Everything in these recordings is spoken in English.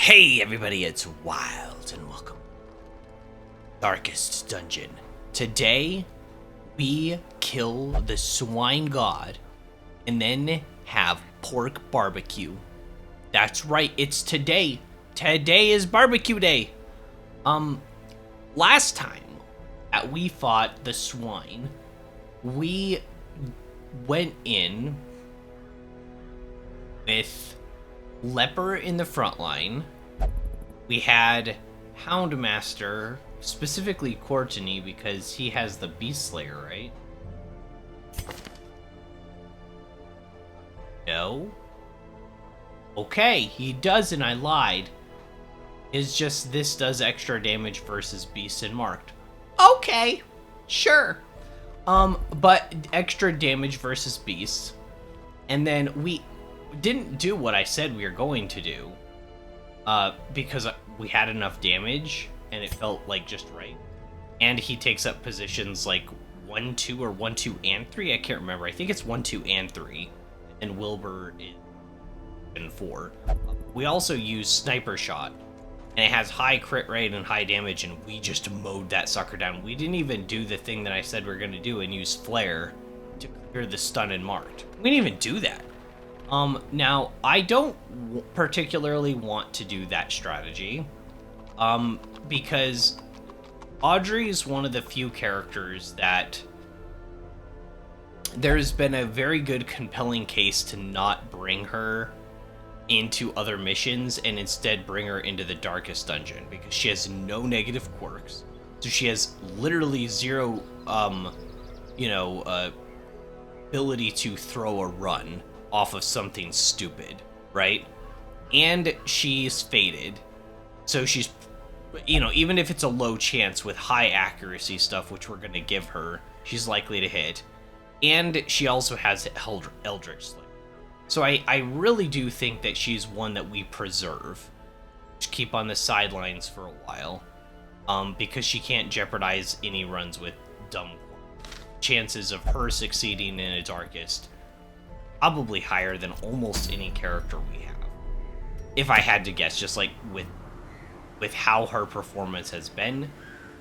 Hey everybody, it's Wild and welcome to Darkest Dungeon. Today, we kill the swine god and then have pork barbecue. That's right, it's today. Today is barbecue day. Last time that we fought the swine, we went in with Leper in the front line. We had Houndmaster, specifically Courtney, because he has the Beast Slayer, right? No? Okay, he does, and I lied. It's just this does extra damage versus Beast and Marked. Okay, sure. But extra damage versus Beast. And then we didn't do what I said we were going to do, because we had enough damage and it felt like just right. And he takes up positions like 1, 2, or 1, 2, and 3. I can't remember. I think it's 1, 2, and 3. And Wilbur is in 4. We also use Sniper Shot, and it has high crit rate and high damage, and we just mowed that sucker down. We didn't even do the thing that I said we were going to do and use Flare to clear the stun and marked. We didn't even do that. Now, I don't particularly want to do that strategy, because Audrey is one of the few characters that there's been a very good compelling case to not bring her into other missions and instead bring her into the Darkest Dungeon, because she has no negative quirks, so she has literally zero, ability to throw a run off of something stupid, right? And she's fated, so she's, even if it's a low chance with high accuracy stuff, which we're gonna give her, she's likely to hit. And she also has Eldritch Slayer. So I really do think that she's one that we preserve, just keep on the sidelines for a while, because she can't jeopardize any runs with dumb chances of her succeeding in a Darkest probably higher than almost any character we have, if I had to guess, just like with how her performance has been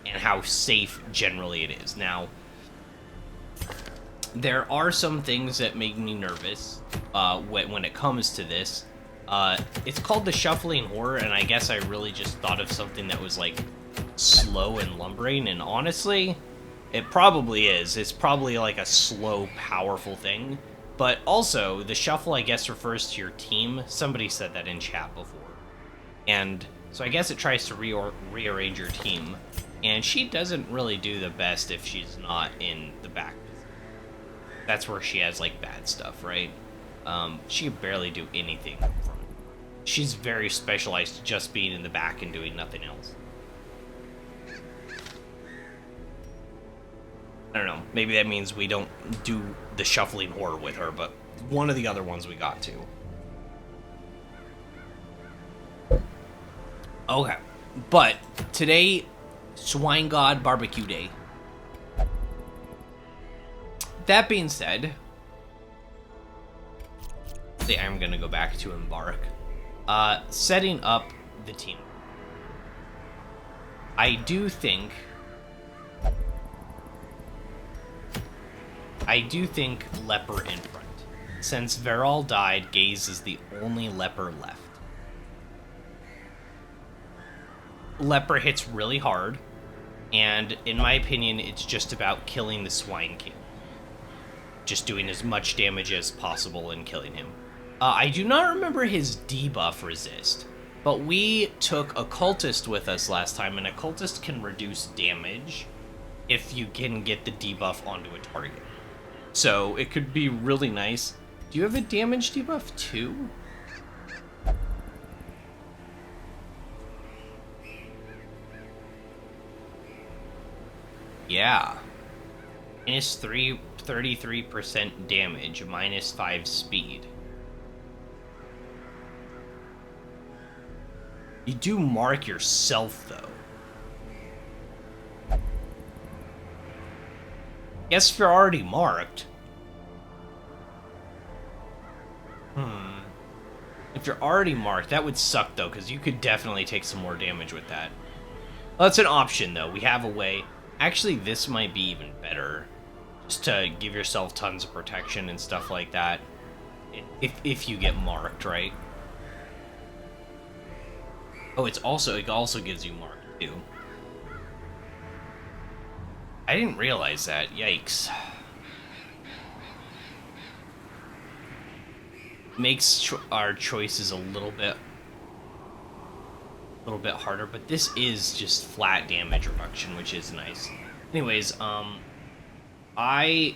and how safe generally it is. Now, there are some things that make me nervous when it comes to this. It's called the Shuffling Horror, and I guess I really just thought of something that was like slow and lumbering, and honestly, it probably is. It's probably like a slow, powerful thing. But also, the shuffle, I guess, refers to your team. Somebody said that in chat before. And so I guess it tries to rearrange your team. And she doesn't really do the best if she's not in the back. That's where she has, like, bad stuff, right? She can barely do anything up front. She's very specialized to just being in the back and doing nothing else. I don't know, maybe that means we don't do the Shuffling Horror with her, but one of the other ones we got to. Okay, but today, Swine God Barbecue Day. That being said, I'm gonna go back to Embark. Setting up the team. I do think Leper in front. Since Veral died, Gaze is the only Leper left. Leper hits really hard, and in my opinion, it's just about killing the Swine King. Just doing as much damage as possible and killing him. I do not remember his debuff resist, but we took a cultist with us last time, and a cultist can reduce damage if you can get the debuff onto a target. So it could be really nice. Do you have a damage debuff too? Yeah. Minus 33% damage, minus 5 speed. You do mark yourself though. Guess if you're already marked. If you're already marked, that would suck, though, because you could definitely take some more damage with that. Well, that's an option, though. We have a way. Actually, this might be even better. Just to give yourself tons of protection and stuff like that. If you get marked, right? Oh, it also gives you marked, too. I didn't realize that. Yikes. Makes our choices a little bit harder, but this is just flat damage reduction, which is nice. Anyways, I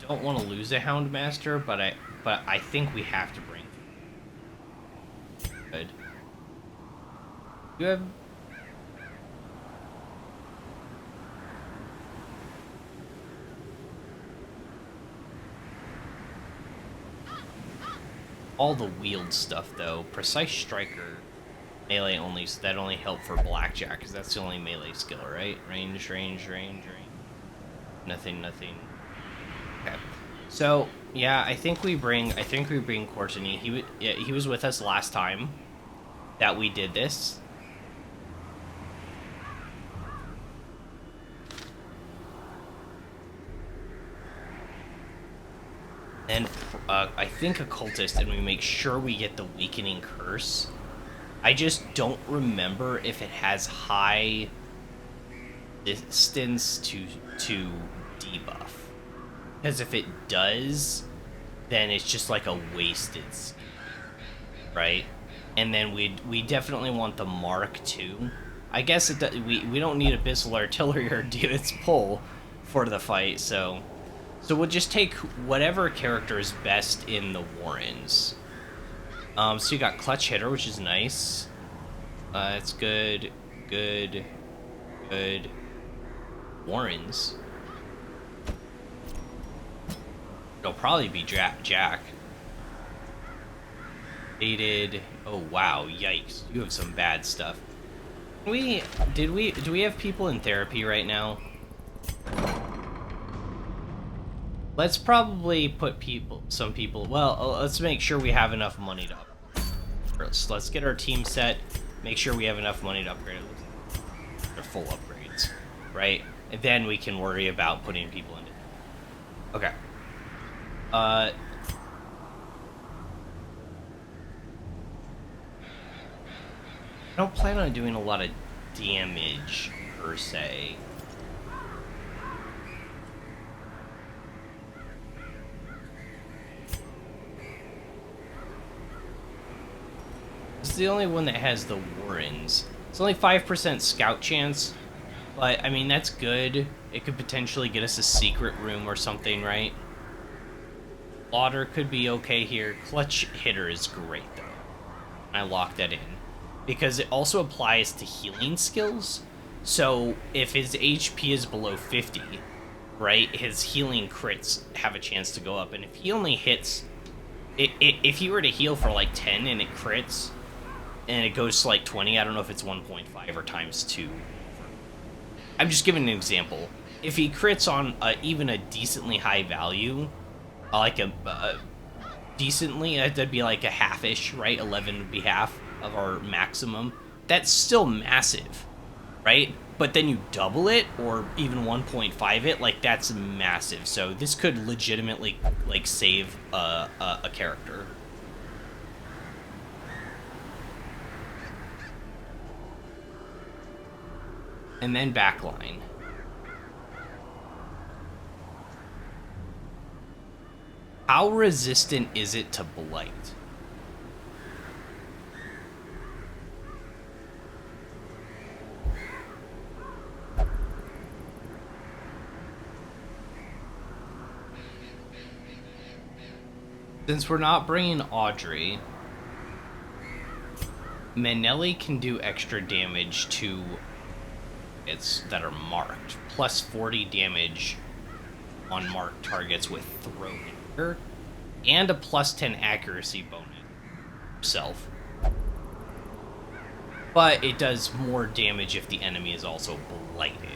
don't want to lose a Houndmaster, but I think we have to bring. Good. You have. All the wield stuff, though. Precise Striker, melee only, so that only help for Blackjack, because that's the only melee skill, right? Range. Nothing. Okay. So, yeah, I think we bring Courtney. He was with us last time that we did this. And I think Occultist, and we make sure we get the Weakening Curse. I just don't remember if it has high distance to debuff. Because if it does, then it's just like a wasted skill, right? And then we definitely want the Mark too. I guess we don't need Abyssal Artillery or do its pull for the fight, so we'll just take whatever character is best in the Warrens. So you got Clutch Hitter, which is nice. It's good. Warrens. It'll probably be Jack. Dated. Oh wow, yikes! You have some bad stuff. Do we have people in therapy right now? Let's probably put some people. Well, let's make sure we have enough money to upgrade. So let's get our team set. Make sure we have enough money to upgrade. They're full upgrades, right? And then we can worry about putting people into. Okay. I don't plan on doing a lot of damage per se. This is the only one that has the Warrens. It's only 5% scout chance, but I mean that's good. It could potentially get us a secret room or something, right? Lauder could be okay here. Clutch Hitter is great though. I locked that in because it also applies to healing skills. So if his HP is below 50, right, his healing crits have a chance to go up. And if he only hits, if he were to heal for like 10 and it crits, and it goes to like 20, I don't know if it's 1.5 or times 2. I'm just giving an example. If he crits on even a decently high value, like a decently, that'd be like a half-ish, right? 11 would be half of our maximum. That's still massive, right? But then you double it, or even 1.5 it, like that's massive. So this could legitimately like save a character. And then backline. How resistant is it to Blight? Since we're not bringing Audrey, Manelli can do extra damage to that are marked, plus 40 damage on marked targets with throw hitter, and a plus 10 accuracy bonus itself. But it does more damage if the enemy is also blighted.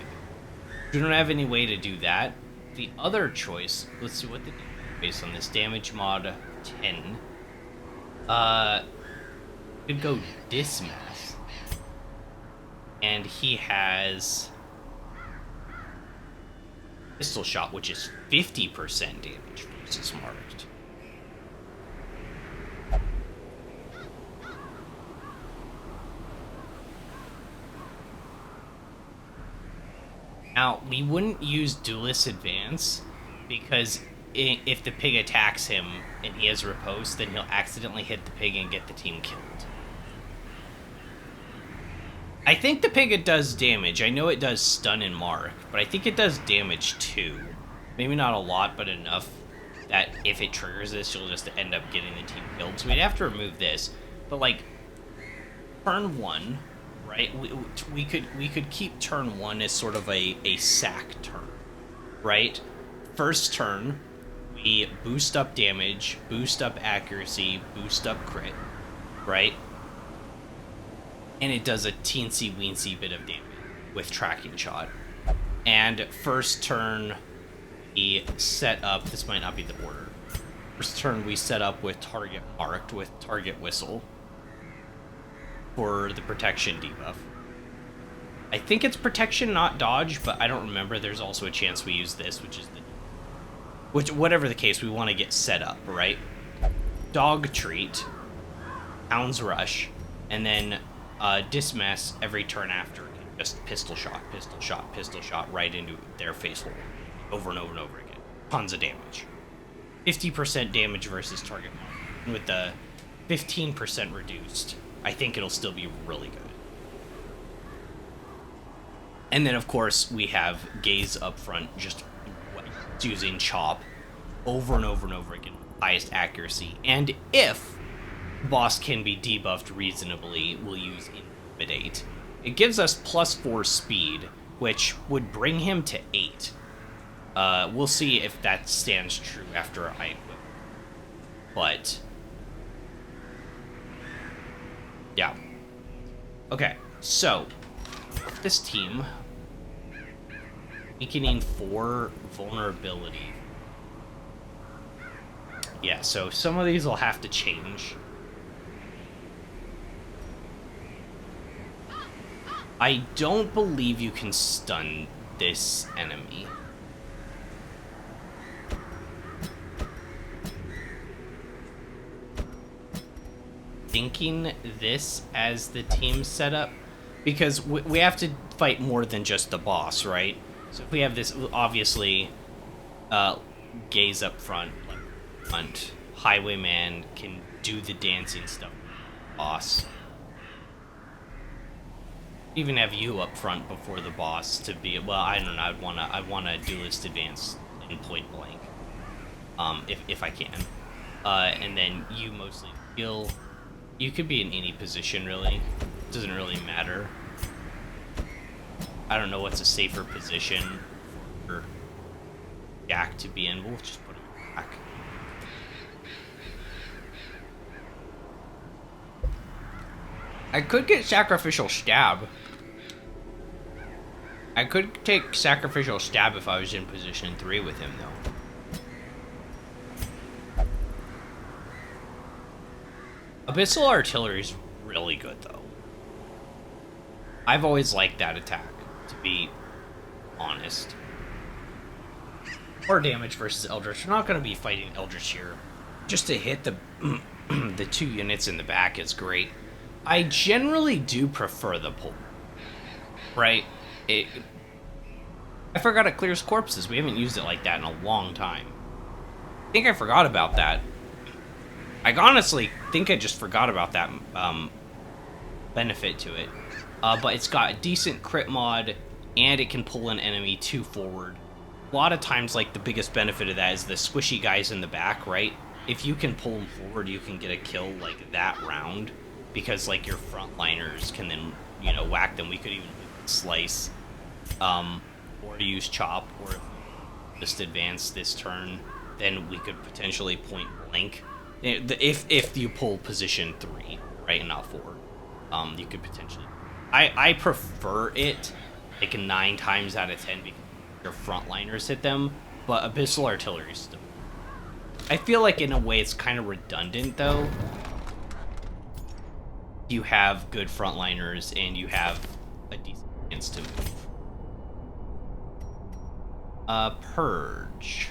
We don't have any way to do that. The other choice, let's see what the based on this damage mod 10. Could go dismass. And he has pistol shot, which is 50% damage versus marked. Now, we wouldn't use Duelist Advance, because if the pig attacks him and he has riposte, then he'll accidentally hit the pig and get the team killed. I think the pig does damage. I know it does stun and mark, but I think it does damage too. Maybe not a lot, but enough that if it triggers this, you'll just end up getting the team killed. So we'd have to remove this. But like, turn 1... right, we could keep turn 1 as sort of a sack turn, right? First turn, we boost up damage, boost up accuracy, boost up crit, right? And it does a teensy-weensy bit of damage with tracking shot. And first turn, we set up, this might not be the order. First turn, we set up with target marked, with target whistle, for the protection debuff. I think it's protection, not dodge, but I don't remember. There's also a chance we use this, which is whatever the case, we want to get set up, right? Dog treat, Hound's rush, and then dismiss every turn after. Just pistol shot, pistol shot, pistol shot right into their face hole, over and over and over again. Tons of damage. 50% damage versus target mark. And with the 15% reduced, I think it'll still be really good. And then, of course, we have Gaze up front, just using Chop over and over and over again with highest accuracy. And if boss can be debuffed reasonably, we'll use Intimidate. It gives us +4 speed, which would bring him to 8. We'll see if that stands true after I equip. But yeah. Okay, so this team, weakening 4 vulnerability. Yeah, so some of these will have to change. I don't believe you can stun this enemy. Thinking this as the team setup, because we have to fight more than just the boss, right? So if we have this, obviously, Gaze up front, Highwayman can do the dancing stuff, boss. Even have you up front before the boss to be, well, I don't know, I'd want a Duelist Advance in point blank, if I can. And then you mostly heal. You could be in any position, really. Doesn't really matter. I don't know what's a safer position for Jack to be in. We'll just put him back. I could get Sacrificial Stab. I could take Sacrificial Stab if I was in position 3 with him, though. Abyssal Artillery is really good, though. I've always liked that attack, to be honest. Or damage versus Eldritch. We're not going to be fighting Eldritch here. Just to hit the the 2 units in the back is great. I generally do prefer the pull. Right? I forgot it clears corpses. We haven't used it like that in a long time. I think I forgot about that. I honestly think I just forgot about that benefit to it. But it's got a decent crit mod, and it can pull an enemy 2 forward. A lot of times, like, the biggest benefit of that is the squishy guys in the back, right? If you can pull them forward, you can get a kill, like, that round. Because, like, your frontliners can then, you know, whack them. We could even slice. Or use Chop, or just advance this turn, then we could potentially point blank. If you pull position 3, right, and not 4, you could potentially. I prefer it like 9 times out of 10 because your frontliners hit them, but Abyssal Artillery is still. I feel like in a way it's kind of redundant though. you have good frontliners and you have a decent chance to move. Purge.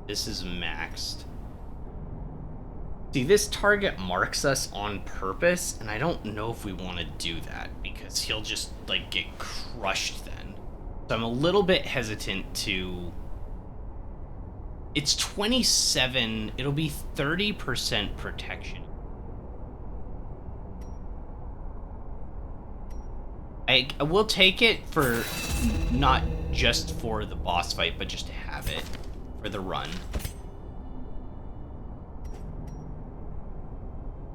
This is maxed. See, this target marks us on purpose, and I don't know if we want to do that, because he'll just, like, get crushed then. So I'm a little bit hesitant to... It's 27, it'll be 30% protection. I will take it for, not just for the boss fight, but just to have it for the run.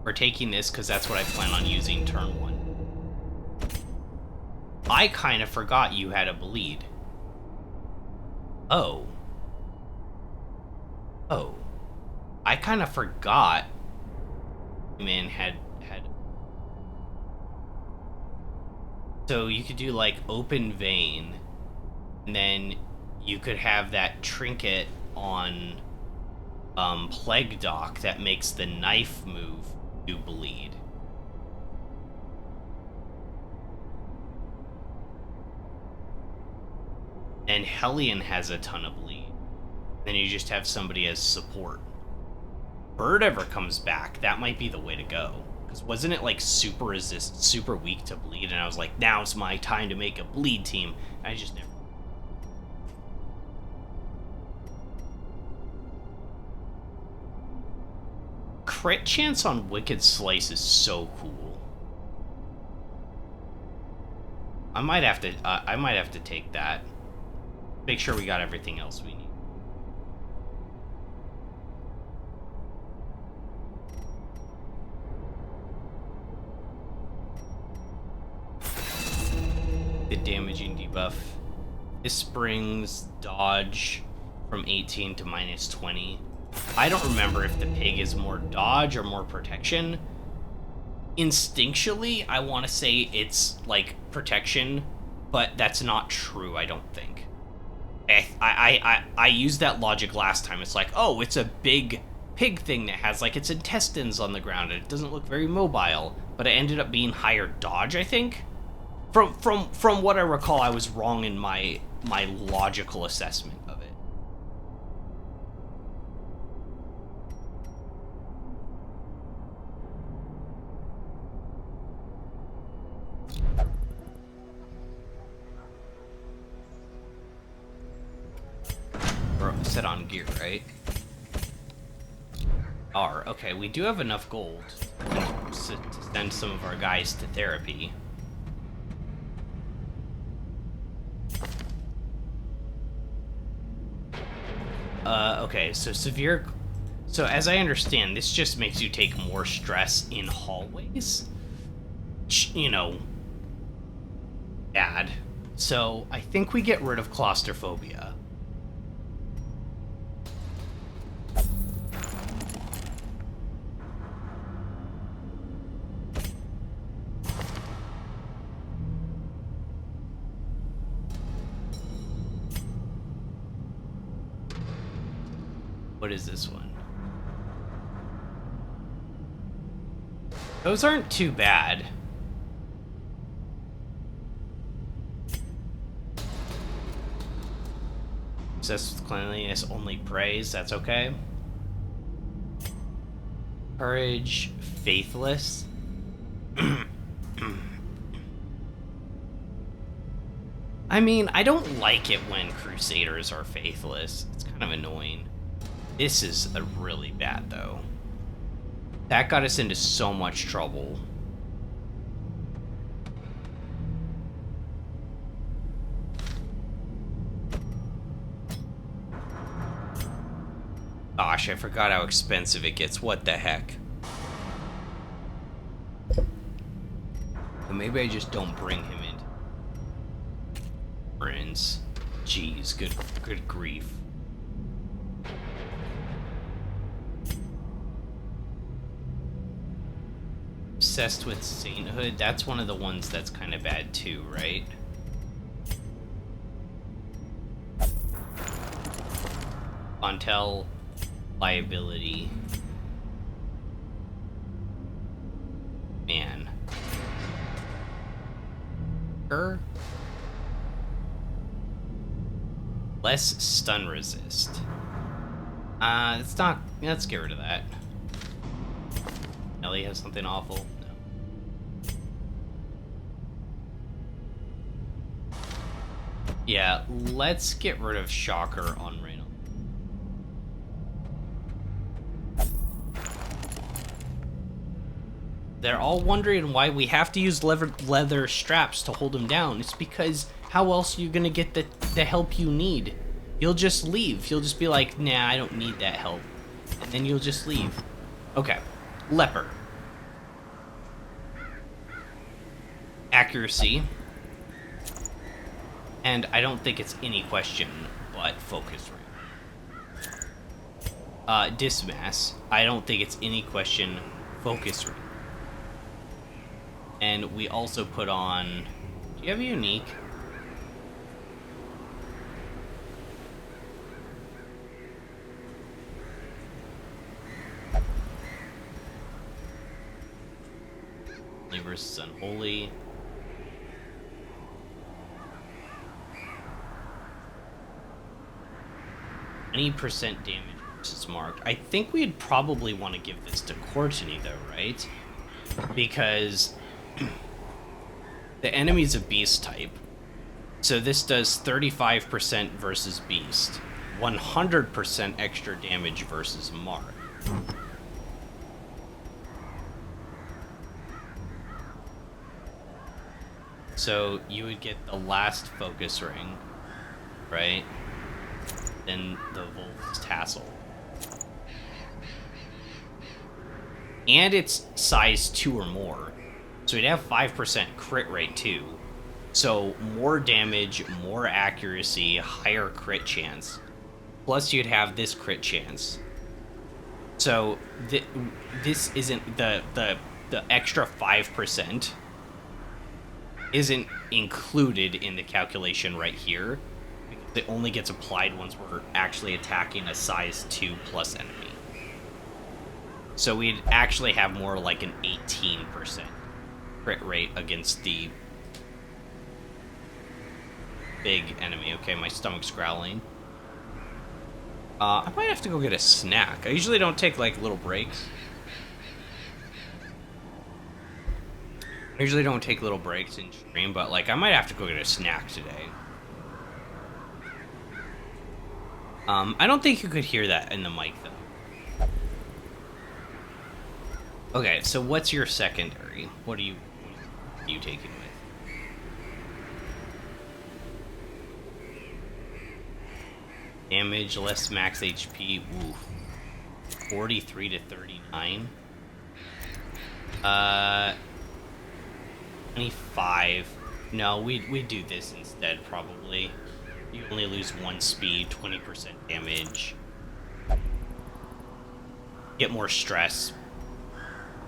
We're taking this because that's what I plan on using turn 1. I kind of forgot you had a bleed. Oh. Oh. I kind of forgot man had... So you could do like open vein, and then you could have that trinket on Plague Doc that makes the knife move to bleed. And Hellion has a ton of bleed. Then you just have somebody as support. Bird ever comes back, that might be the way to go. Because wasn't it like super weak to bleed? And I was like, now's my time to make a bleed team. And I just never. Crit chance on Wicked Slice is so cool. I might have to take that. Make sure we got everything else we need. The damaging debuff. This brings dodge from 18 to -20. I don't remember if the pig is more dodge or more protection. Instinctually, I want to say it's like protection, but that's not true, I don't think. I used that logic last time. It's like, oh, it's a big pig thing that has like its intestines on the ground and it doesn't look very mobile, but it ended up being higher dodge, I think. From what I recall, I was wrong in my logical assessment of it. Bro, set on gear, right? R. Okay, we do have enough gold to send some of our guys to therapy. Okay, so severe... So as I understand, this just makes you take more stress in hallways. You know, bad. So I think we get rid of claustrophobia. What is this one? Those aren't too bad. Obsessed with cleanliness, only praise, that's okay. Courage, faithless. I mean, I don't like it when Crusaders are faithless. It's kind of annoying. This is really bad, though. That got us into so much trouble. Gosh, I forgot how expensive it gets. What the heck? But maybe I just don't bring him in. Friends. Jeez, good grief. Obsessed with sainthood, that's one of the ones that's kind of bad too, right? Montel liability. Man. Her? Less stun resist. It's not. Let's get rid of that. Ellie has something awful. No. Yeah, let's get rid of Shocker on Reynolds. They're all wondering why we have to use leather straps to hold him down. It's because how else are you gonna get the help you need? You'll just leave. You'll just be like, nah, I don't need that help. And then you'll just leave. Okay. Leper. Accuracy. And I don't think it's any question but focus rate. Dismass. I don't think it's any question focus rate. And we also put on... Do you have a unique? Holy versus unholy. Any percent damage versus marked. I think we'd probably want to give this to Courtney though, right? Because the enemy's a beast type. So this does 35% versus beast. 100% extra damage versus mark. So you would get the last focus ring, right? Then the Wolf's tassel. And it's size 2 or more. So we'd have 5% crit rate too. So more damage, more accuracy, higher crit chance. Plus you'd have this crit chance. So this isn't the extra 5% isn't included in the calculation right here. Because it only gets applied once we're actually attacking a size 2 plus enemy. So we'd actually have more like an 18% crit rate against the big enemy. Okay, my stomach's growling. I might have to go get a snack. I usually don't take like little breaks. I usually don't take little breaks in stream, but like I might have to go get a snack today. I don't think you could hear that in the mic though. Okay, so what's your secondary? What are you taking with? Damage, less max HP. Ooh. 43 to 39. 25. No, we do this instead, probably. You only lose 1 speed, 20% damage. Get more stress.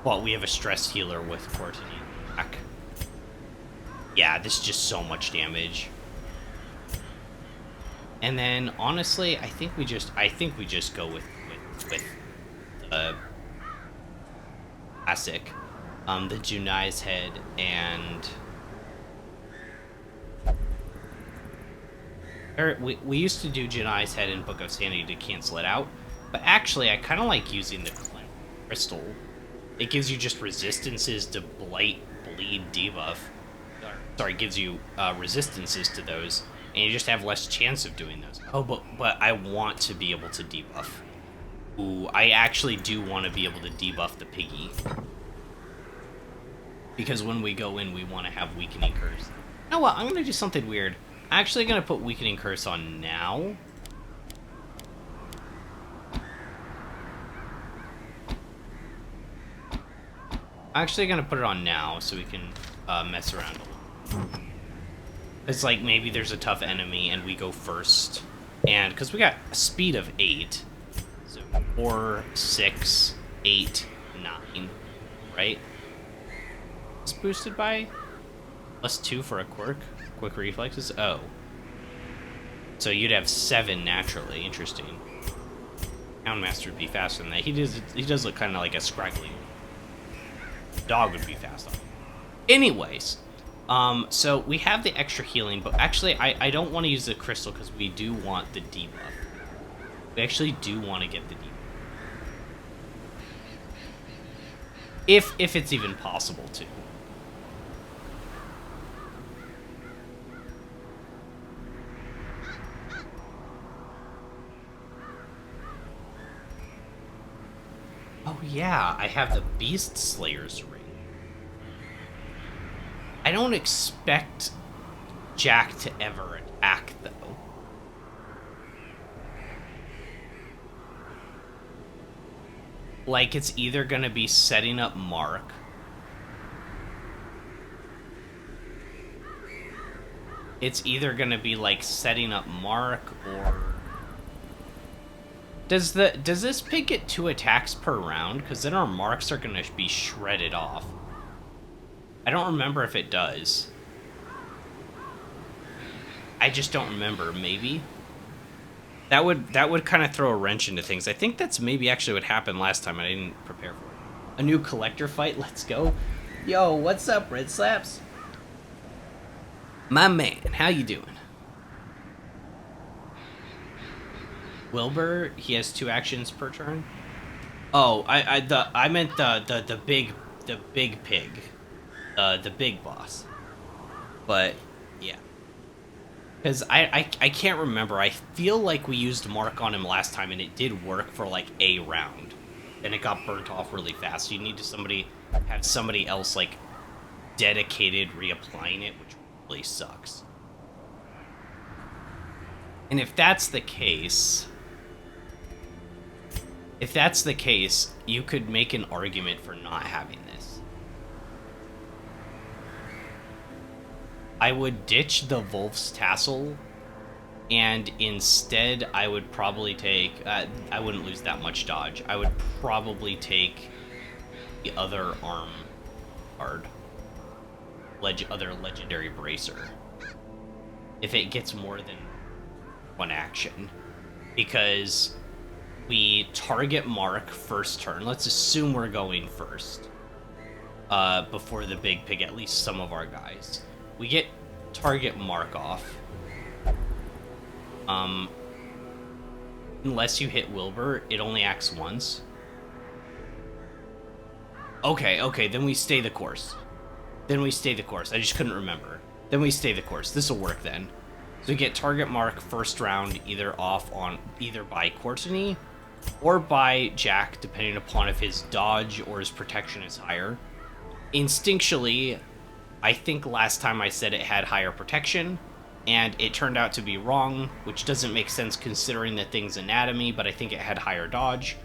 Well, we have a stress healer with Courtney back. Yeah, this is just so much damage. And then, honestly, I think we just go with the classic, the Junai's head and we used to do Junai's head in Book of Sanity to cancel it out, but actually I kind of like using the crystal. It gives you just resistances to blight, bleed, debuff. Sorry, gives you resistances to those. And you just have less chance of doing those. Oh, but I want to be able to debuff. Ooh, I actually do want to be able to debuff the piggy. Because when we go in, we want to have Weakening Curse. You know what? I'm going to do something weird. I'm actually going to put Weakening Curse on now. I'm actually going to put it on now so we can mess around a little. It's like maybe there's a tough enemy and we go first. And because we got a speed of 8. So 4, 6, 8, 9. Right? It's boosted by +2 for a quirk. Quick reflexes. Oh. So you'd have 7 naturally. Interesting. Houndmaster would be faster than that. He does look kind of like a scraggly dog would be fast on him. Anyways, so we have the extra healing, but actually I don't want to use the crystal because we do want the debuff. We actually do want to get the debuff. If it's even possible to. Oh yeah, I have the Beast Slayer's ring. I don't expect Jack to ever attack, though. Like, it's either gonna be setting up Mark. It's either gonna be, like, setting up Mark, or... Does this pig get 2 attacks per round? Because then our marks are gonna be shredded off. I don't remember if it does. I just don't remember. Maybe that would kind of throw a wrench into things. I think that's maybe actually what happened last time. I didn't prepare for it. A new collector fight. Let's go. Yo, what's up, Red Slaps? My man, how you doing? Wilbur, he has 2 actions per turn. Oh, I meant the big pig. The big boss. But yeah, because I can't remember. I feel like we used Mark on him last time and it did work for like a round, and it got burnt off really fast. So you need to have somebody else like dedicated reapplying it, which really sucks. And if that's the case, you could make an argument for not having this. I would ditch the Wolf's Tassel, and instead I would probably take... I wouldn't lose that much dodge. I would probably take the other arm card. Other Legendary Bracer. If it gets more than 1 action. Because we target Mark first turn. Let's assume we're going first. Before the big pig, at least some of our guys. We get target Mark off. Unless you hit Wilbur, it only acts once. Okay, then we stay the course. I just couldn't remember. Then we stay the course. This'll work then. So we get target Mark first round, either by Courtney or by Jack, depending upon if his dodge or his protection is higher. Instinctually, I think last time I said it had higher protection, and it turned out to be wrong, which doesn't make sense considering the thing's anatomy, but I think it had higher dodge.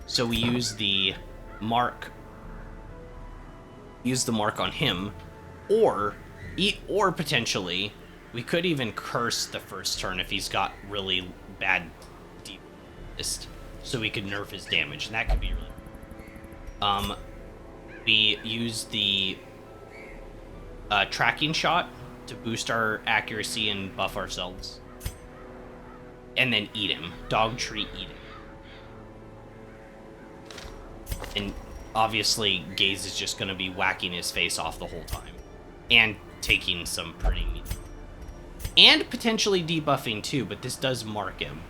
So we use the mark on him, or potentially we could even curse the first turn if he's got really bad deep list, so we could nerf his damage, and that could be really... we use the tracking shot to boost our accuracy and buff ourselves. And then eat him. Dog treat, eat him. And obviously, Gaze is just going to be whacking his face off the whole time. And taking some pretty meat. And potentially debuffing too, but this does mark him.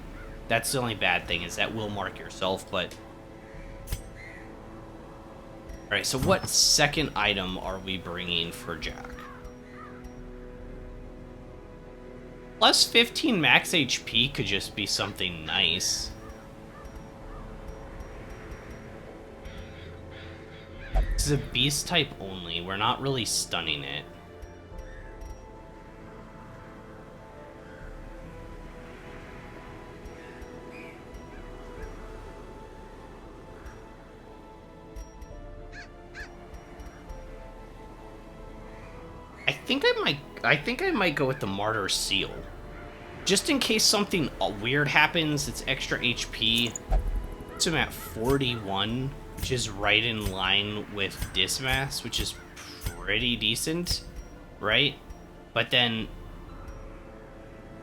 That's the only bad thing, is that will mark yourself, but... Alright, so what second item are we bringing for Jack? Plus 15 max HP could just be something nice. This is a beast type only. We're not really stunning it. I think I might go with the Martyr Seal. Just in case something weird happens, it's extra HP. So I'm at 41, which is right in line with Dismas, which is pretty decent, right? But then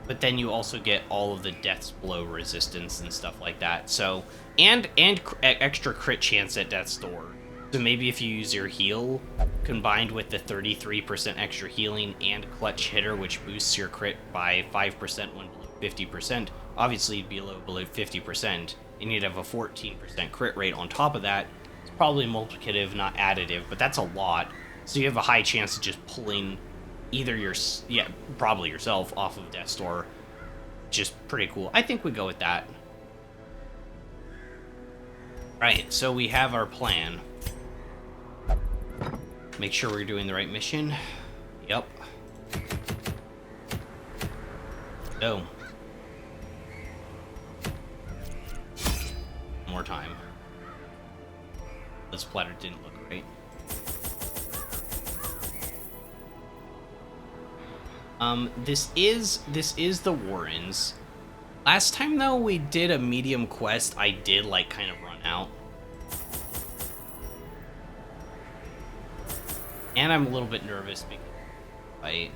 but then you also get all of the death's blow resistance and stuff like that. So, and extra crit chance at death's door. So maybe if you use your heal combined with the 33% extra healing and clutch hitter, which boosts your crit by 5% when below 50%, obviously you'd be below 50%, and you'd have a 14% crit rate on top of that. It's probably multiplicative, not additive, but that's a lot. So you have a high chance of just pulling either probably yourself off of death's door. Just pretty cool. I think we go with that. Right, so we have our plan. Make sure we're doing the right mission. Yep. Go. One more time. This platter didn't look right. This is the Warrens. Last time though we did a medium quest, I did like kind of run out. And I'm a little bit nervous because fight.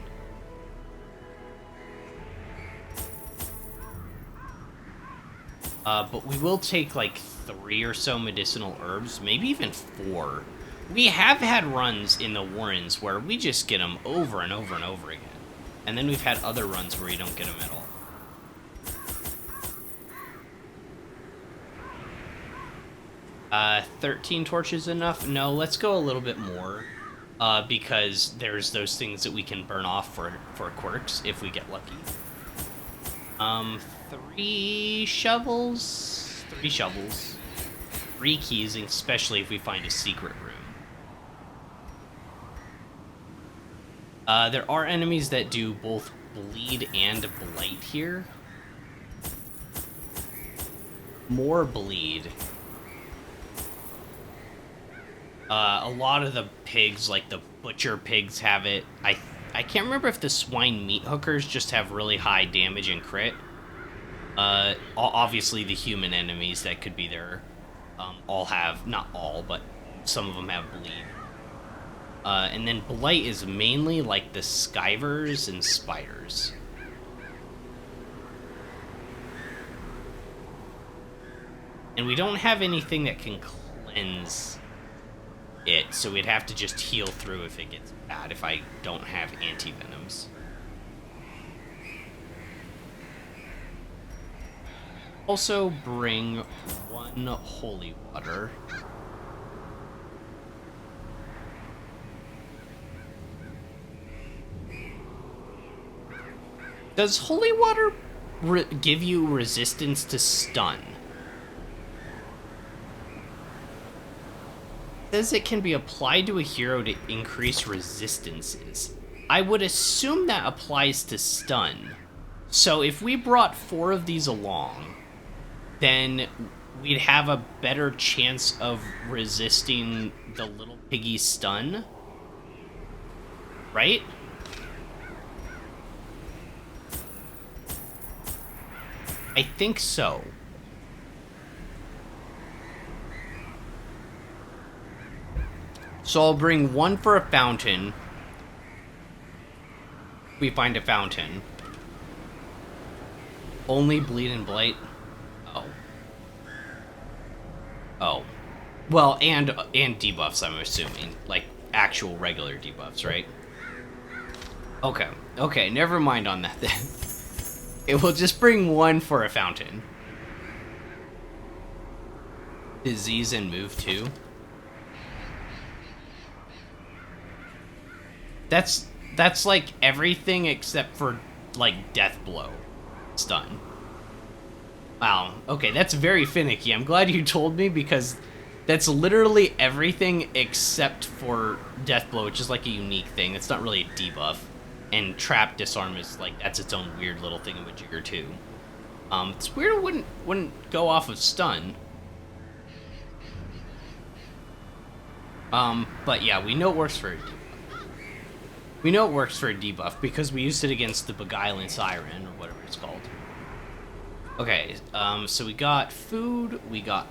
But we will take like 3 or so medicinal herbs, maybe even 4. We have had runs in the Warrens where we just get them over and over and over again. And then we've had other runs where you don't get them at all. 13 torches enough? No, let's go a little bit more. Because there's those things that we can burn off for quirks if we get lucky. 3 shovels? 3 shovels. 3 keys, especially if we find a secret room. There are enemies that do both bleed and blight here. More bleed. A lot of the pigs, like the butcher pigs, have it. I can't remember if the swine meat hookers just have really high damage and crit. Obviously the human enemies that could be there all have, not all, but some of them have bleed. And then blight is mainly like the skivers and spiders. And we don't have anything that can cleanse it, so we'd have to just heal through if it gets bad if I don't have anti-venoms. Also bring 1 holy water. Does holy water give you resistance to stun? It says it can be applied to a hero to increase resistances. I would assume that applies to stun. So if we brought 4 of these along, then we'd have a better chance of resisting the little piggy stun. Right? I think so. So I'll bring 1 for a fountain. We find a fountain. Only bleed and blight. Oh. Oh. Well, and debuffs, I'm assuming. Like, actual regular debuffs, right? Okay. Okay, never mind on that then. It will just bring 1 for a fountain. Disease and move 2. That's like everything except for like death blow stun. Wow. Okay, that's very finicky. I'm glad you told me because that's literally everything except for death blow, which is like a unique thing. It's not really a debuff. And trap disarm is like that's its own weird little thingamajigger too. It's weird it wouldn't go off of stun. But yeah, we know it works for a debuff. We know it works for a debuff because we used it against the Beguiling Siren, or whatever it's called. Okay, so we got food, we got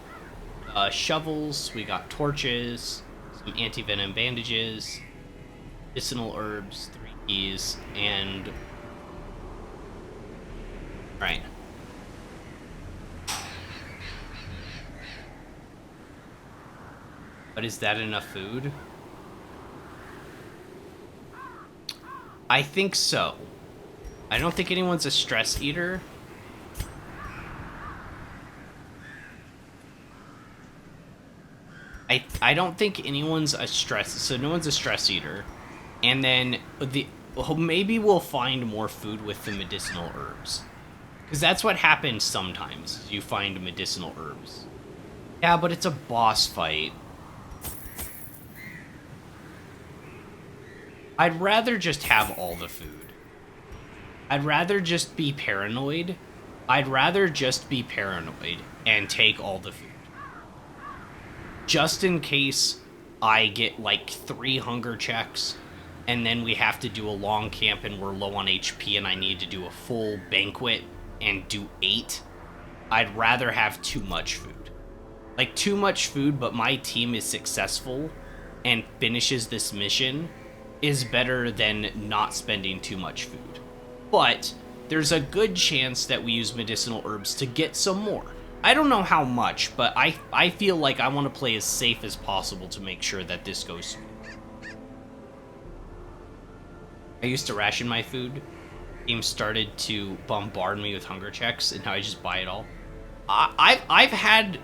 shovels, we got torches, some anti-venom bandages, medicinal herbs, 3 keys, and Right. But is that enough food? I think so. I don't think anyone's a stress eater. I don't think anyone's a stress, so no one's a stress eater. And then maybe we'll find more food with the medicinal herbs. Because that's what happens sometimes, you find medicinal herbs. Yeah, but it's a boss fight. I'd rather just have all the food. I'd rather just be paranoid. I'd rather just be paranoid and take all the food. Just in case I get like 3 hunger checks and then we have to do a long camp and we're low on HP and I need to do a full banquet and do 8. I'd rather have too much food. Like too much food, but my team is successful and finishes this mission is better than not spending too much food. But there's a good chance that we use medicinal herbs to get some more. I don't know how much, but I feel like I want to play as safe as possible to make sure that this goes smooth. I used to ration my food. Team started to bombard me with hunger checks, and now I just buy it all. I've had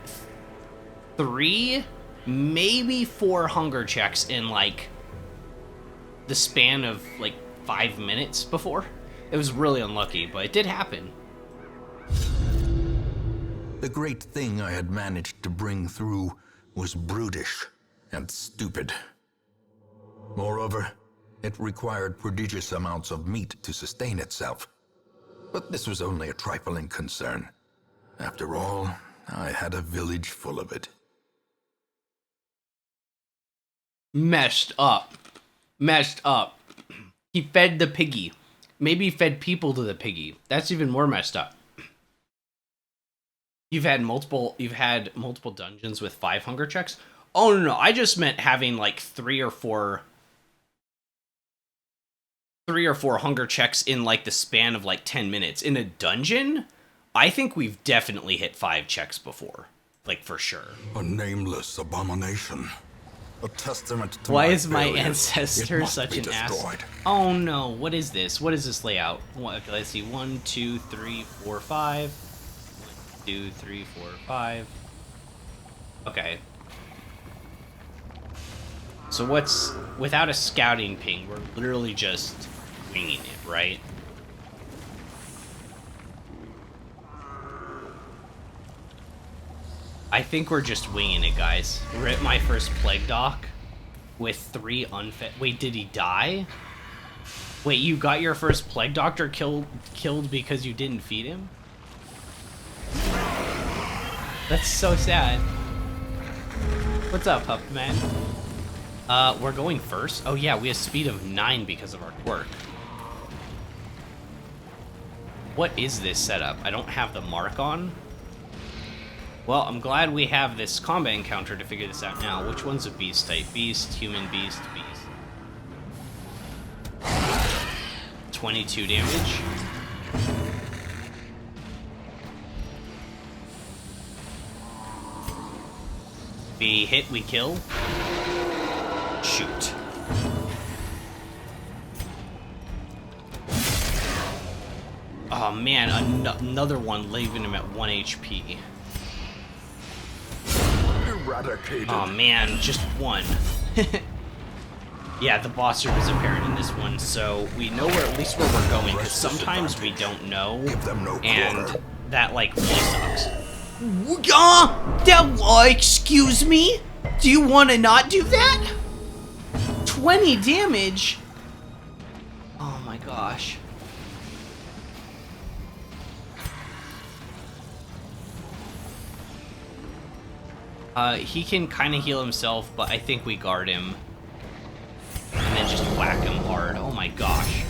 3, maybe 4 hunger checks in like the span of like 5 minutes before. It was really unlucky, but it did happen. The great thing I had managed to bring through was brutish and stupid. Moreover, it required prodigious amounts of meat to sustain itself. But this was only a trifling concern. After all, I had a village full of it. Messed up. Messed up. He fed the piggy. Maybe he fed people to the piggy. That's even more messed up. You've had multiple dungeons with 5 hunger checks? Oh no, I just meant having like 3 or 4 hunger checks in like the span of like 10 minutes. In a dungeon, I think we've definitely hit 5 checks before. Like for sure. A nameless abomination. A testament to Why my is my failure. ancestor It must such be an ass? destroyed. Oh no, what is this? What is this layout? Okay, let's see. 1, 2, 3, 4, 5. 1, 2, 3, 4, 5. Okay. So what's... Without a scouting ping, we're literally just winging it, right? I think we're just winging it, guys. We're at my first plague dock with 3 unfed... Wait, did he die? Wait, you got your first plague doctor killed because you didn't feed him? That's so sad. What's up, Pup Man? We're going first? Oh yeah, we have speed of 9 because of our quirk. What is this setup? I don't have the mark on. Well, I'm glad we have this combat encounter to figure this out now. Which one's a beast type? Beast, human, beast, beast. 22 damage. We hit, we kill. Shoot. Oh man, another one leaving him at 1 HP. Eradicated. Oh man, just 1. Yeah, the boss room is apparent in this one, so we know at least where we're going, because sometimes we don't know, Give them no and quarter. that, like, really sucks. Excuse me? Do you want to not do that? 20 damage? Oh my gosh. He can kind of heal himself, but I think we guard him. And then just whack him hard. Oh my gosh.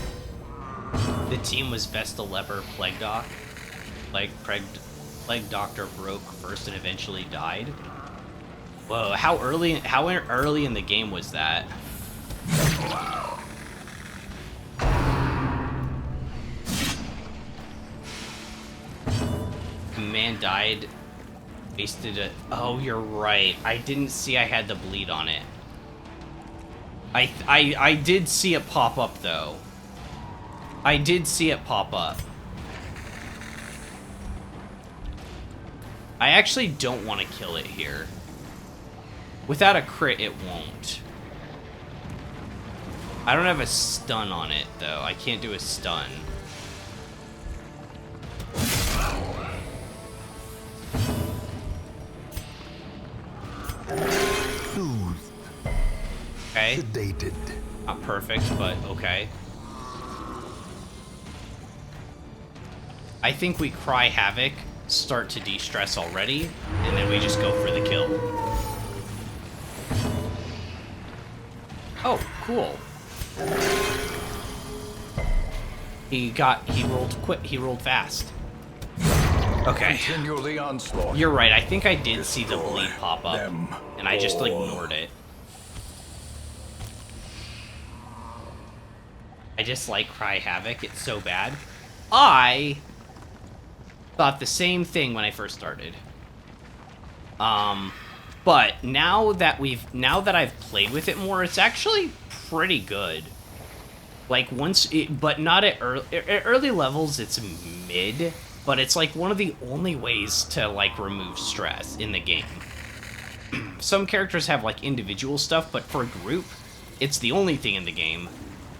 The team was Vesta Leper Plague Doc. Plague Doctor broke first and eventually died. Whoa, how early in the game was that? man died, wasted it. Oh, you're right. I didn't see I had the bleed on it. I did see it pop up, though. I did see it pop up. I actually don't want to kill it here. Without a crit, it won't. I don't have a stun on it, though. I can't do a stun. Soothed. Okay. Sedated. Not perfect, but okay. I think we cry Havoc, start to de-stress already, and then we just go for the kill. Oh, cool. He rolled fast. Okay. Continue the onslaught. You're right, I think I did see the bleed pop up, and I just ignored it. I dislike Cry Havoc, it's so bad. I thought the same thing when I first started. But now that I've played with it more, it's actually pretty good. Like but not at early levels, it's mid, but it's like one of the only ways to like remove stress in the game. Some characters have like individual stuff, but for a group, it's the only thing in the game.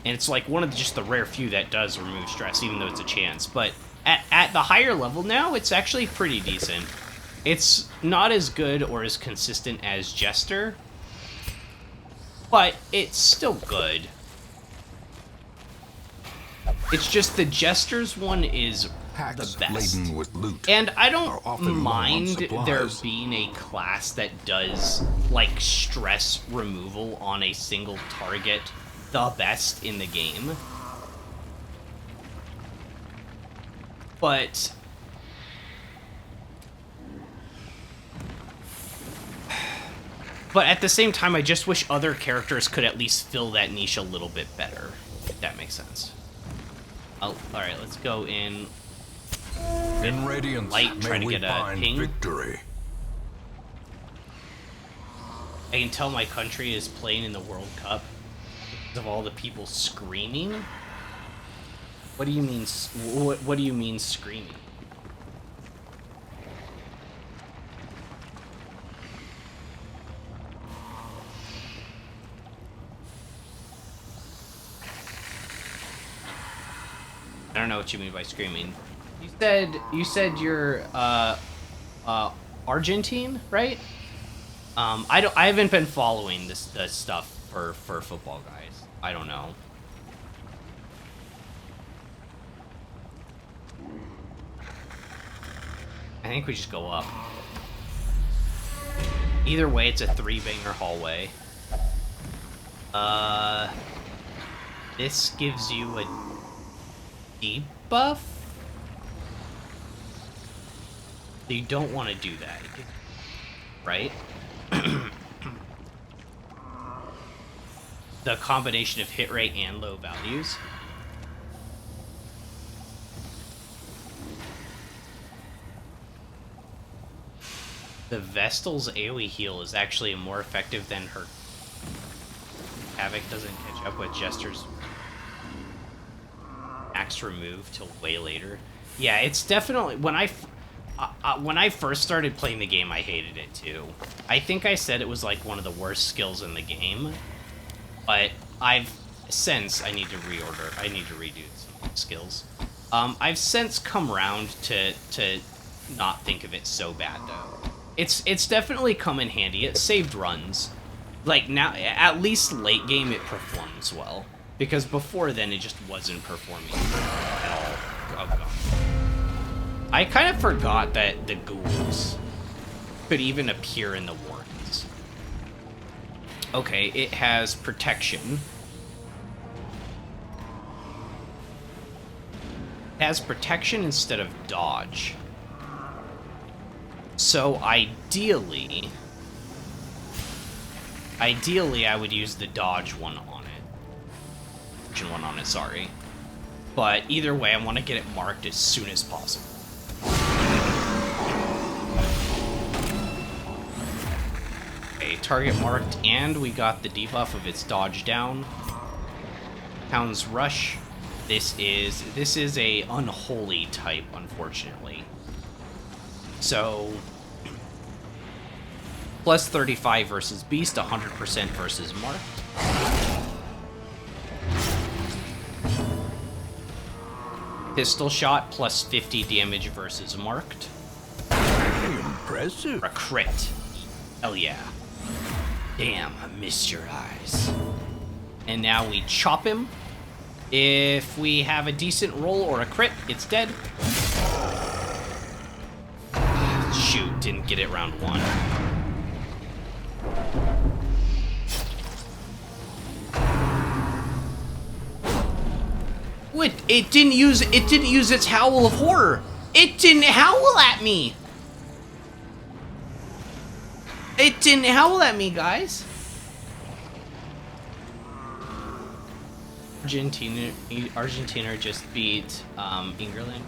And it's like one of just the rare few that does remove stress, even though it's a chance. But at the higher level now, it's actually pretty decent. It's not as good or as consistent as Jester, but it's still good. It's just the Jester's one is the best. Laden with loot and I don't are often low on mind there supplies. being a class that does, like, stress removal on a single target the best in the game. But at the same time, I just wish other characters could at least fill that niche a little bit better, if that makes sense. Oh, alright, let's go in. In Radiance, Light, try may to we get a find ping. victory. I can tell my country is playing in the World Cup because of all the people screaming. What do you mean? What do you mean screaming? I don't know what you mean by screaming. You said you're Argentine, right? I haven't been following the stuff for football, guys. I don't know. I think we just go up. Either way, it's a 3-banger hallway. This gives you a debuff? So you don't want to do that, right? The combination of hit rate and low values. The Vestal's AoE heal is actually more effective than her. Havoc doesn't catch up with Jester's max remove till way later. Yeah, it's definitely when I first started playing the game, I hated it too. I think I said it was like one of the worst skills in the game, but I've since I need to reorder. I need to redo some skills. I've since come around to not think of it so bad though. It's definitely come in handy. It saved runs. Like now, at least late game, it performs well. Because before then, it just wasn't performing at all. Oh god. I kind of forgot that the ghouls could even appear in the wardens. Okay, it has protection. It has protection instead of dodge. So ideally, I would use the dodge one on it. Sorry. But either way, I want to get it marked as soon as possible. Okay, target marked, and we got the debuff of its dodge down. Hound's Rush. This is a unholy type, unfortunately. So plus 35 versus Beast, 100% versus Marked. Pistol Shot, plus 50 damage versus Marked. Impressive. A crit. Hell yeah. Damn, I missed your eyes. And now we chop him. If we have a decent roll or a crit, it's dead. Shoot, didn't get it round one. What? It didn't use its howl of horror. It didn't howl at me. It didn't howl at me, guys. Argentina just beat England.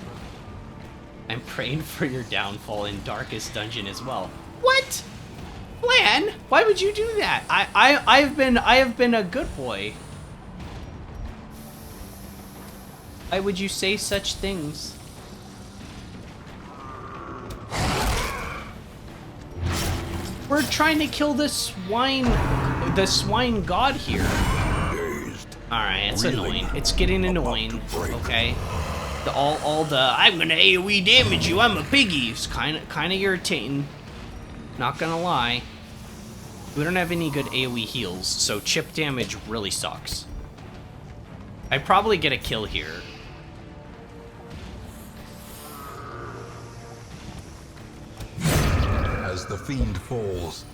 I'm praying for your downfall in Darkest Dungeon as well. What? Lan? Why would you do that? I have been a good boy. Why would you say such things? We're trying to kill the swine god here. Alright, it's annoying. It's getting annoying. Okay. All the I'm gonna AoE damage you, I'm a piggy. It's kinda irritating. Not gonna lie. We don't have any good AoE heals, so chip damage really sucks. I probably get a kill here. As the fiend falls,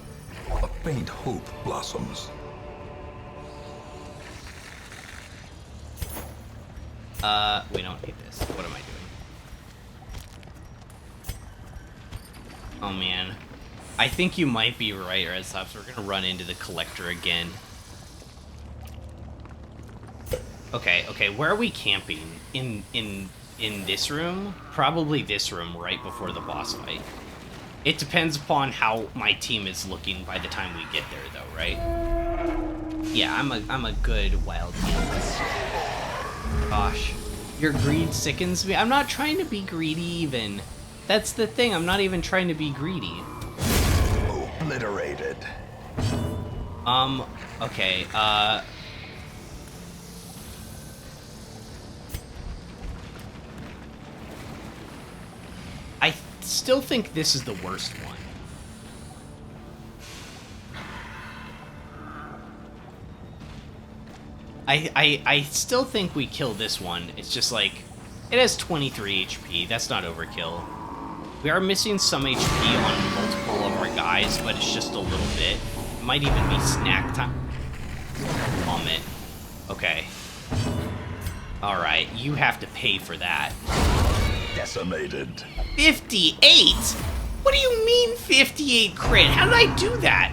a faint hope blossoms. We don't need this. What am I doing? Oh man. I think you might be right, Redstops. We're gonna run into the collector again. Okay, where are we camping? In this room? Probably this room right before the boss fight. It depends upon how my team is looking by the time we get there though, right? Yeah, I'm a good wild team. Gosh. Your greed sickens me. I'm not trying to be greedy even. That's the thing, I'm not even trying to be greedy. Obliterated. Okay, I still think this is the worst one. I still think we kill this one. It's just like, it has 23 HP. That's not overkill. We are missing some HP on multiple of our guys, but it's just a little bit. It might even be snack time. Vomit. Okay. Alright, you have to pay for that. Decimated. 58? What do you mean 58 crit? How did I do that?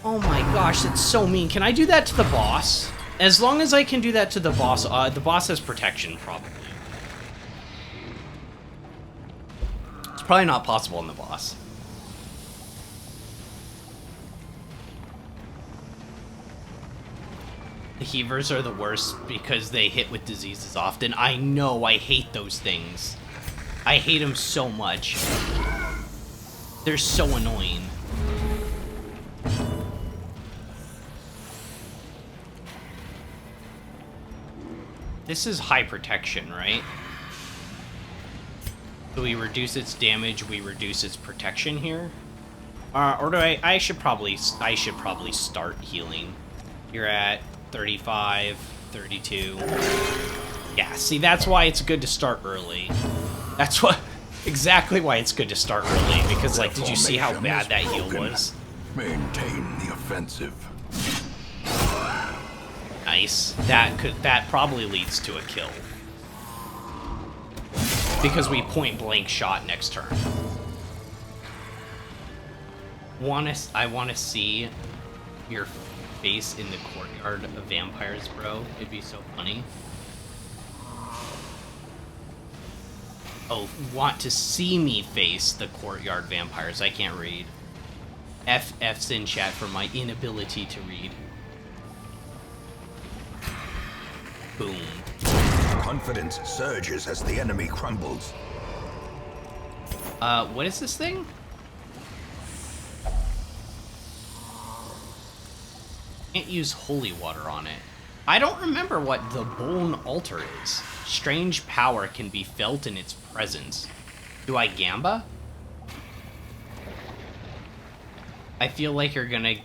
Oh my gosh, that's so mean. Can I do that to the boss? As long as I can do that to the boss has protection, probably. It's probably not possible on the boss. The heavers are the worst because they hit with diseases often. I know, I hate those things. I hate them so much. They're so annoying. This is high protection, right? So we reduce its damage, we reduce its protection here. Or do I should probably start healing. You're at 35, 32. Yeah, see, that's why it's good to start early. That's exactly why it's good to start early, because like, did you see how bad that heal was? Maintain the offensive. Nice. That probably leads to a kill. Because we point blank shot next turn. I wanna see your face in the courtyard of vampires, bro. It'd be so funny. Oh, want to see me face the courtyard vampires. I can't read. FF's in chat for my inability to read. Boom. Confidence surges as the enemy crumbles. What is this thing? Can't use holy water on it. I don't remember what the Bone Altar is. Strange power can be felt in its presence. Do I gamba? I feel like you're gonna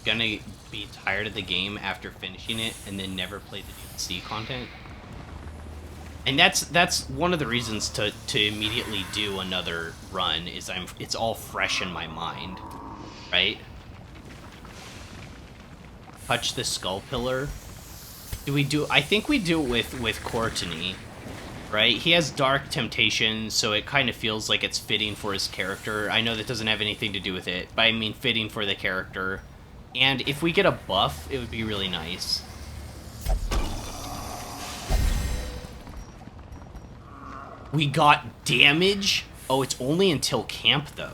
be tired of the game after finishing it and then never play the DLC content. And that's one of the reasons to immediately do another run is it's all fresh in my mind, right? Touch the skull pillar. I think we do it with Courtney, right? He has dark temptation, so it kind of feels like it's fitting for his character. I know that doesn't have anything to do with it, but I mean fitting for the character. And if we get a buff, it would be really nice. We got damage? Oh, it's only until camp, though.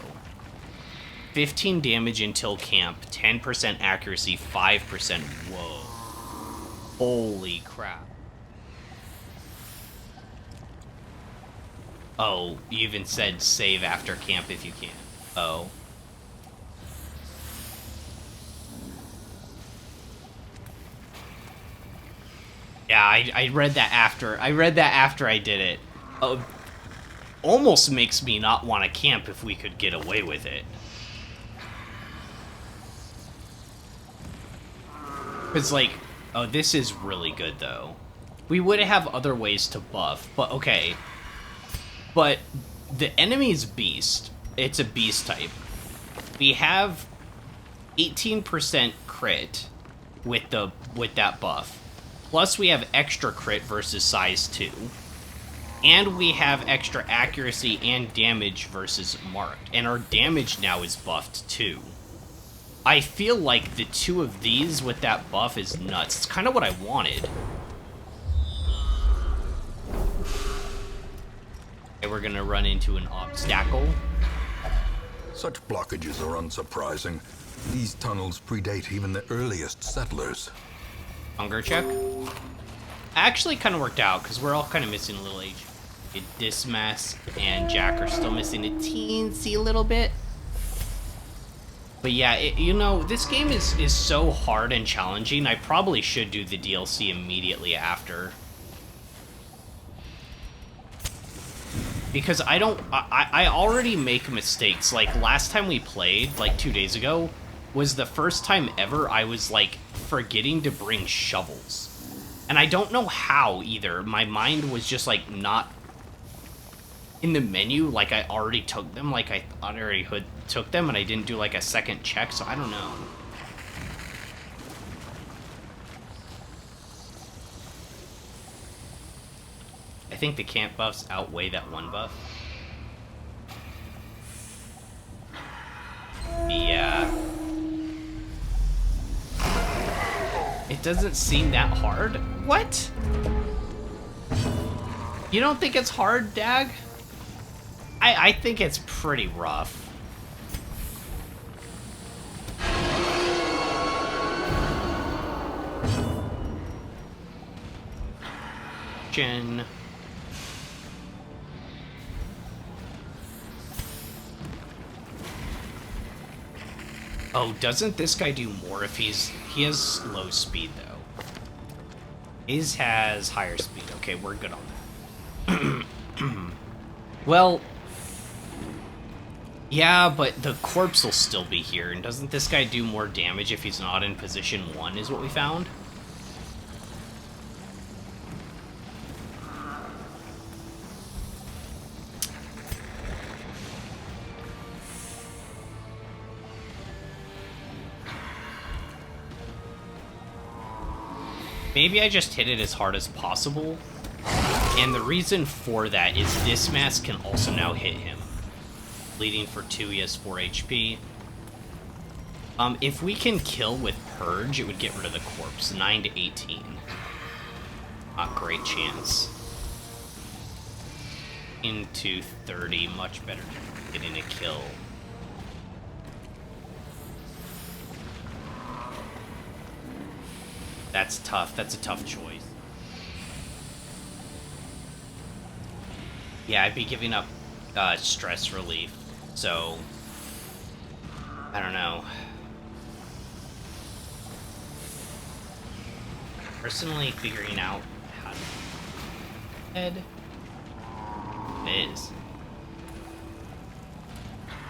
15 damage until camp, 10% accuracy, 5%. Whoa. Holy crap. Oh, you even said save after camp if you can. Oh. Yeah, I read that after. I read that after I did it. Almost makes me not want to camp if we could get away with it. It's like, oh, this is really good, though. We would have other ways to buff, but okay. But the enemy's beast, it's a beast type. We have 18% crit with that buff. Plus we have extra crit versus size 2. And we have extra accuracy and damage versus marked. And our damage now is buffed too. I feel like the two of these with that buff is nuts. It's kind of what I wanted. Okay, we're gonna run into an obstacle. Such blockages are unsurprising. These tunnels predate even the earliest settlers. Hunger check. Actually kind of worked out because we're all kind of missing a little HP. Dismas and Jack are still missing a teensy little bit. But yeah, you know, this game is so hard and challenging. I probably should do the DLC immediately after. Because I already make mistakes. Like, last time we played, like 2 days ago, was the first time ever I was, like, forgetting to bring shovels. And I don't know how, either. My mind was just, like, not in the menu, like I already took them, like I thought I already took them, and I didn't do, like, a second check, so I don't know. I think the camp buffs outweigh that one buff. Yeah. It doesn't seem that hard? What? You don't think it's hard, Dag? I think it's pretty rough. Jen. Oh, doesn't this guy do more if he has low speed, though? His has higher speed. Okay, we're good on that. Well, yeah, but the corpse will still be here, and doesn't this guy do more damage if he's not in position 1, is what we found? Maybe I just hit it as hard as possible, and the reason for that is this mask can also now hit him. Bleeding for 2, he has 4 HP. If we can kill with Purge, it would get rid of the corpse. 9 to 18. Not great chance. Into 30, much better getting a kill. That's tough. That's a tough choice. Yeah, I'd be giving up stress relief, so I don't know. Personally, figuring out how to head is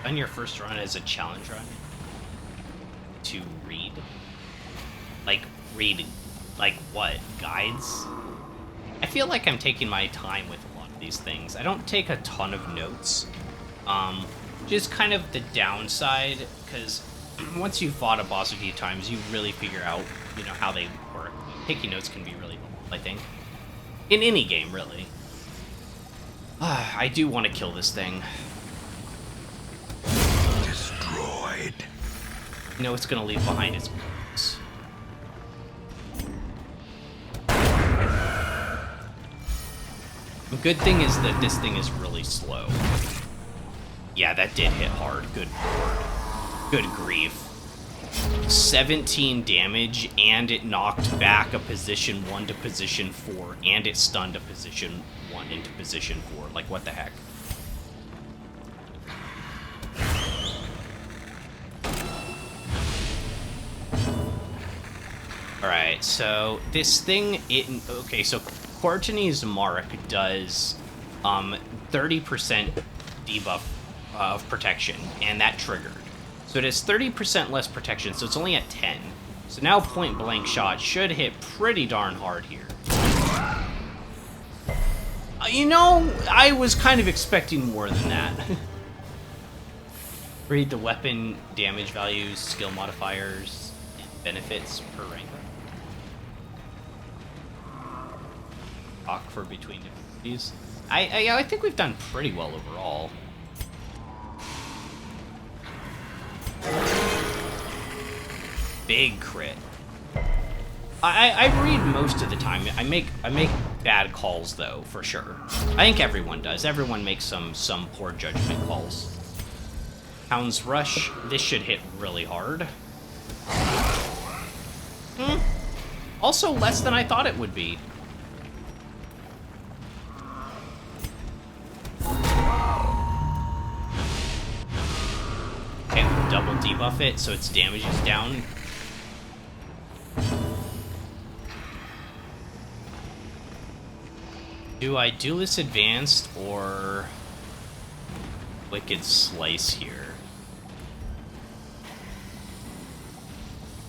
on your first run as a challenge run to read, like what guides. I feel like I'm taking my time with a lot of these things. I don't take a ton of notes, just kind of the downside, because once you've fought a boss a few times, you really figure out, you know, how they work. Taking notes can be really helpful, I think, in any game, really. I do want to kill this thing. Destroyed. You know it's gonna leave behind its bones. The good thing is that this thing is really slow. Yeah, that did hit hard. Good lord. Good grief. 17 damage, and it knocked back a position 1 to position 4, and it stunned a position 1 into position 4. Like, what the heck? Alright, so this thing, okay, so Courtney's Mark does 30% debuff of protection, and that triggered. So it has 30% less protection, so it's only at 10. So now point blank shot should hit pretty darn hard here. You know, I was kind of expecting more than that. Read the weapon damage values, skill modifiers, and benefits per rank. Talk for between difficulties. I think we've done pretty well overall. Big crit. I read most of the time. I make bad calls though, for sure. I think everyone does. Everyone makes some poor judgment calls. Hound's Rush. This should hit really hard. Also less than I thought it would be. Okay, we'll double debuff it so its damage is down. Do I Duelist Advanced or Wicked Slice here?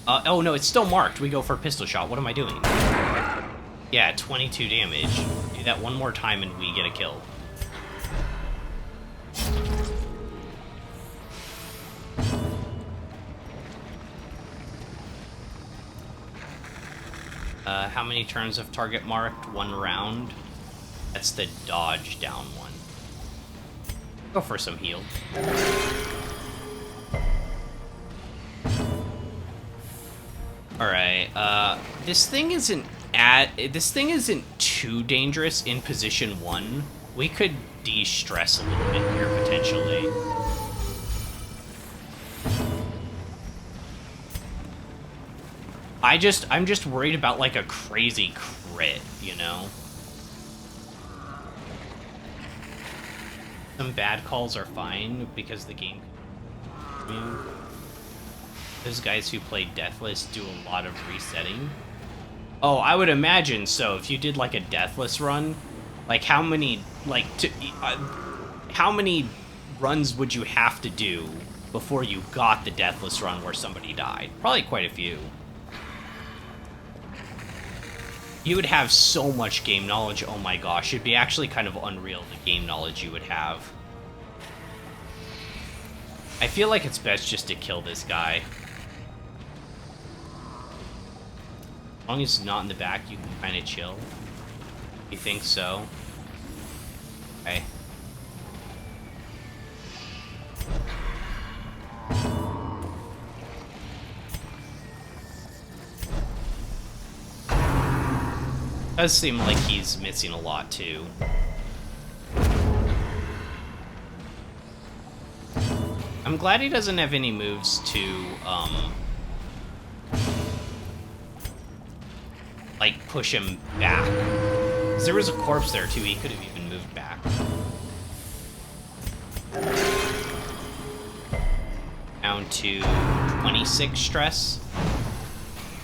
Oh no, it's still marked. We go for Pistol Shot. What am I doing? Yeah, 22 damage. Do that one more time and we get a kill. How many turns of target marked? 1 round. That's the dodge down one. Go for some heal. Alright, this thing isn't too dangerous in position 1. We could de-stress a little bit here, potentially. I'm just worried about, like, a crazy crit, you know? Some bad calls are fine, because the game can move. Those guys who play Deathless do a lot of resetting. Oh, I would imagine so. If you did, like, a Deathless run, like, how many runs would you have to do before you got the Deathless run where somebody died? Probably quite a few. You would have so much game knowledge, oh my gosh, it'd be actually kind of unreal the game knowledge you would have. I feel like it's best just to kill this guy. As long as he's not in the back, you can kind of chill. You think so? Okay. Does seem like he's missing a lot, too. I'm glad he doesn't have any moves to, like, push him back. 'Cause there was a corpse there, too. He could have even moved back. Down to 26 stress.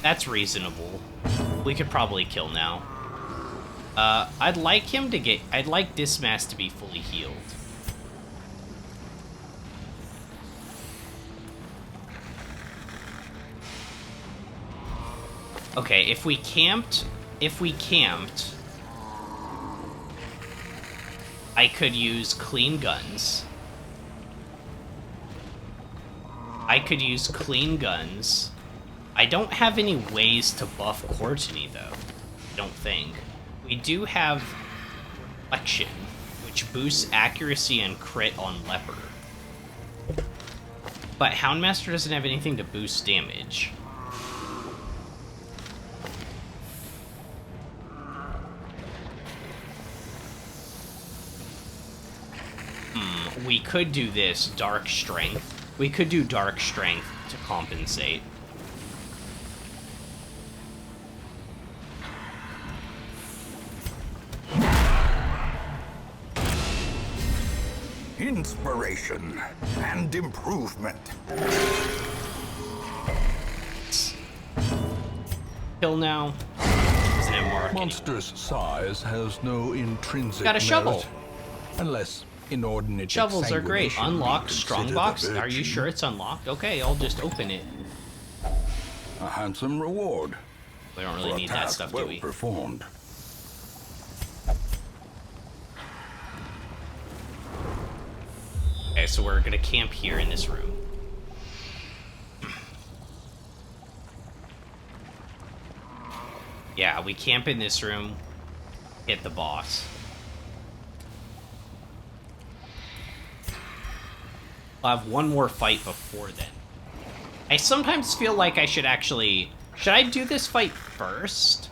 That's reasonable. We could probably kill now. I'd like Dismas to be fully healed. Okay, if we camped, I could use clean guns. I don't have any ways to buff Courtney, though. I don't think. We do have Reflection, which boosts accuracy and crit on Leper. But Houndmaster doesn't have anything to boost damage. We could do this, Dark Strength. We could do Dark Strength to compensate. Inspiration and improvement. Kill now. Doesn't have mark anymore. Monstrous size has no intrinsic Got a shovel. merit, unless inordinate Shovels are great. exsanguination be Unlocked considered Strongbox. a Are you virtue. sure it's unlocked? Okay, I'll just open it. A handsome reward We don't for really a need that task stuff, do well we? performed. Okay, so we're gonna camp here in this room. Yeah, we camp in this room, hit the boss. I'll have one more fight before then. I sometimes feel like I should actually... Should I do this fight first?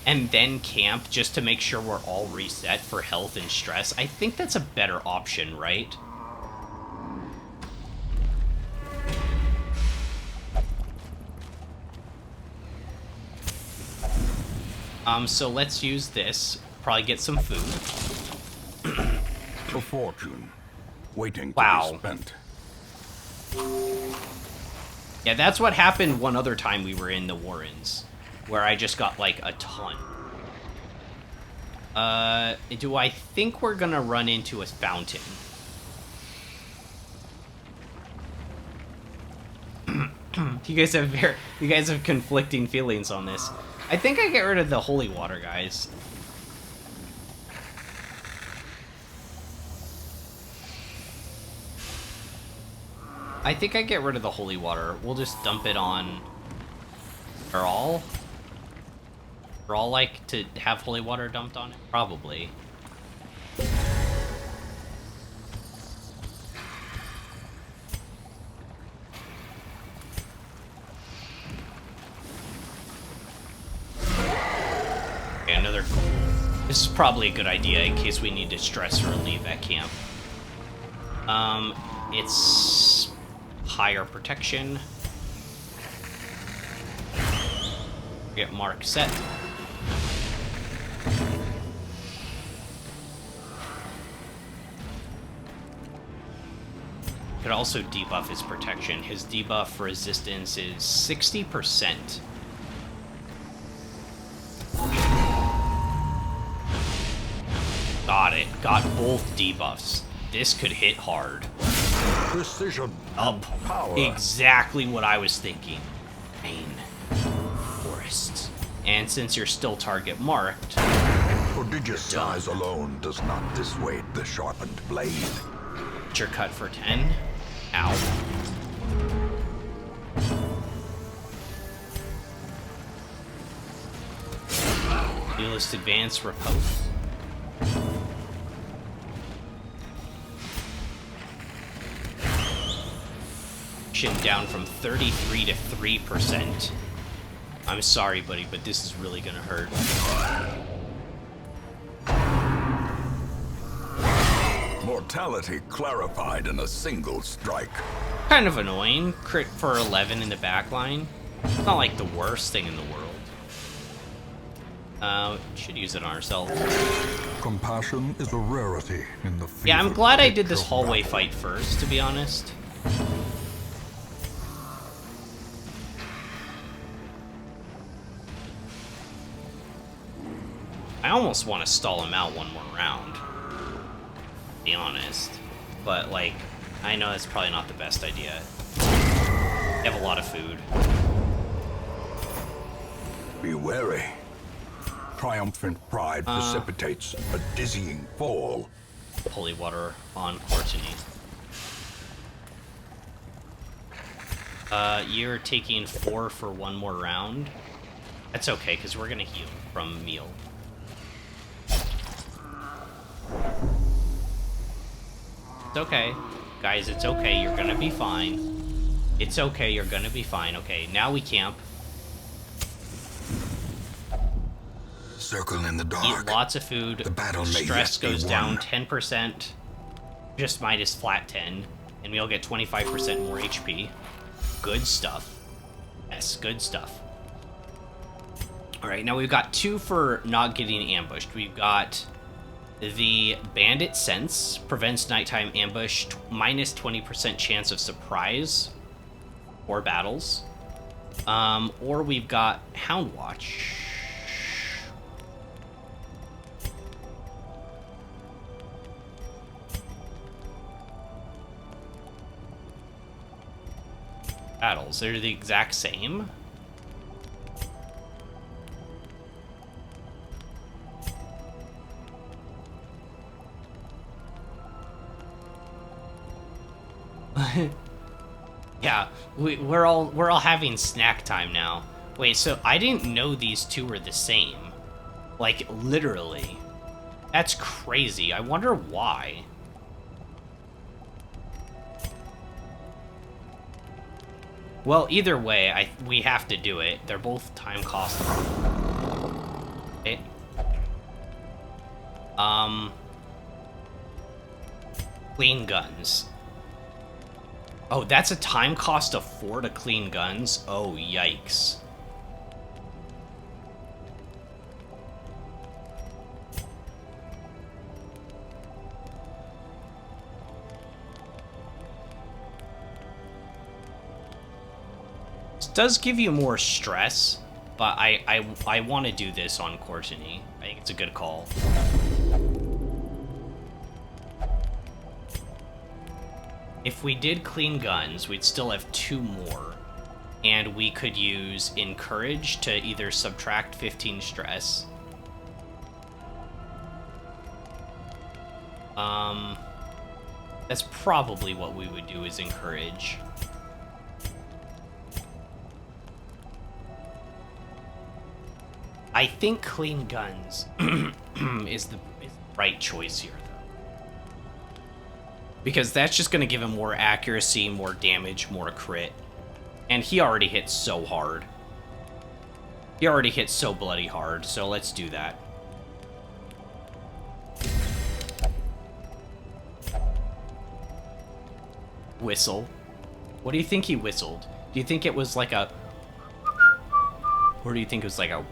And then camp, just to make sure we're all reset for health and stress? I think that's a better option, right? So let's use this. Probably get some food. A fortune waiting Wow. to be spent. Yeah, that's what happened one other time we were in the Warrens, where I just got, like, a ton. Do I think we're gonna run into a fountain? You guys have conflicting feelings on this. I think I get rid of the holy water, guys. I think I get rid of the holy water. We'll just dump it on... Are all like to have holy water dumped on it? Probably. Okay, another... This is probably a good idea in case we need to stress relieve at camp. It's... higher protection. Get mark set. Could also debuff his protection. His debuff resistance is 60%. Got it. Got both debuffs. This could hit hard. Precision Up. and power. Exactly what I was thinking. Main forests. And since you're still target marked, Prodigious size alone does not dissuade the sharpened blade. you're cut for 10. Ow. Newest advance repose. Down from 33 to 3%. I'm sorry, buddy, but this is really gonna hurt. Mortality clarified in a single strike. Kind of annoying. Crit for 11 in the back line. It's not like the worst thing in the world. Should use it on ourselves. Compassion is a rarity in the Yeah, I'm fever glad I pitch did this of hallway battle. fight first, to be honest. I almost want to stall him out one more round, to be honest. But, like, I know that's probably not the best idea. They have a lot of food. Be wary. Triumphant pride precipitates a dizzying fall. Holy water on Courtney. You're taking 4 for one more round. That's okay, because we're gonna heal from meal. It's okay. Guys, it's okay. You're gonna be fine. It's okay. You're gonna be fine. Okay, now we camp. Circle in the Eat dark. lots of food. The battle may Stress yet be goes down won. 10%. Just minus flat 10. And we'll get 25% more HP. Good stuff. Yes, good stuff. Alright, now we've got 2 for not getting ambushed. We've got the Bandit Sense. Prevents nighttime ambush. Minus 20% chance of surprise. Or battles. Or we've got Hound Watch. Battles. They're the exact same. Yeah, we're all having snack time now. Wait, so I didn't know these two were the same. Like, literally. That's crazy. I wonder why. Well, either way, we have to do it. They're both time cost. Okay. Clean guns. Oh, that's a time cost of 4 to clean guns? Oh, yikes. This does give you more stress, but I want to do this on Courtney. I think it's a good call. If we did clean guns, we'd still have 2 more. And we could use Encourage to either subtract 15 stress. That's probably what we would do, is Encourage. I think clean guns is the right choice here, though. Because that's just going to give him more accuracy, more damage, more crit. And he already hits so hard. He already hits so bloody hard, so let's do that. Whistle. What do you think he whistled? Do you think it was like a... Or do you think it was like a...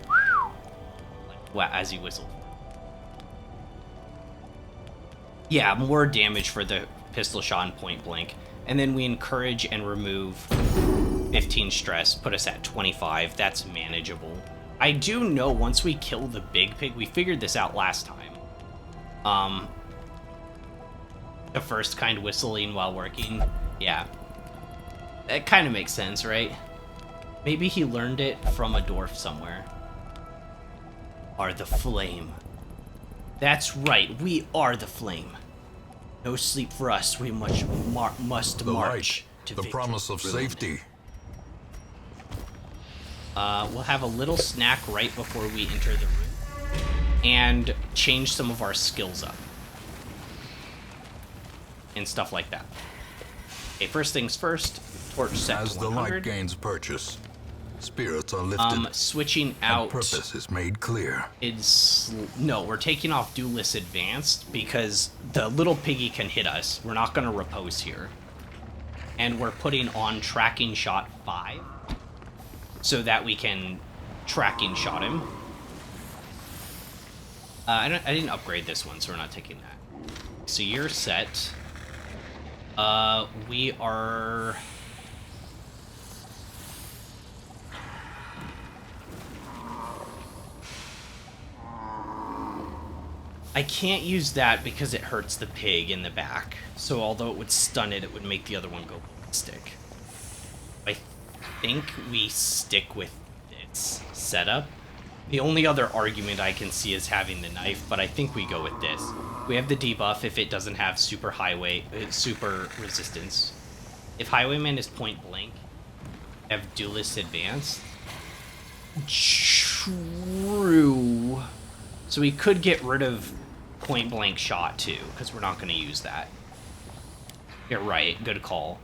Like, as he whistled? Yeah, more damage for the pistol shot and point blank. And then we encourage and remove 15 stress, put us at 25. That's manageable. I do know once we kill the big pig, we figured this out last time. The first kind whistling while working. Yeah. That kind of makes sense, right? Maybe he learned it from a dwarf somewhere. Are the flame. That's right, we are the flame. No sleep for us, we must The march light, to the victory. promise of safety. We'll have a little snack right before we enter the room. And change some of our skills up. And stuff like that. Okay, first things first, torch set As to the 100. light gains purchase, spirits are lifted, Switching and out purpose is made clear. is... No, we're taking off Duelist Advanced because the little piggy can hit us. We're not going to repose here. And we're putting on Tracking Shot 5 so that we can Tracking Shot him. I didn't upgrade this one, so we're not taking that. So you're set. We are... I can't use that because it hurts the pig in the back. So although it would stun it, it would make the other one go ballistic. I think we stick with this setup. The only other argument I can see is having the knife, but I think we go with this. We have the debuff if it doesn't have super resistance. If Highwayman is point blank, have duelist advanced. True. So we could get rid of point blank shot too, because we're not going to use that. You're right, good call.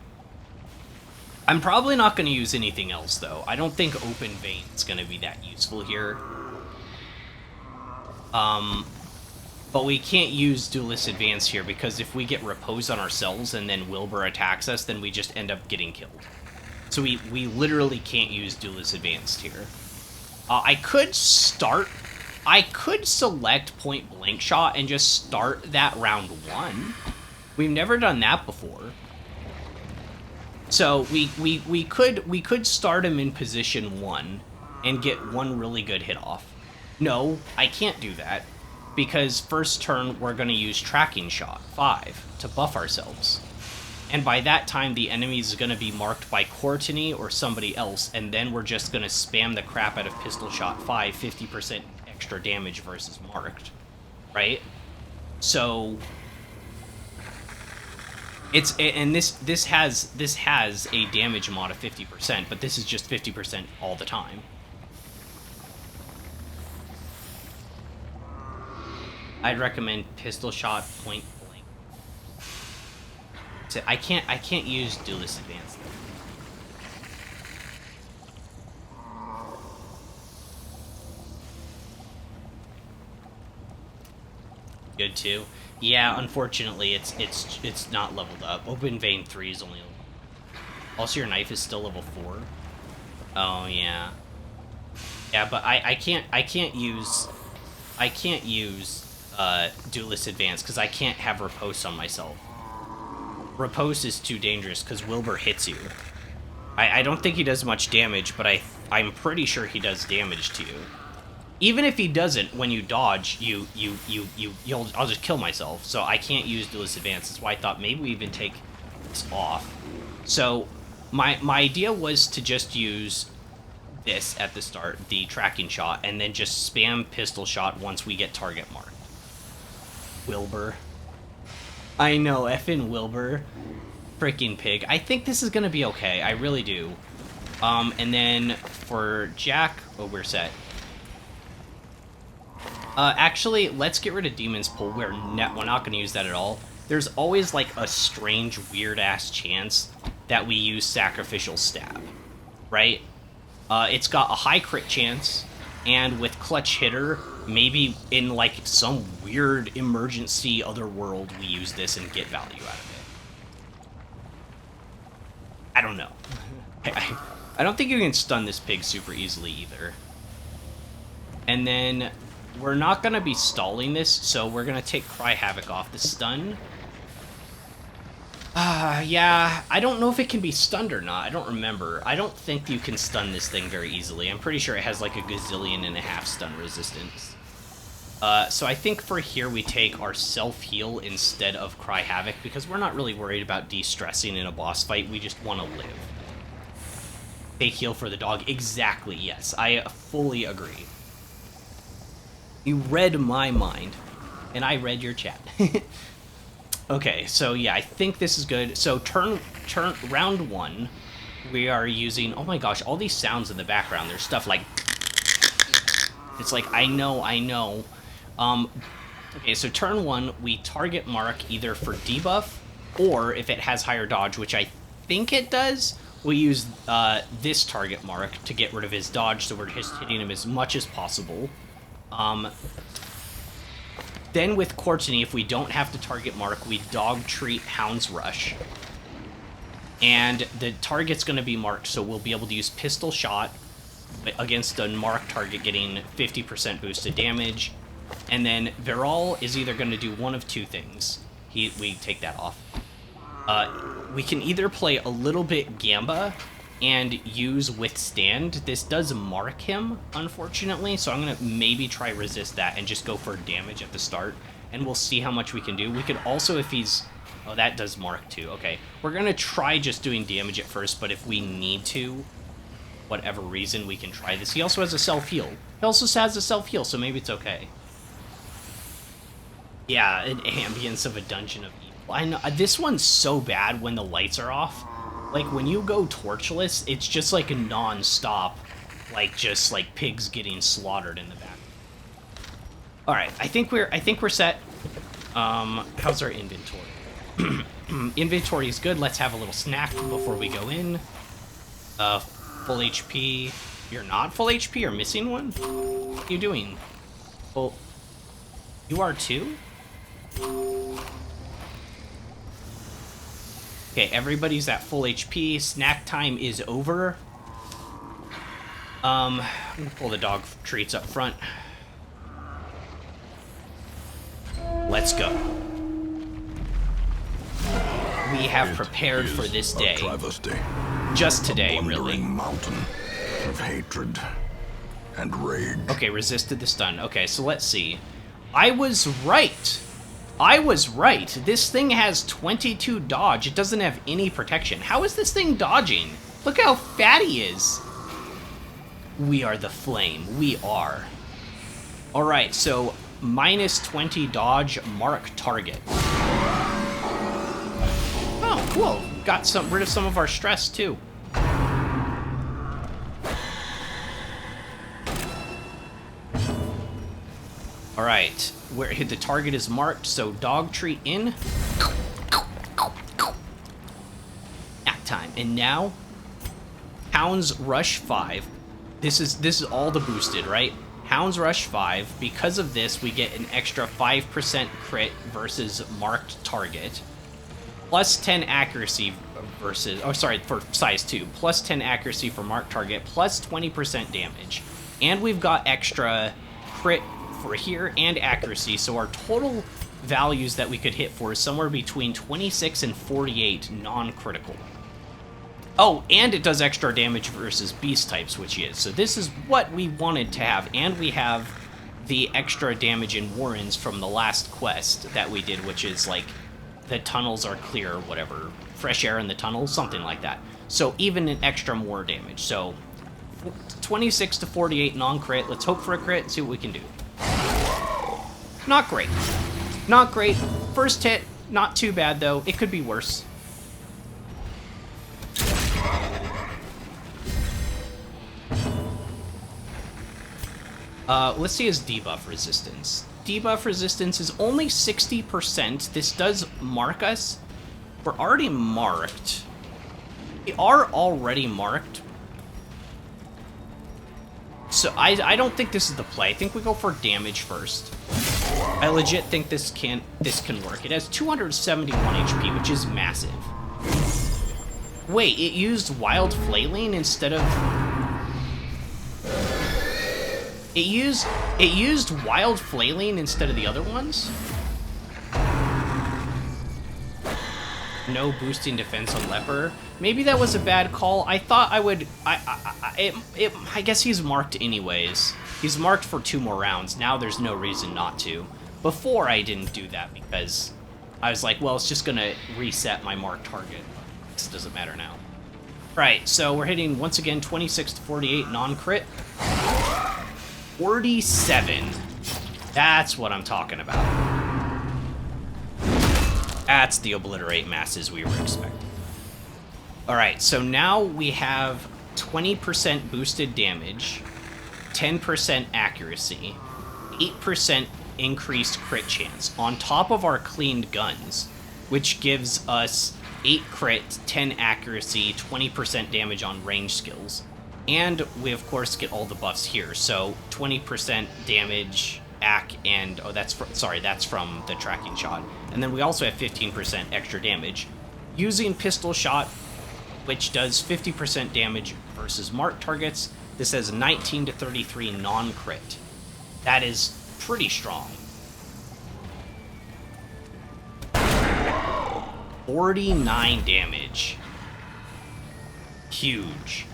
I'm probably not going to use anything else though. I don't think open vein is going to be that useful here. But we can't use duelist advance here because if we get repose on ourselves and then Wilbur attacks us, then we just end up getting killed. So we literally can't use duelist advanced here. I could select point blank shot and just start that round 1. We've never done that before. So we could start him in position 1 and get one really good hit off. No, I can't do that because first turn we're going to use tracking shot 5 to buff ourselves. And by that time the enemy is going to be marked by Courtney or somebody else, and then we're just going to spam the crap out of pistol shot 5, 50% extra damage versus marked, right? So this has a damage mod of 50%, but this is just 50% all the time. I'd recommend pistol shot point blank. So I can't use duelist advance though. Good too. Yeah, unfortunately it's not leveled up. Open vein 3 is only. Also, your knife is still level 4. Oh yeah. Yeah, but I can't use duelist advance because I can't have riposte on myself. Riposte is too dangerous because Wilbur hits you. I don't think he does much damage, but I'm pretty sure he does damage to you. Even if he doesn't, when you dodge, I'll just kill myself. So I can't use duelist advance. That's why I thought maybe we even take this off. So my idea was to just use this at the start, the tracking shot, and then just spam pistol shot once we get target mark. Wilbur. I know, effing Wilbur. Freaking pig. I think this is gonna be okay. I really do. And then for Jack, oh, we're set. Actually, let's get rid of Demon's Pull. We're not gonna use that at all. There's always like a strange, weird-ass chance that we use Sacrificial Stab, right? It's got a high crit chance, and with Clutch Hitter, maybe in like some weird emergency other world, we use this and get value out of it. I don't know. I don't think you can stun this pig super easily either. And then we're not going to be stalling this, so we're going to take Cry Havoc off the stun. Yeah, I don't know if it can be stunned or not. I don't remember. I don't think you can stun this thing very easily. I'm pretty sure it has like a gazillion and a half stun resistance. So I think for here we take our self-heal instead of Cry Havoc, because we're not really worried about de-stressing in a boss fight. We just want to live. Take heal for the dog. Exactly, yes. I fully agree. You read my mind, and I read your chat. Okay, so yeah, I think this is good. So round 1, we are using, oh my gosh, all these sounds in the background. There's stuff like, it's like, I know. Okay, so turn 1, we target mark either for debuff, or if it has higher dodge, which I think it does, we use this target mark to get rid of his dodge, so we're just hitting him as much as possible. Then with Courtney, if we don't have to target mark, we dog treat Hound's Rush. And the target's going to be marked, so we'll be able to use pistol shot against a marked target, getting 50% boosted damage. And then Viral is either going to do one of two things. We take that off. We can either play a little bit Gamba and use Withstand. This does mark him, unfortunately, so I'm going to maybe try resist that and just go for damage at the start, and we'll see how much we can do. We could also, if he's... Oh, that does mark too. Okay, we're going to try just doing damage at first, but if we need to, whatever reason, we can try this. He also has a self-heal. He also has a self-heal, so maybe it's okay. Yeah, an ambience of a dungeon of evil. I know, this one's so bad when the lights are off. Like, when you go torchless, it's just like a non-stop, like, just like pigs getting slaughtered in the back. Alright, I think we're set. How's our inventory? Inventory is good. Let's have a little snack before we go in. Full HP. You're not full HP? You're missing one? What are you doing? Well, you are too? Okay, everybody's at full HP. Snack time is over. I'm gonna pull the dog treats up front. Let's go. We have prepared for this day. Travesty. Just today, really. Wandering mountain of hatred and rage. Okay, resisted the stun. Okay, so let's see. I was right. I was right. This thing has 22 dodge. It doesn't have any protection. How is this thing dodging? Look how fat he is. We are the flame. We are. Alright, so minus 20 dodge, mark target. Oh, cool. Got rid of some of our stress, too. Alright, where the target is marked, so dog treat in. Act time. And now, Hound's Rush 5. This is all the boosted, right? Hound's Rush 5. Because of this, we get an extra 5% crit versus marked target. Plus 10 accuracy versus... Oh, sorry, for size 2. Plus 10 accuracy for marked target. Plus 20% damage. And we've got extra crit for here and accuracy, so our total values that we could hit for is somewhere between 26 and 48 non-critical. Oh, and it does extra damage versus beast types, which is. So this is what we wanted to have, and we have the extra damage in Warrens from the last quest that we did, which is like the tunnels are clear or whatever. Fresh air in the tunnels, something like that. So even an extra more damage. So 26 to 48 non-crit. Let's hope for a crit and see what we can do. Not great. Not great. First hit, not too bad though. It could be worse. Let's see his debuff resistance. Debuff resistance is only 60%. This does mark us. We're already marked. We are already marked. So I don't think this is the play. I think we go for damage first. I legit think this can work. It has 271 HP, which is massive. Wait, it used Wild Flailing instead of... It used Wild Flailing instead of the other ones? No boosting defense on Leper. Maybe that was a bad call. I thought I would... I guess he's marked anyways. He's marked for 2 more rounds. Now there's no reason not to. Before I didn't do that because I was like, well, it's just going to reset my marked target. This doesn't matter now. Right, so we're hitting, once again, 26 to 48 non-crit. 47. That's what I'm talking about. That's the obliterate masses we were expecting. Alright, so now we have 20% boosted damage, 10% accuracy, 8% increased crit chance, on top of our cleaned guns, which gives us 8 crit, 10 accuracy, 20% damage on range skills. And we, of course, get all the buffs here. So 20% damage, AC, and... Oh, that's from the tracking shot. And then we also have 15% extra damage. Using pistol shot, which does 50% damage versus marked targets, this has 19 to 33 non-crit. That is pretty strong. 49 damage. Huge.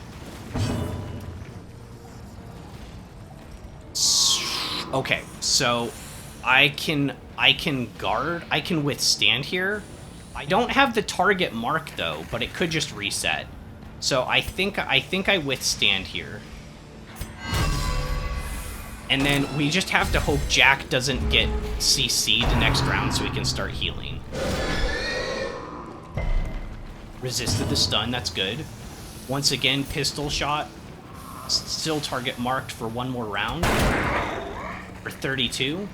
Okay, so I can guard, I can withstand here. I don't have the target mark though, but it could just reset. So I think I withstand here. And then we just have to hope Jack doesn't get CC'd next round so we can start healing. Resisted the stun, that's good. Once again, pistol shot. Still target marked for one more round. For 32.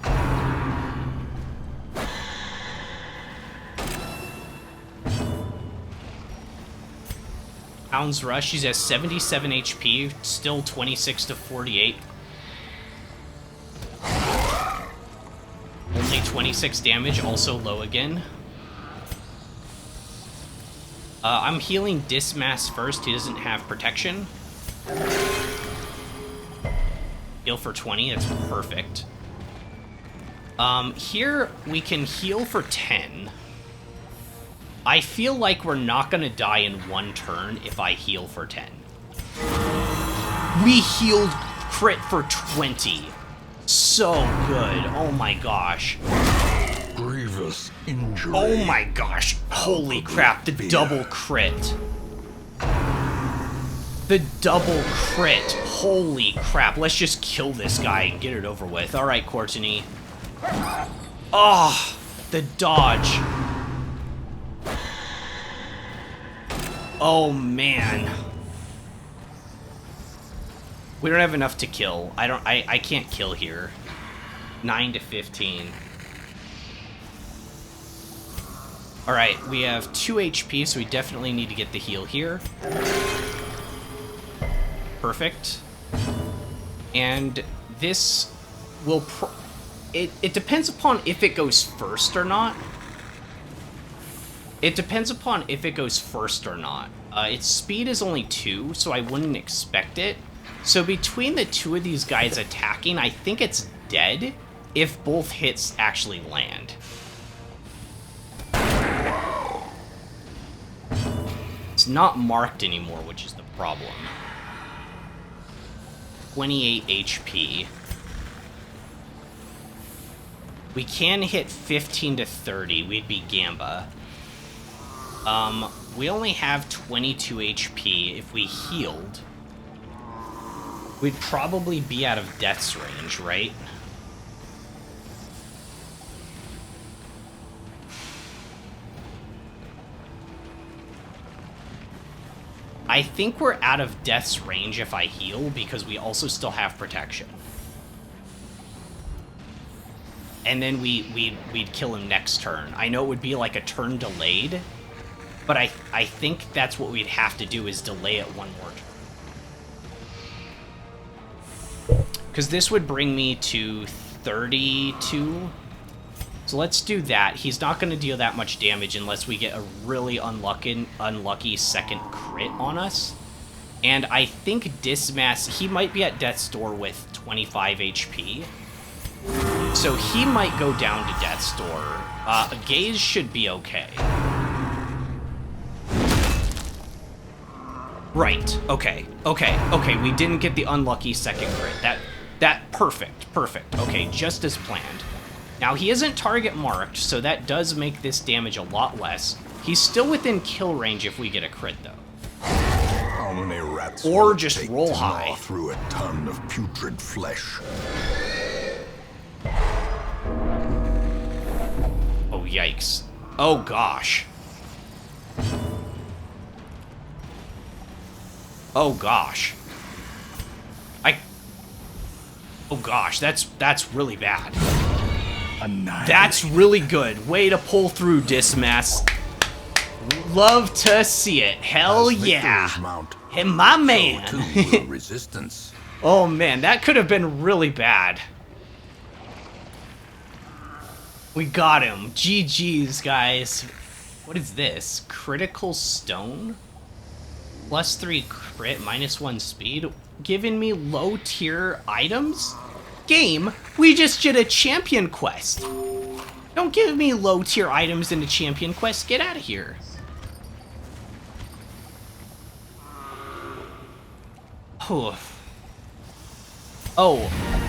Hound's Rush, he's at 77 HP, still 26 to 48. Only 26 damage, also low again. I'm healing Dismass first, he doesn't have protection. Heal for 20, that's perfect. Here we can heal for 10. I feel like we're not gonna die in one turn if I heal for 10. We healed crit for 20. So good, oh my gosh. Grievous injury. Oh my gosh, holy crap, the double crit. The double crit, holy crap. Let's just kill this guy and get it over with. All right, Courtney. Oh, the dodge. Oh man. We don't have enough to kill. I can't kill here. 9 to 15. Alright, we have 2 HP, so we definitely need to get the heal here. Perfect. And this will... It depends upon if it goes first or not. It depends upon if it goes first or not. Its speed is only 2, so I wouldn't expect it. So between the two of these guys attacking, I think it's dead if both hits actually land. It's not marked anymore, which is the problem. 28 HP. We can hit 15 to 30. We'd be Gamba. We only have 22 HP. If we healed, we'd probably be out of death's range, right? I think we're out of death's range if I heal, because we also still have protection. And then we'd kill him next turn. I know it would be like a turn delayed, but I think that's what we'd have to do, is delay it one more turn. Because this would bring me to 32. So let's do that. He's not going to deal that much damage unless we get a really unlucky second crit on us. And I think Dismass, he might be at death's door with 25 HP. So he might go down to death's door. Gaze should be okay. Right, okay, we didn't get the unlucky second crit. Perfect. Okay, just as planned. Now, he isn't target marked, so that does make this damage a lot less. He's still within kill range if we get a crit, though. How many rats Or will it just take roll to gnaw high. through a ton of putrid flesh? Oh, yikes. Oh, gosh. Oh, gosh. Oh, gosh, that's really bad. That's really good. Way to pull through, Dismass. Love to see it. Hell As yeah. victors mount, Hey, my man. so too will resistance. Oh, man, that could have been really bad. We got him. GG's, guys. What is this? Critical Stone? +3 crit, -1 speed? Giving me low-tier items? Game, we just did a champion quest. Don't give me low tier items in the champion quest. Get out of here. Oh,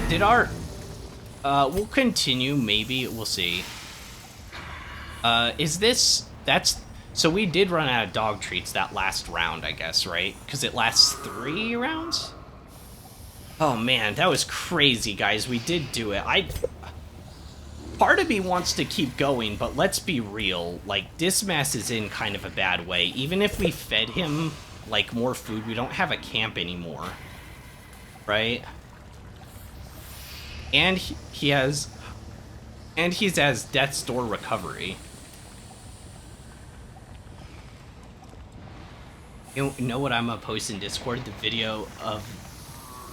did our... we'll continue, maybe. We'll see. Is this... That's... So we did run out of dog treats that last round, I guess, right? Because it lasts 3 rounds? Oh, man, that was crazy, guys. We did do it. Part of me wants to keep going, but let's be real. Like, Dismas is in kind of a bad way. Even if we fed him, like, more food, we don't have a camp anymore. Right? And he has... And he's has Death's Door recovery. You know what I'm gonna post in Discord? The video of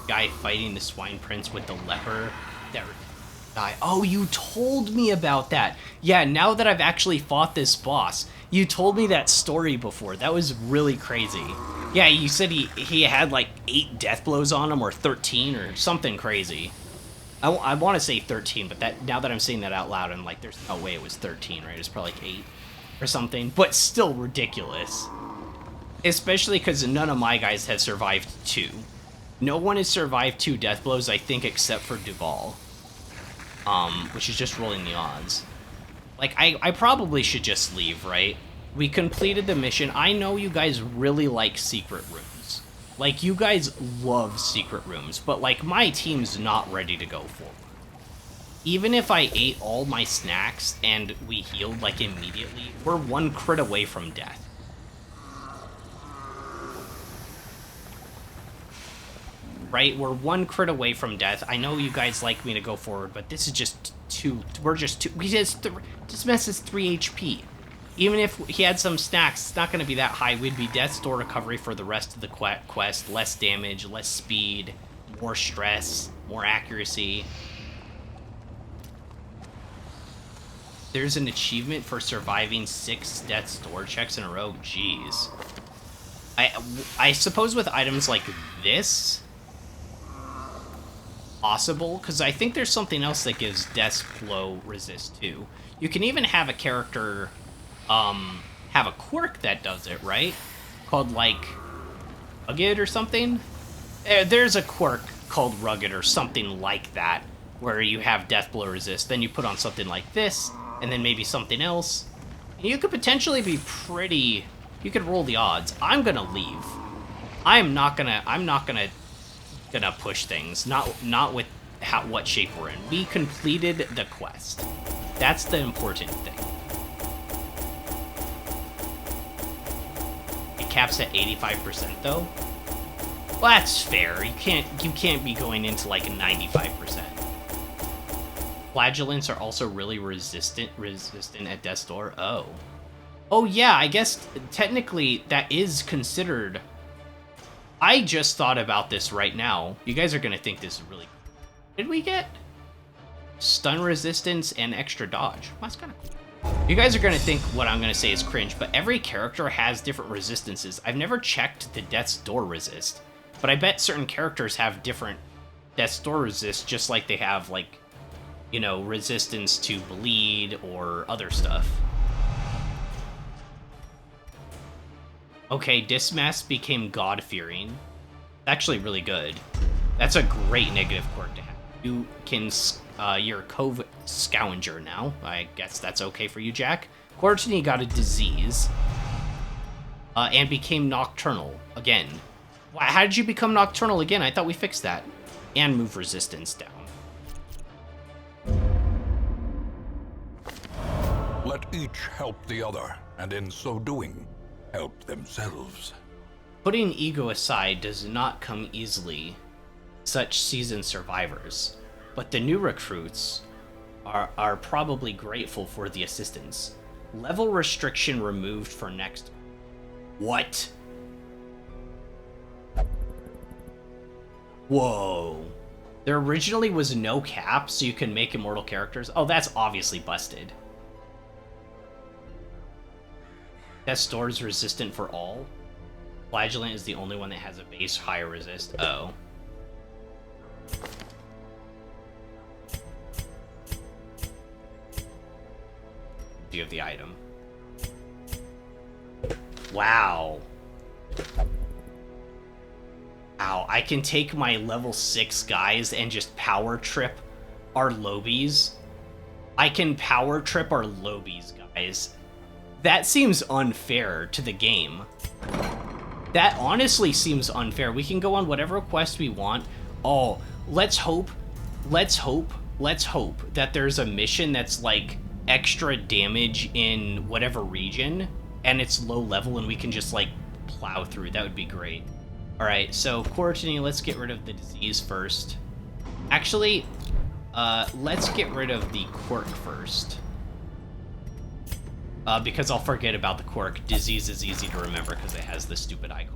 guy fighting the Swine Prince with the leper that guy. Oh, you told me about that. Yeah, now that I've actually fought this boss, you told me that story before. That was really crazy. Yeah, you said he had like 8 death blows on him, or 13, or something crazy. I want to say 13, but that now that I'm saying that out loud, I'm like, there's no way it was 13, right? It's probably like 8 or something, but still ridiculous. Especially because none of my guys have survived 2. No one has survived 2 death blows, I think, except for Duval. Which is just rolling the odds. Like, I probably should just leave, right? We completed the mission. I know you guys really like secret rooms. Like, you guys love secret rooms, but, like, my team's not ready to go forward. Even if I ate all my snacks and we healed, like, immediately, we're 1 crit away from death. Right? We're 1 crit away from death. I know you guys like me to go forward, but this is just too... We're just too... This mess is 3 HP. Even if he had some snacks, it's not going to be that high. We'd be Death's Door recovery for the rest of the quest. Less damage, less speed, more stress, more accuracy. There's an achievement for surviving 6 Death's Door checks in a row. Jeez. I suppose with items like this... possible, because I think there's something else that gives Death's Blow resist too. You can even have a character have a quirk that does it, right? Called like Rugged or something? There's a quirk called Rugged or something like that, where you have Death Blow resist, then you put on something like this, and then maybe something else. And you could potentially be pretty... You could roll the odds. I'm gonna leave. I'm not gonna push things, not with what shape we're in. We completed the quest. That's the important thing. It caps at 85% though. Well, that's fair. You can't be going into like a 95%. Flagellants are also really resistant at Death's Door. Oh yeah, I guess technically that is considered. I just thought about this right now. You guys are gonna think this is really... Did we get stun resistance and extra dodge? Well, that's kind of cool. You guys are gonna think what I'm gonna say is cringe, but every character has different resistances. I've never checked the Death's Door resist, but I bet certain characters have different Death's Door resist, just like they have, like, you know, resistance to bleed or other stuff. Okay, Dismas became God-fearing. Actually really good. That's a great negative quirk to have. You can, you're Cove Scavenger now. I guess that's okay for you, Jack. Courtney got a disease. And became Nocturnal again. How did you become Nocturnal again? I thought we fixed that. And move resistance down. Let each help the other, and in so doing, help themselves. Putting ego aside does not come easily, such seasoned survivors, but the new recruits are probably grateful for the assistance. Level restriction removed for next... What? Whoa. There originally was no cap, so you can make immortal characters? Oh, that's obviously busted. Death's Door is resistant for all. Flagellant is the only one that has a base higher resist. Oh. you have the item. Wow. Wow, I can take my level 6 guys and just power trip our lobies. I can power trip our lobies, guys. That seems unfair to the game. That honestly seems unfair. We can go on whatever quest we want. Oh, let's hope that there's a mission that's like extra damage in whatever region and it's low level and we can just like plow through. That would be great. All right, so Courtney, let's get rid of the disease first. Actually, let's get rid of the quirk first. Because I'll forget about the quirk. Disease is easy to remember because it has the stupid icon.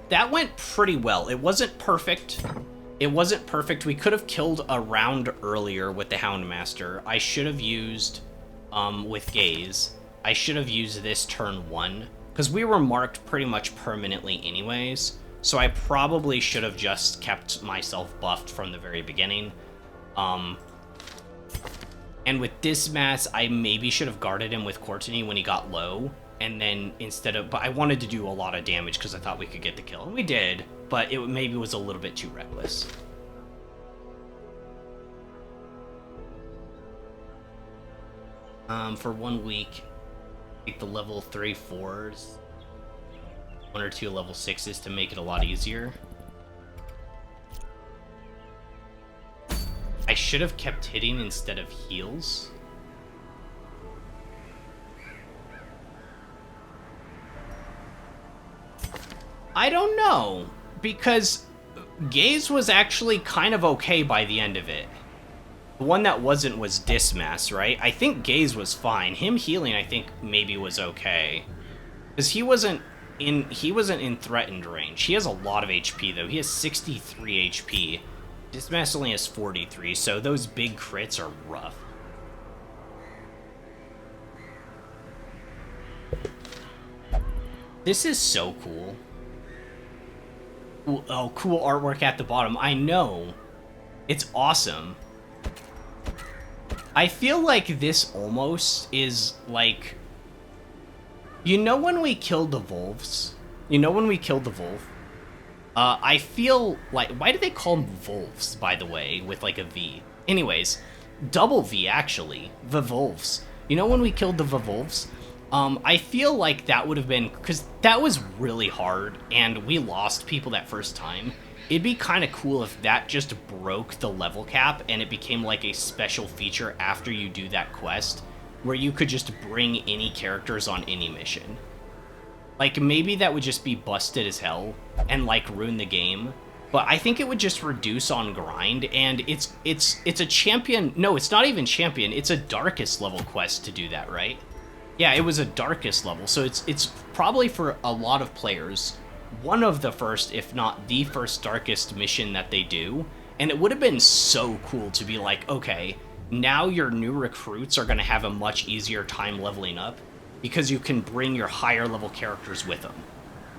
That went pretty well. It wasn't perfect. It wasn't perfect. We could have killed a round earlier with the Houndmaster. I should have used, with Gaze, I should have used this turn 1, because we were marked pretty much permanently anyways, so I probably should have just kept myself buffed from the very beginning. And with Dismas, I maybe should have guarded him with Courtney when he got low, and then instead of... But I wanted to do a lot of damage because I thought we could get the kill, and we did, but it maybe was a little bit too reckless. For 1 week, take the level 3 4s, 1 or 2 level 6s to make it a lot easier. I should have kept hitting instead of heals. I don't know, because Gaze was actually kind of okay by the end of it. The one that wasn't was Dismas, right? I think Gaze was fine. Him healing, I think, maybe was okay. Because he wasn't in threatened range. He has a lot of HP, though. He has 63 HP. Dismas only has 43, so those big crits are rough. This is so cool. Oh, cool artwork at the bottom. I know. It's awesome. I feel like this almost is like... You know when we killed the wolves? You know when we killed the wolf? I feel like... Why do they call them wolves, by the way, with like a V? Anyways, double V, actually. The wolves. You know when we killed the wolves? I feel like that would have been... Because that was really hard, and we lost people that first time. It'd be kind of cool if that just broke the level cap and it became like a special feature after you do that quest where you could just bring any characters on any mission. Like, maybe that would just be busted as hell and like ruin the game, but I think it would just reduce on grind, and it's a champion... No, it's not even champion, it's a darkest level quest to do that, right? Yeah, it was a darkest level, so it's probably for a lot of players one of the first, if not the first, darkest mission that they do, and it would have been so cool to be like, okay, now your new recruits are going to have a much easier time leveling up because you can bring your higher level characters with them.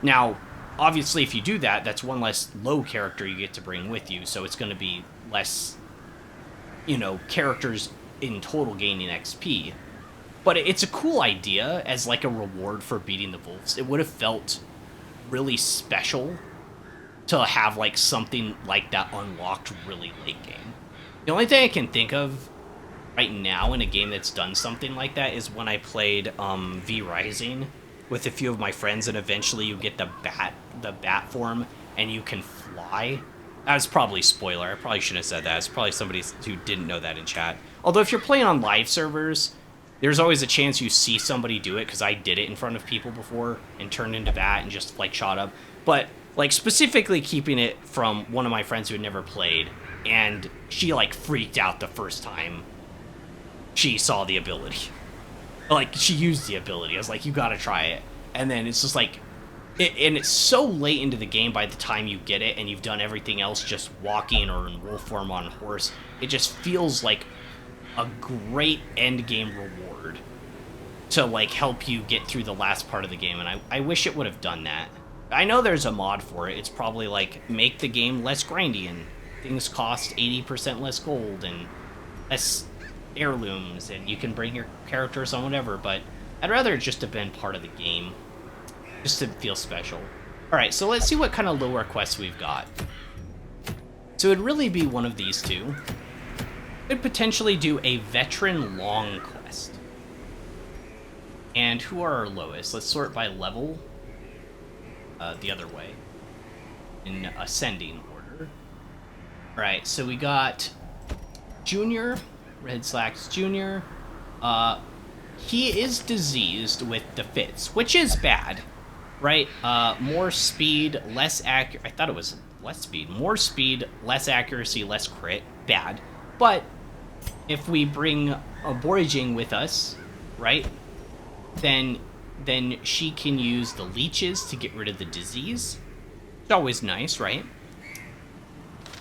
Now, obviously, if you do that, that's one less low character you get to bring with you, so it's going to be less, you know, characters in total gaining XP. But it's a cool idea as like a reward for beating the wolves. It would have felt really special to have like something like that unlocked really late game. The only thing I can think of right now in a game that's done something like that is when I played V Rising with a few of my friends, and eventually you get the bat form and you can fly. That was probably spoiler. I probably shouldn't have said that. It's probably somebody who didn't know that in chat. Although if you're playing on live servers, there's always a chance you see somebody do it, because I did it in front of people before and turned into bat and just like shot up. But like specifically keeping it from one of my friends who had never played, and she like freaked out the first time she saw the ability. Like, she used the ability. I was like, you gotta try it. And then it's just like, and it's so late into the game by the time you get it, and you've done everything else just walking or in wolf form on a horse. It just feels like a great end game reward to like help you get through the last part of the game, and I wish it would have done that. I know there's a mod for it. It's probably like make the game less grindy and things cost 80% less gold and less heirlooms, and you can bring your characters on whatever, but I'd rather it just have been part of the game, just to feel special. Alright, so let's see what kind of lower quests we've got. So it'd really be one of these two. Could potentially do a veteran long quest. And who are our lowest? Let's sort by level. The other way. In ascending order. Alright, so we got Junior, Red Slacks Junior. He is diseased with the fits, which is bad, right? More speed, less accurate. I thought it was less speed. More speed, less accuracy, less crit. Bad. But if we bring a Boraging with us, right, then she can use the leeches to get rid of the disease. It's always nice, right?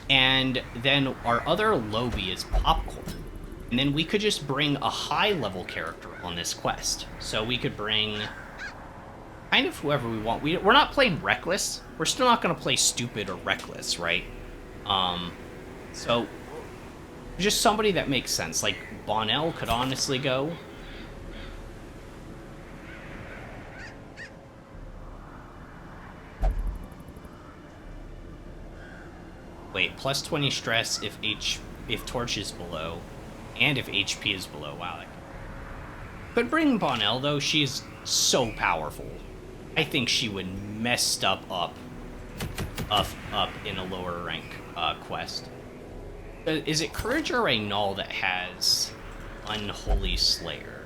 And then our other lowbie is Popcorn. And then we could just bring a high-level character on this quest. So we could bring kind of whoever we want. We're not playing Reckless. We're still not going to play Stupid or Reckless, right? So just somebody that makes sense. Like, Bonnell could honestly go. Wait, plus 20 stress if Torch is below. And if HP is below. Wow. Could bring Bonnell, though. She's so powerful. I think she would mess stuff up in a lower rank quest. Is it Courage or a Null that has Unholy Slayer?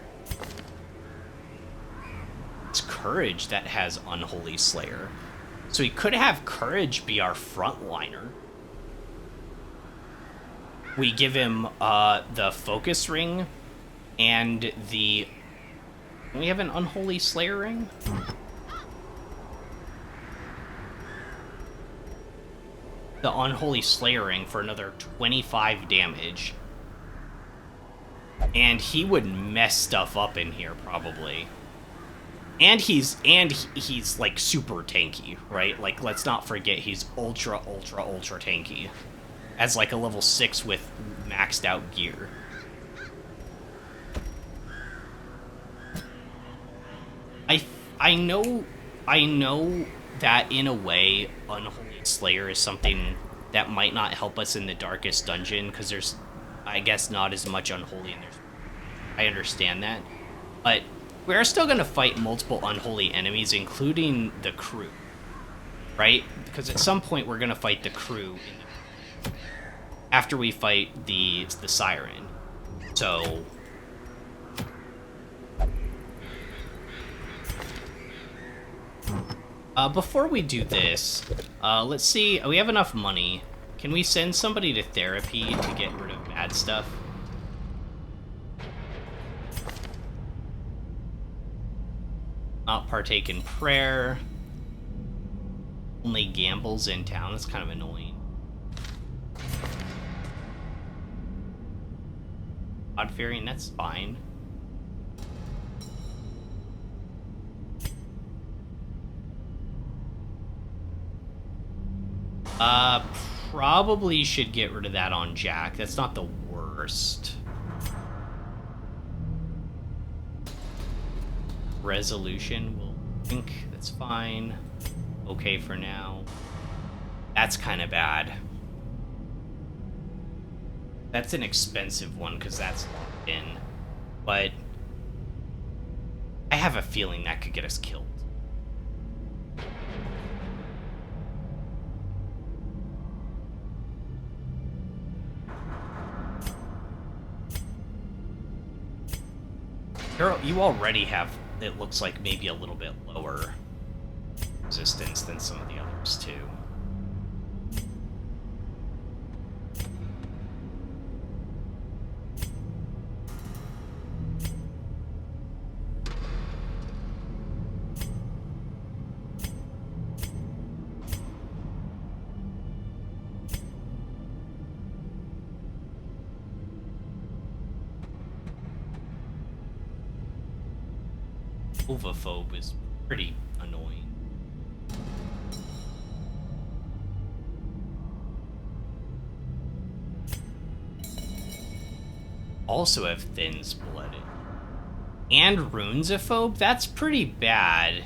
It's Courage that has Unholy Slayer. So we could have Courage be our frontliner. We give him the Focus Ring and the... We have an Unholy Slayer ring? The Unholy Slayer ring for another 25 damage. And he would mess stuff up in here, probably. And he's like super tanky, right? Like, let's not forget he's ultra tanky. As like a level 6 with maxed out gear. I know that in a way Unholy Slayer is something that might not help us in the darkest dungeon, because there's, I guess, not as much Unholy in there. I understand that. But we're still going to fight multiple Unholy enemies, including the crew. Right? Because at some point we're going to fight the crew after we fight the Siren. So... before we do this, let's see. We have enough money. Can we send somebody to therapy to get rid of bad stuff? Not partake in prayer. Only gambles in town. That's kind of annoying. God-fearing, that's fine. Probably should get rid of that on Jack. That's not the worst. Resolution, we'll think that's fine. Okay for now. That's kind of bad. That's an expensive one because that's locked in. But I have a feeling that could get us killed. You already have, it looks like, maybe a little bit lower resistance than some of the others, too. Ovaphobe is pretty annoying. also have Thin's Blooded. And Runesophobe? That's pretty bad.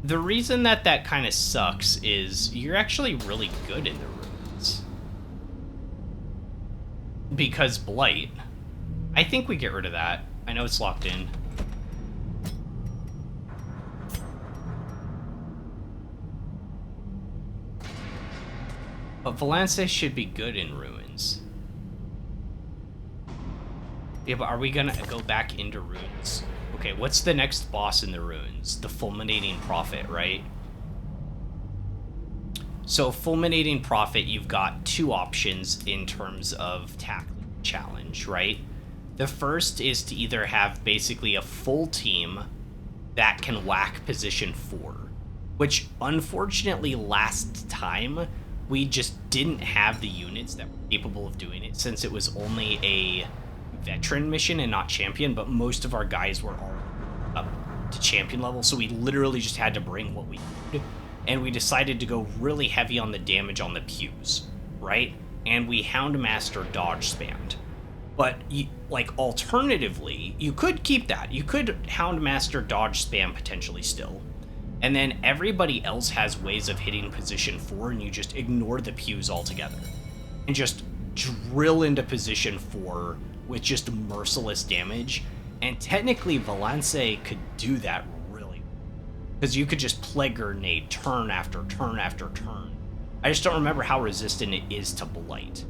The reason that kind of sucks is you're actually really good in the runes. Because Blight. I think we get rid of that. I know it's locked in. But Valance should be good in ruins. Yeah, but are we gonna go back into runes? Okay, what's the next boss in the ruins? The Fulminating Prophet, right? So Fulminating Prophet, you've got two options in terms of tackling the challenge, right? The first is to either have basically a full team that can whack position 4, which unfortunately last time we just didn't have the units that were capable of doing it, since it was only a veteran mission and not champion, but most of our guys were all up to champion level, so we literally just had to bring what we could, and we decided to go really heavy on the damage on the pews, right? And we Houndmaster dodge spammed. But, like, alternatively, you could keep that. You could Houndmaster dodge spam potentially still. And then everybody else has ways of hitting position 4, and you just ignore the pews altogether. And just drill into position 4 with just merciless damage. And technically, Valance could do that really well. Because you could just Plague Grenade turn after turn after turn. I just don't remember how resistant it is to Blight.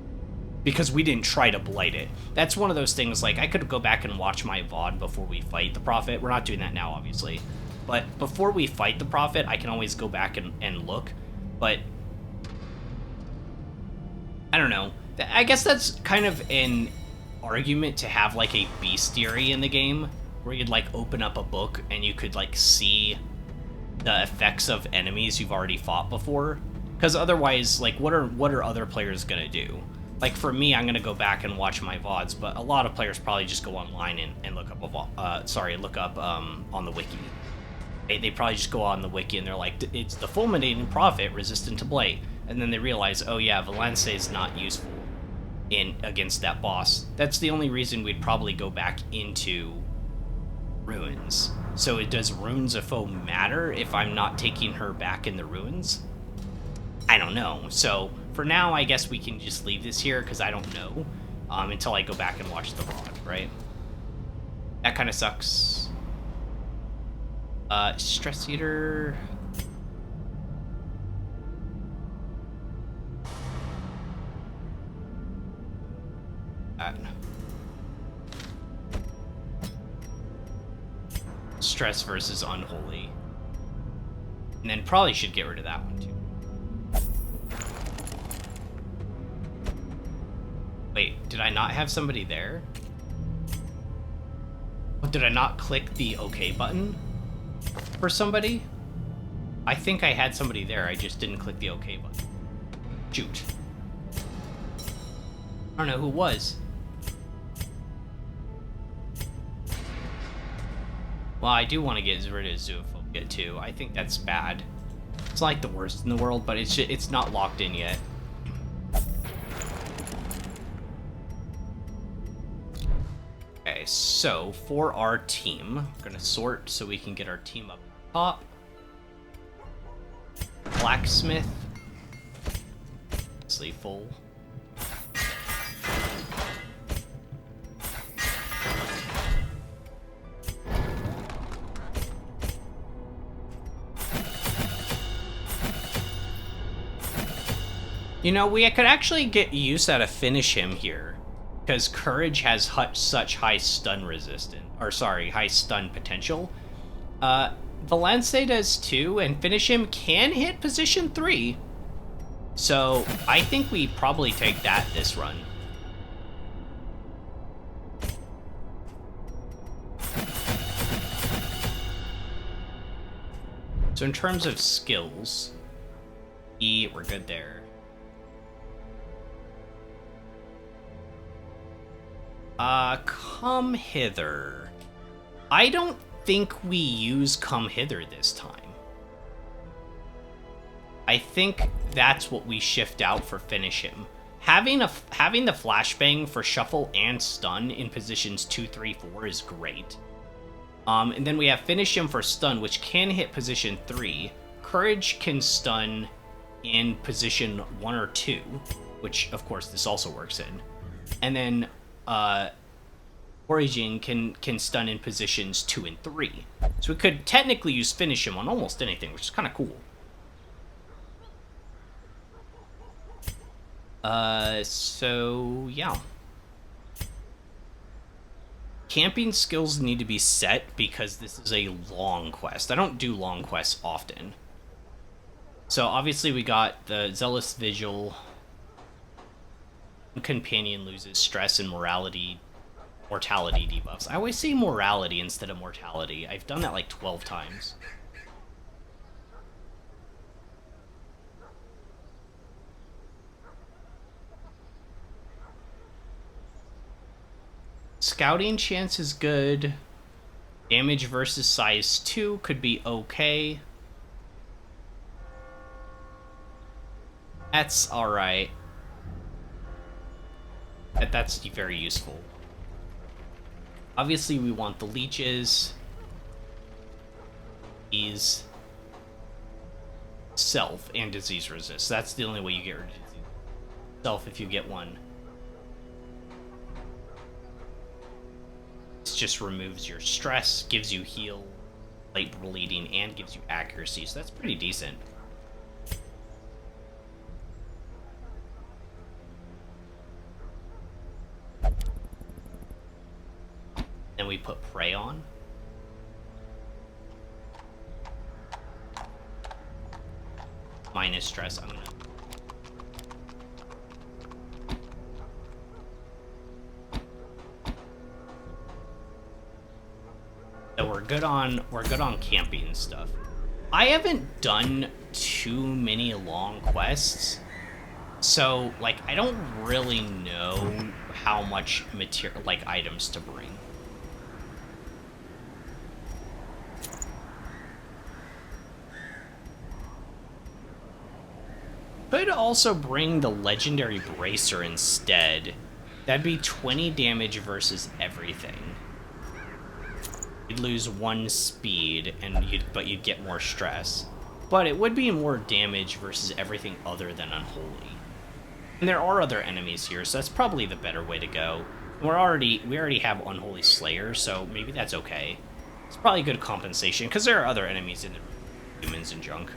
Because we didn't try to Blight it. That's one of those things, like, I could go back and watch my VOD before we fight the Prophet. We're not doing that now, obviously. But before we fight the Prophet, I can always go back and look. But I don't know. I guess that's kind of an argument to have, like, a bestiary in the game, where you'd, like, open up a book and you could, like, see the effects of enemies you've already fought before. Because otherwise, like, what are other players gonna do? Like, for me, I'm gonna go back and watch my VODs, but a lot of players probably just go online and look up on the wiki. They probably just go on the wiki and they're like, it's the Fulminating Prophet resistant to Blight. And then they realize, oh yeah, Valance is not useful against that boss. That's the only reason we'd probably go back into ruins. So does Runesophobe matter if I'm not taking her back in the ruins? I don't know. So for now, I guess we can just leave this here because I don't know until I go back and watch the VOD, right? That kind of sucks. Stress Eater. Stress versus Unholy. And then probably should get rid of that one too. Wait, did I not have somebody there? Oh, did I not click the OK button for somebody? I think I had somebody there, I just didn't click the OK button. Shoot. I don't know who it was. Well, I do want to get rid of Zoophobia too. I think that's bad. It's not like the worst in the world, but it's not locked in yet. Okay, so for our team, we're gonna sort so we can get our team up top. Blacksmith. Sleep full. You know, we could actually get use out of Finish Him here, because Courage has such high stun resistance, or sorry, high stun potential. Valance does too, and Finish Him can hit position 3. So I think we probably take that this run. So in terms of skills, we're good there. Come Hither. I don't think we use Come Hither this time. I think that's what we shift out for Finish Him. having the flashbang for shuffle and stun in positions 2, 3, 4 is great. And then we have finish him for stun, which can hit position 3. Courage can stun in position 1 or 2, which of course this also works in. And then Origin can stun in positions 2 and 3. So we could technically use finish him on almost anything, which is kind of cool. So yeah. Camping skills need to be set because this is a long quest. I don't do long quests often. So obviously we got the Zealous Vigil. Companion loses stress and mortality debuffs. I always say morality instead of mortality. I've done that like 12 times. Scouting chance is good. Damage versus size 2 could be okay. That's alright. That's very useful. Obviously, we want the leeches. These. Self and disease resist. That's the only way you get rid of disease. Self if you get one. It just removes your stress, gives you heal, light bleeding, and gives you accuracy. So that's pretty decent. Then we put Prey on. Minus stress. I'm gonna. So we're good on camping and stuff. I haven't done too many long quests. So, like, I don't really know how much material, like, items to bring. Could also bring the Legendary Bracer instead. That'd be 20 damage versus everything. You'd lose 1 speed, but you'd get more stress. But it would be more damage versus everything other than Unholy. And there are other enemies here, so that's probably the better way to go. We already have Unholy Slayer, so maybe that's okay. It's probably good compensation, because there are other enemies in the humans and junk.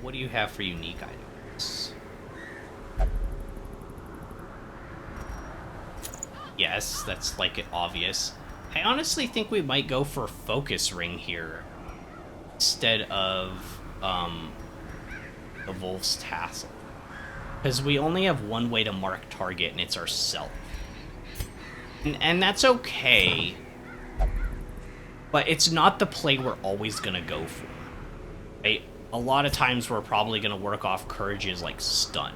What do you have for unique items? Yes, that's like obvious. I honestly think we might go for Focus Ring here instead of the Wolf's Tassel. Because we only have one way to mark target, and it's ourself. And that's okay. But it's not the play we're always going to go for. Right? A lot of times we're probably going to work off Courage's, like, stun.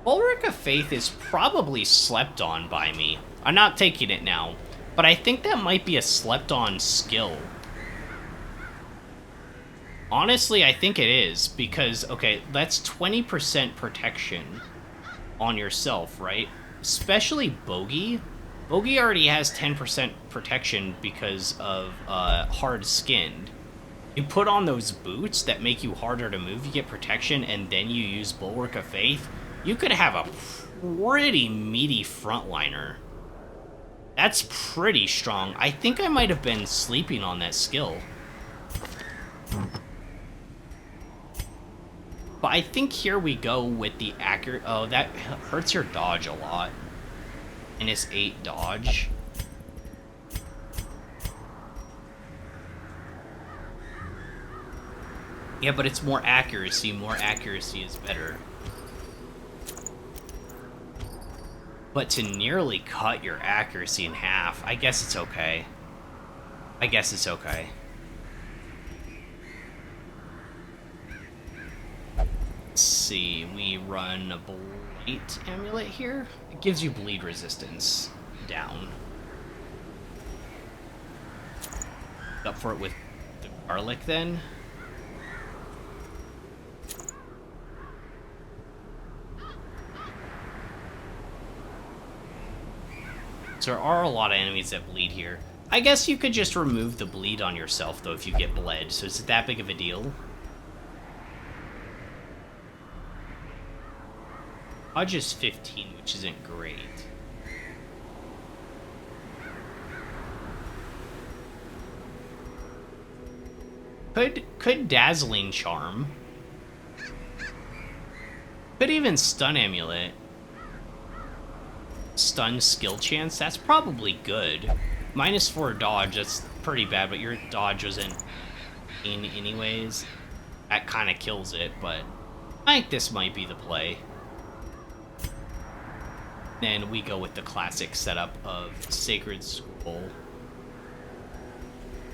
Bulwark of Faith is probably slept on by me. I'm not taking it now. But I think that might be a slept-on skill. Honestly, I think it is, because, okay, that's 20% protection on yourself, right? Especially Bogey. Bogey already has 10% protection because of hard-skinned. You put on those boots that make you harder to move, you get protection, and then you use Bulwark of Faith, you could have a pretty meaty frontliner. That's pretty strong. I think I might have been sleeping on that skill. But I think here we go with the accurate... Oh, that hurts your dodge a lot. And it's 8 dodge. Yeah, but it's more accuracy. More accuracy is better. But to nearly cut your accuracy in half, I guess it's okay. I guess it's okay. Let's see, we run a Blight Amulet here. It gives you bleed resistance down. Up for it with the garlic then. So there are a lot of enemies that bleed here. I guess you could just remove the bleed on yourself, though, if you get bled. So is it that big of a deal? Dodge is 15, which isn't great. Could Dazzling Charm. Could even Stun Amulet. Stun skill chance, that's probably good. -4 dodge, that's pretty bad, but your dodge wasn't in anyways. That kind of kills it, but I think this might be the play. Then we go with the classic setup of Sacred Scroll.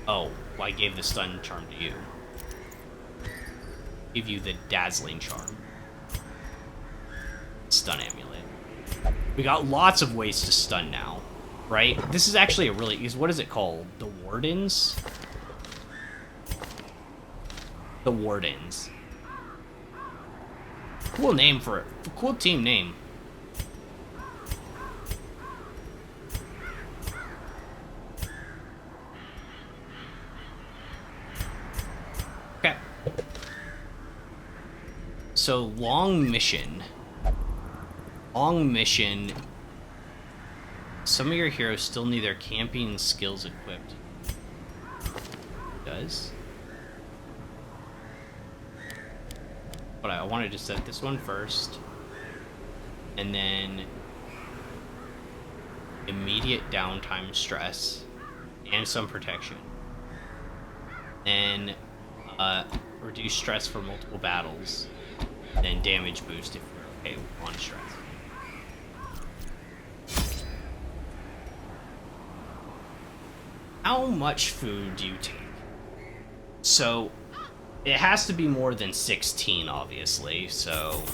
Oh, well, I gave the Stun Charm to you. Give you the Dazzling Charm. Stun Amulet. We got lots of ways to stun now, right? This is actually a really... What is it called? The Wardens? The Wardens. Cool name for it. Cool team name. Okay. So, long mission. Long mission. Some of your heroes still need their camping skills equipped. Does. But I wanted to set this one first. And then immediate downtime stress and some protection. And reduce stress for multiple battles. Then damage boost if you're okay on stress. How much food do you take? So, it has to be more than 16, obviously, so...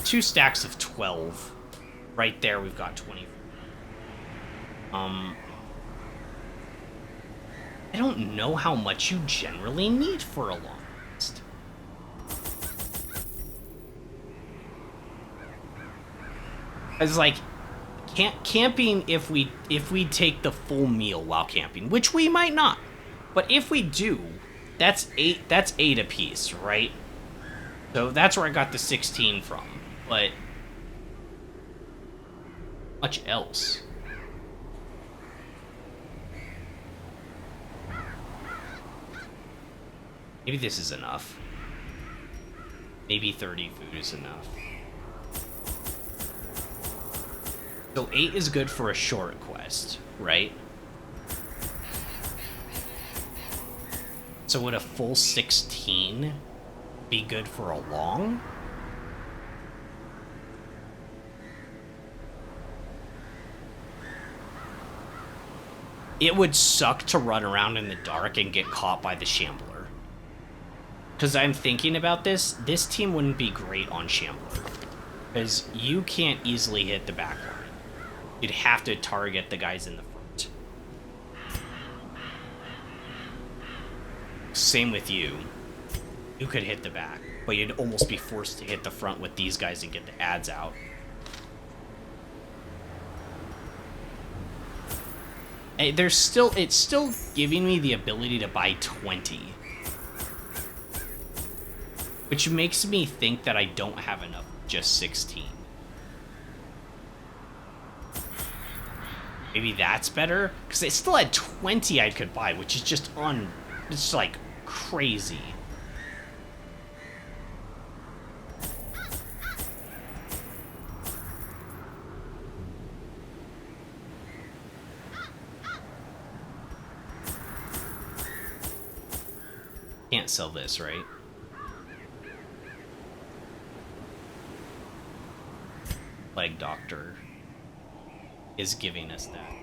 2 stacks of 12. Right there, we've got 20. I don't know how much you generally need for a long rest. It's like... camping, if we take the full meal while camping, which we might not, but if we do, that's 8 apiece, right? So that's where I got the 16 from. But much else. Maybe this is enough. Maybe 30 food is enough. So 8 is good for a short quest, right? So would a full 16 be good for a long? It would suck to run around in the dark and get caught by the Shambler. Because I'm thinking about this team wouldn't be great on Shambler. Because you can't easily hit the back line. You'd have to target the guys in the front. Same with you. You could hit the back, but you'd almost be forced to hit the front with these guys and get the ads out. It's still giving me the ability to buy 20. Which makes me think that I don't have enough just 16. Maybe that's better? Because I still had 20 I could buy, which is just it's like crazy. Can't sell this, right? Leg doctor. is giving us that.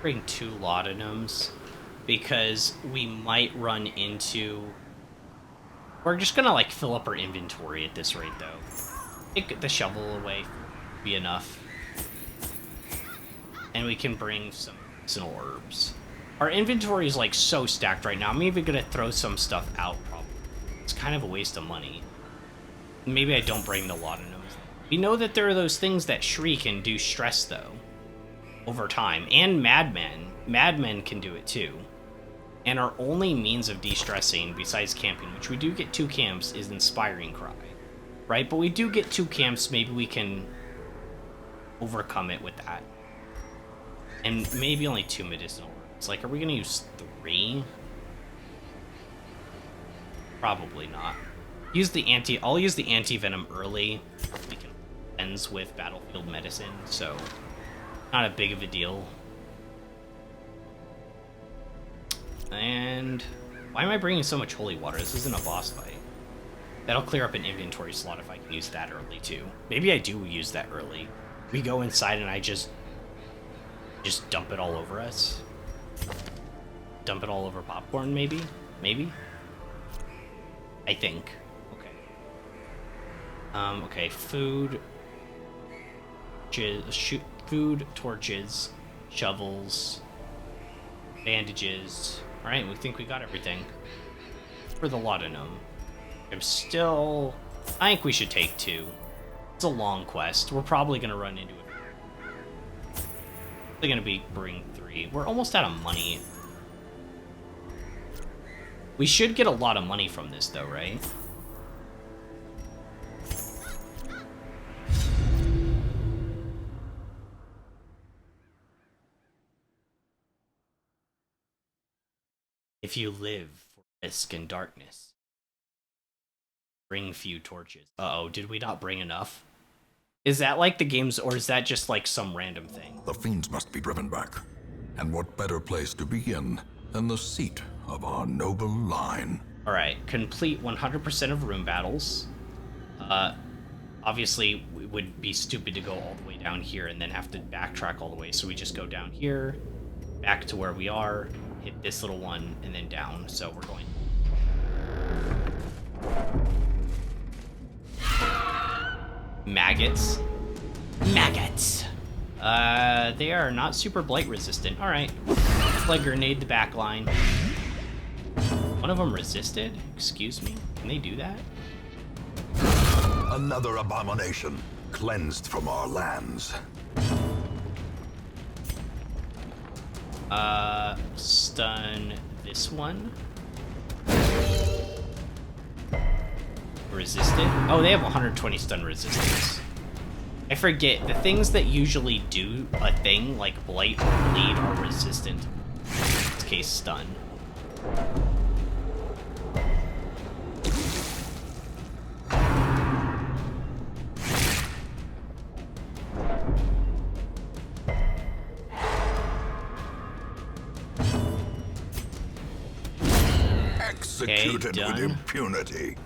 Bring 2 laudanums because we might run into... We're just gonna like fill up our inventory at this rate though. Take the shovel away, be enough. And we can bring some medicinal herbs. Our inventory is like so stacked right now. I'm even gonna throw some stuff out probably. It's kind of a waste of money. Maybe I don't bring the laudanums. We know that there are those things that shriek and do stress though. Over time, and madmen. Madmen can do it too. And our only means of de-stressing, besides camping, which we do get 2 camps, is Inspiring Cry. Right? But we do get 2 camps, maybe we can overcome it with that. And maybe only 2 medicinal herbs. Like, are we gonna use 3? Probably not. I'll use the anti-venom early. We can ends with battlefield medicine, so... Not a big of a deal. And why am I bringing so much holy water? This isn't a boss fight. That'll clear up an inventory slot if I can use that early too. Maybe I do use that early. We go inside and I just dump it all over us. Dump it all over popcorn, maybe? Maybe? I think. Okay. Okay, food. Food, torches, shovels, bandages. Alright, we think we got everything. For the laudanum. I think we should take 2. It's a long quest. We're probably going to run into it. They're going to bring 3. We're almost out of money. We should get a lot of money from this though, right? If you live for risk and darkness, bring few torches. Uh-oh, did we not bring enough? Is that like the game's, or is that just like some random thing? The fiends must be driven back. And what better place to begin than the seat of our noble line? Alright, complete 100% of room battles. Obviously, it would be stupid to go all the way down here and then have to backtrack all the way, so we just go down here, back to where we are, hit this little one, and then down. So we're going. Maggots. Maggots. They are not super blight resistant. Alright. Like grenade the back line. One of them resisted? Excuse me? Can they do that? Another abomination, cleansed from our lands. Stun this one. Resisted? Oh, they have 120 stun resistance. I forget, the things that usually do a thing, like blight or bleed, are resistant. In this case, stun. Executed with impunity.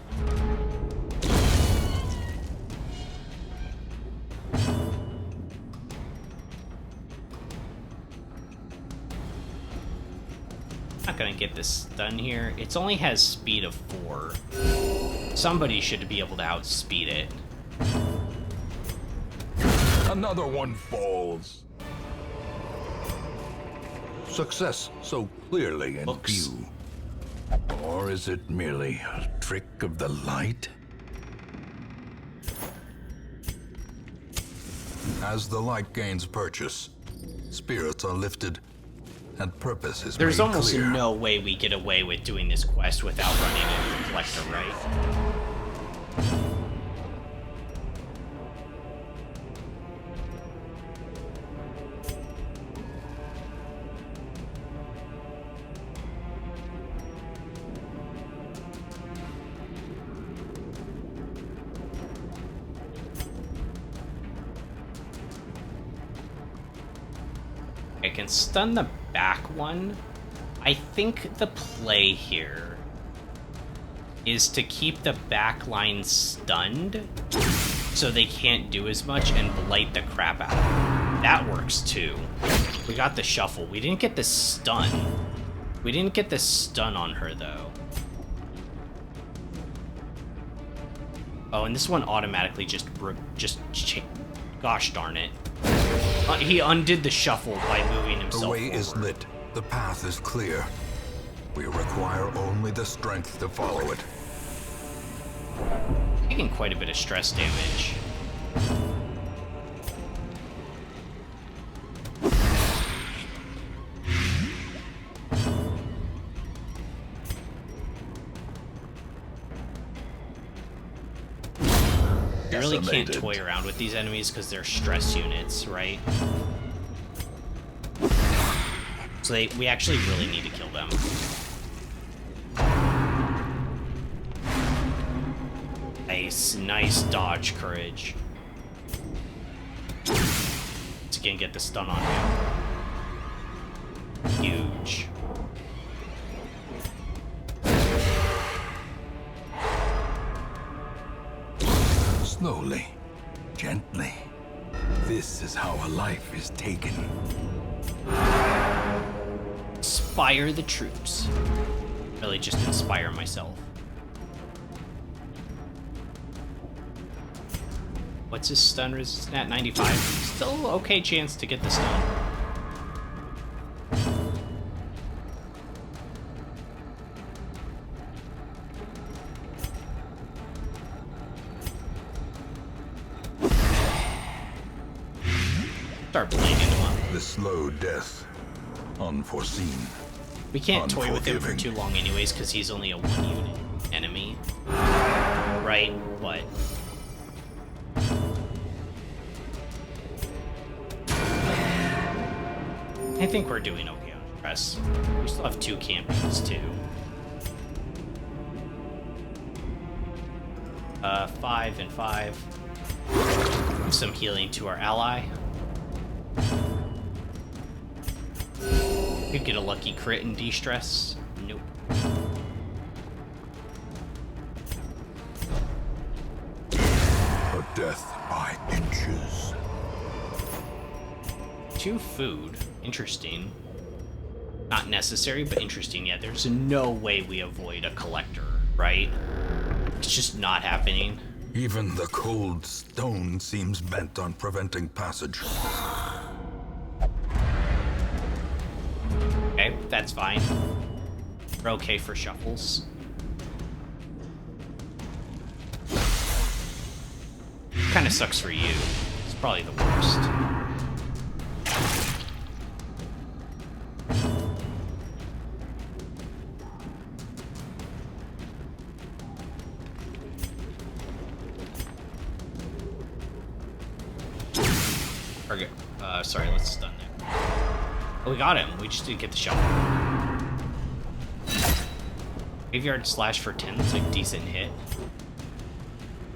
Not gonna get this done here. It only has speed of 4. Somebody should be able to outspeed it. Another one falls. Success so clearly in Books. view. Or is it merely a trick of the light? As the light gains purchase, spirits are lifted, and purpose is There's made almost clear. no way we get away with doing this quest without running into the collector, right? can stun the back one. I think the play here is to keep the back line stunned so they can't do as much and blight the crap out of them. That works too. We got the shuffle. We didn't get the stun. We didn't get the stun on her though. Oh, and this one automatically gosh darn it. He undid the shuffle by moving himself The way forward. is lit. The path is clear. We require only the strength to follow it. Taking quite a bit of stress damage. You really can't Decimated. toy around with these enemies because they're stress units, right? So we actually really need to kill them. Nice dodge, courage. Let's again get the stun on him. Huge. Slowly, gently. This is how a life is taken. Inspire the troops. Really just inspire myself. What's his stun resistance at? 95. Still okay chance to get the stun. Start blading him up. The slow death. Unforeseen. We can't toy with him for Unforgiving. too long anyways, because he's only a 1-unit enemy. Right? What? I think we're doing okay on press. We still have 2 champions, too. 5 and 5. Some healing to our ally. Could get a lucky crit and de-stress. Nope. A death by inches. 2 food. Interesting. Not necessary, but interesting. Yeah, there's no way we avoid a collector, right? It's just not happening. Even the cold stone seems bent on preventing passage. Okay, that's fine. We're okay for shuffles. Kind of sucks for you. It's probably the worst. Forget. Sorry, let's stun there. Oh, we got him. We just didn't get the shot. Graveyard slash for 10 is a decent hit.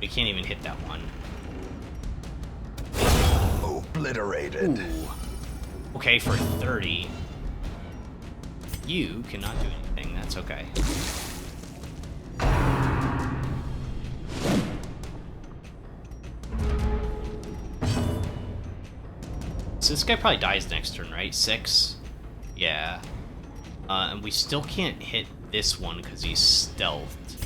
We can't even hit that one. Obliterated. Ooh. Okay, for 30. You cannot do anything. That's okay. So this guy probably dies next turn, right? 6? Yeah. And we still can't hit this one because he's stealthed.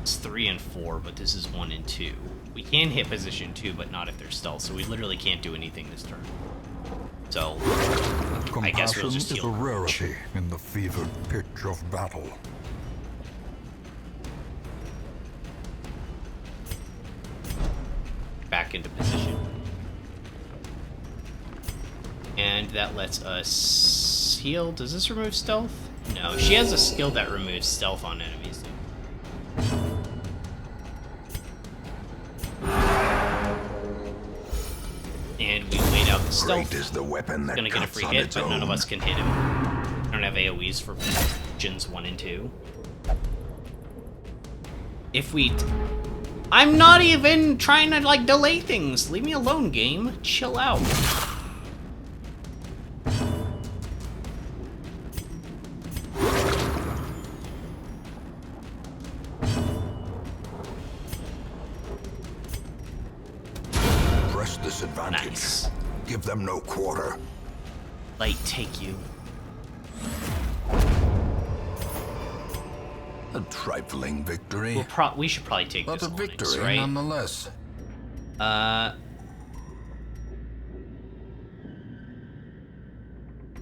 It's 3 and 4, but this is 1 and 2. We can hit position 2, but not if they're stealth, so we literally can't do anything this turn. So, I guess we'll Compassion just is a heal. rarity in the fevered pitch of battle. Back into position. And that lets us heal. Does this remove stealth? No, she has a skill that removes stealth on enemies. And we laid out the stealth. Great is the weapon that Gonna get a cuts free on hit, its but none of own. us can hit him. I don't have AoEs for gens 1 and 2. If we... I'm not even trying to, like, delay things. Leave me alone, game. Chill out. advantage. Nice. Give them no quarter. Light take you. A trifling victory, We should probably take but this a Onyx, victory right? nonetheless.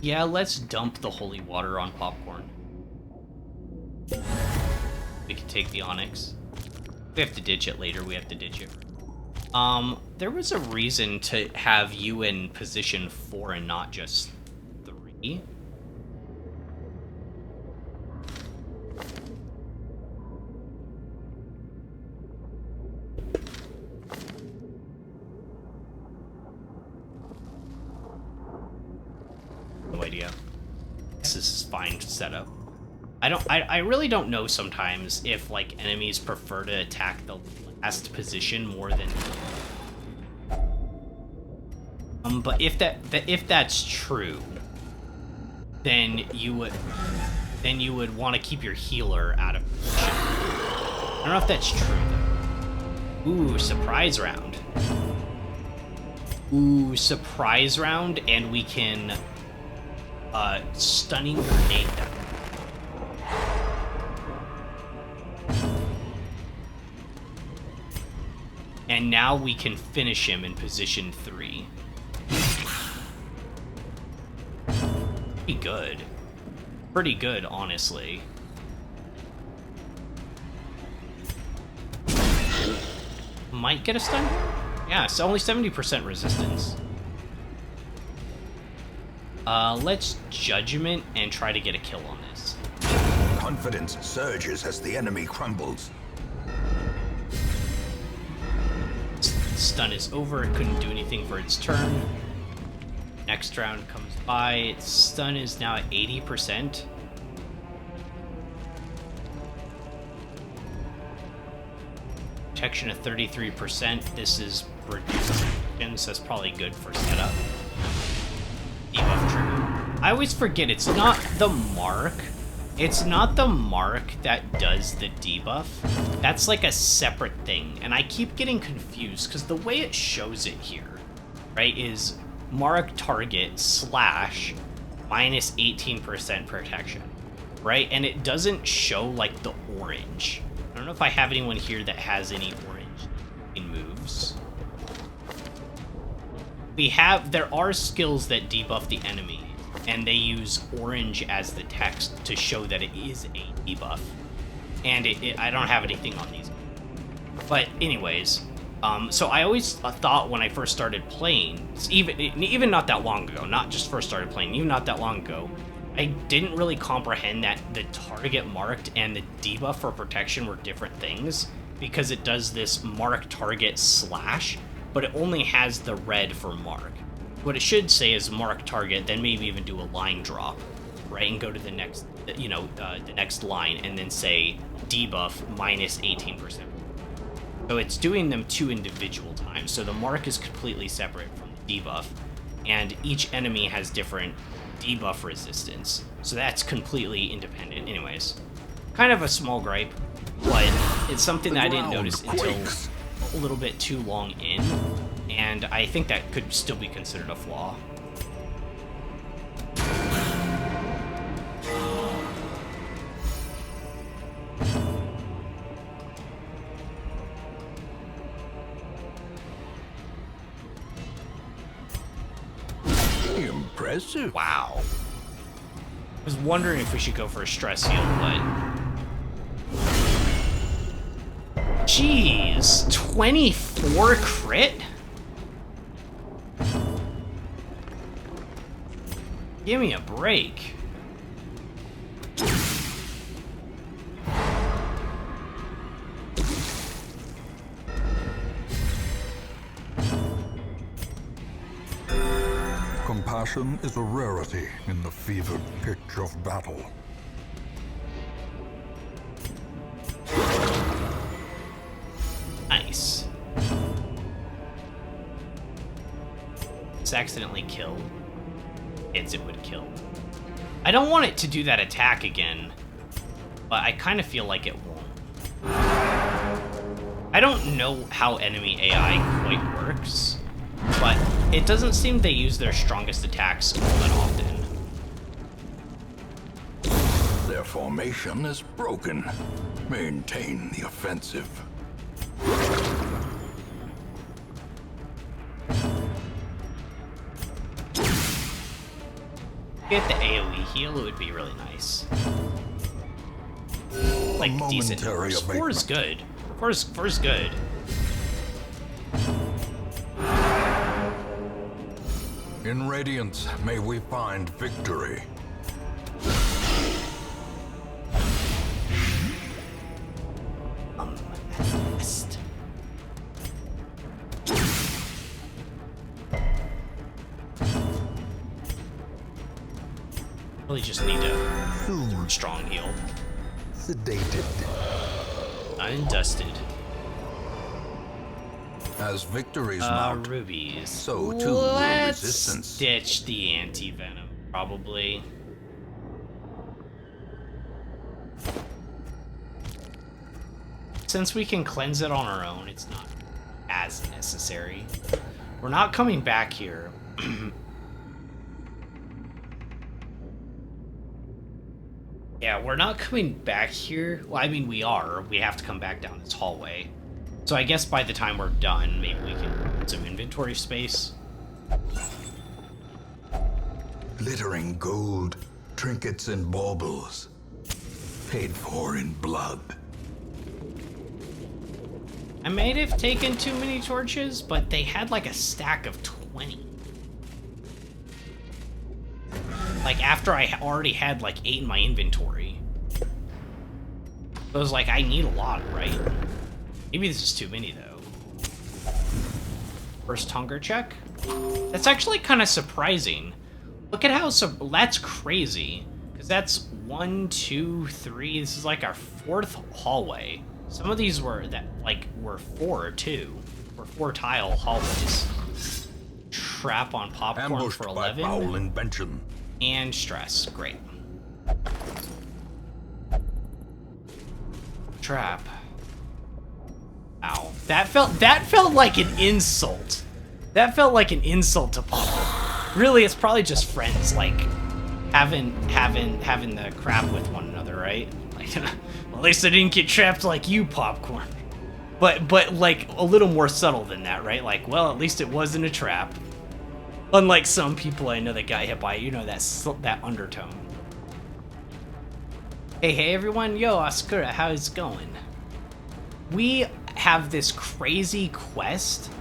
Yeah, let's dump the holy water on popcorn. We can take the Onyx. If we have to ditch it later, we have to ditch it. There was a reason to have you in position 4 and not just 3. No idea. This is fine setup. I really don't know sometimes if like enemies prefer to attack the last position more than but if that's true, then you would want to keep your healer out of position. I don't know if that's true though. Ooh, surprise round. Ooh, surprise round, and we can stunning grenade them. And now we can finish him in position 3. Pretty good. Pretty good, honestly. Might get a stun here? Yeah, it's only 70% resistance. Let's Judgment and try to get a kill on this. Confidence surges as the enemy crumbles. Stun is over, it couldn't do anything for its turn. Next round comes by, its stun is now at 80%. Protection at 33%, this is reduced, so that's probably good for setup. Debuff trigger. I always forget, it's not the mark. It's not the mark that does the debuff. That's like a separate thing, and I keep getting confused because the way it shows it here, right, is mark target slash minus 18% protection, right? And it doesn't show like the orange. I don't know if I have anyone here that has any orange in moves. There are skills that debuff the enemy, and they use orange as the text to show that it is a debuff. And I don't have anything on these. But anyways, so I always thought when I first started playing, even not that long ago, not just first started playing, even not that long ago, I didn't really comprehend that the target marked and the debuff for protection were different things, because it does this mark target slash, but it only has the red for mark. What it should say is mark target, then maybe even do a line drop, right, and go to the next, the next line, and then say debuff minus 18%. So it's doing them 2 individual times. So the mark is completely separate from the debuff, and each enemy has different debuff resistance. So that's completely independent. Anyways, kind of a small gripe, but it's something that I didn't notice until a little bit too long in, and I think that could still be considered a flaw. Impressive. Wow. I was wondering if we should go for a stress heal, but... Jeez, 24 crit? Give me a break. Compassion is a rarity in the fevered pitch of battle. Nice. It's accidentally killed. It would kill. I don't want it to do that attack again, but I kind of feel like it won't. I don't know how enemy AI quite works, But it doesn't seem they use their strongest attacks all that often. Their formation is broken. Maintain the offensive. Get the AoE heal, it would be really nice. Like, decent. Momentary 4 is good. 4 is good. In Radiance, may we find victory. Best. Really just need a strong heal. Sedated. Undusted. As victories mount, Rubies. so too will Let's resistance. ditch the anti-venom, probably. Since we can cleanse it on our own, it's not as necessary. We're not coming back here. Yeah, we're not coming back here. Well, I mean, we are. We have to come back down this hallway. So I guess by the time we're done, maybe we can get some inventory space. Glittering gold, trinkets and baubles, paid for in blood. I might have taken too many torches, but they had like a stack of 20. Like, after I already had like 8 in my inventory. So I was like, I need a lot, right? Maybe this is too many, though. First hunger check? That's actually kind of surprising. Look at how... that's crazy. Because that's 1, 2, 3... This is like our 4th hallway. Some of these were 4, too. Or 4 tile hallways. Trap on popcorn Ambushed for by 11. foul invention. And stress. Great. Trap. Ow. That felt like an insult. That felt like an insult to Papa. Really, it's probably just friends, like having the crap with one another, right? Like, well, at least I didn't get trapped like you, Popcorn. But like a little more subtle than that, right? Like, well, at least it wasn't a trap. Unlike some people I know that got hit by, you know, that undertone. Hey everyone, yo, Oscura, how's it going? We have this crazy quest,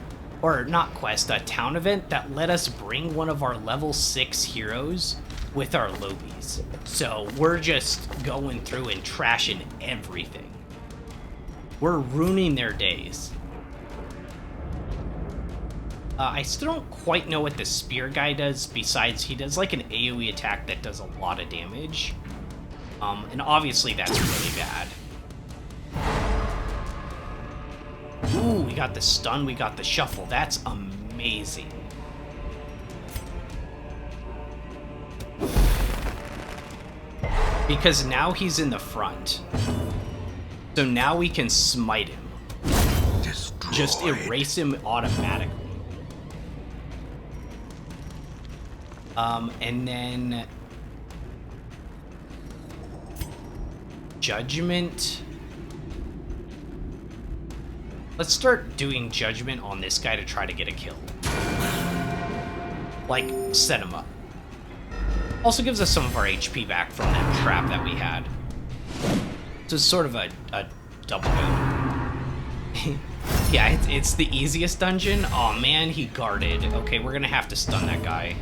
or not quest, a town event that let us bring one of our level 6 heroes with our lobies. So we're just going through and trashing everything. We're ruining their days. I still don't quite know what the spear guy does, besides he does like an AoE attack that does a lot of damage. And obviously that's really bad. Ooh, we got the stun, we got the shuffle. That's amazing. Because now he's in the front. So now we can smite him. Destroyed. Just erase him automatically. And then... Judgment. Let's start doing Judgment on this guy to try to get a kill. Like, set him up. Also gives us some of our HP back from that trap that we had. So it's sort of a double boom. Yeah, it's the easiest dungeon. Aw, man, he guarded. Okay, we're gonna have to stun that guy.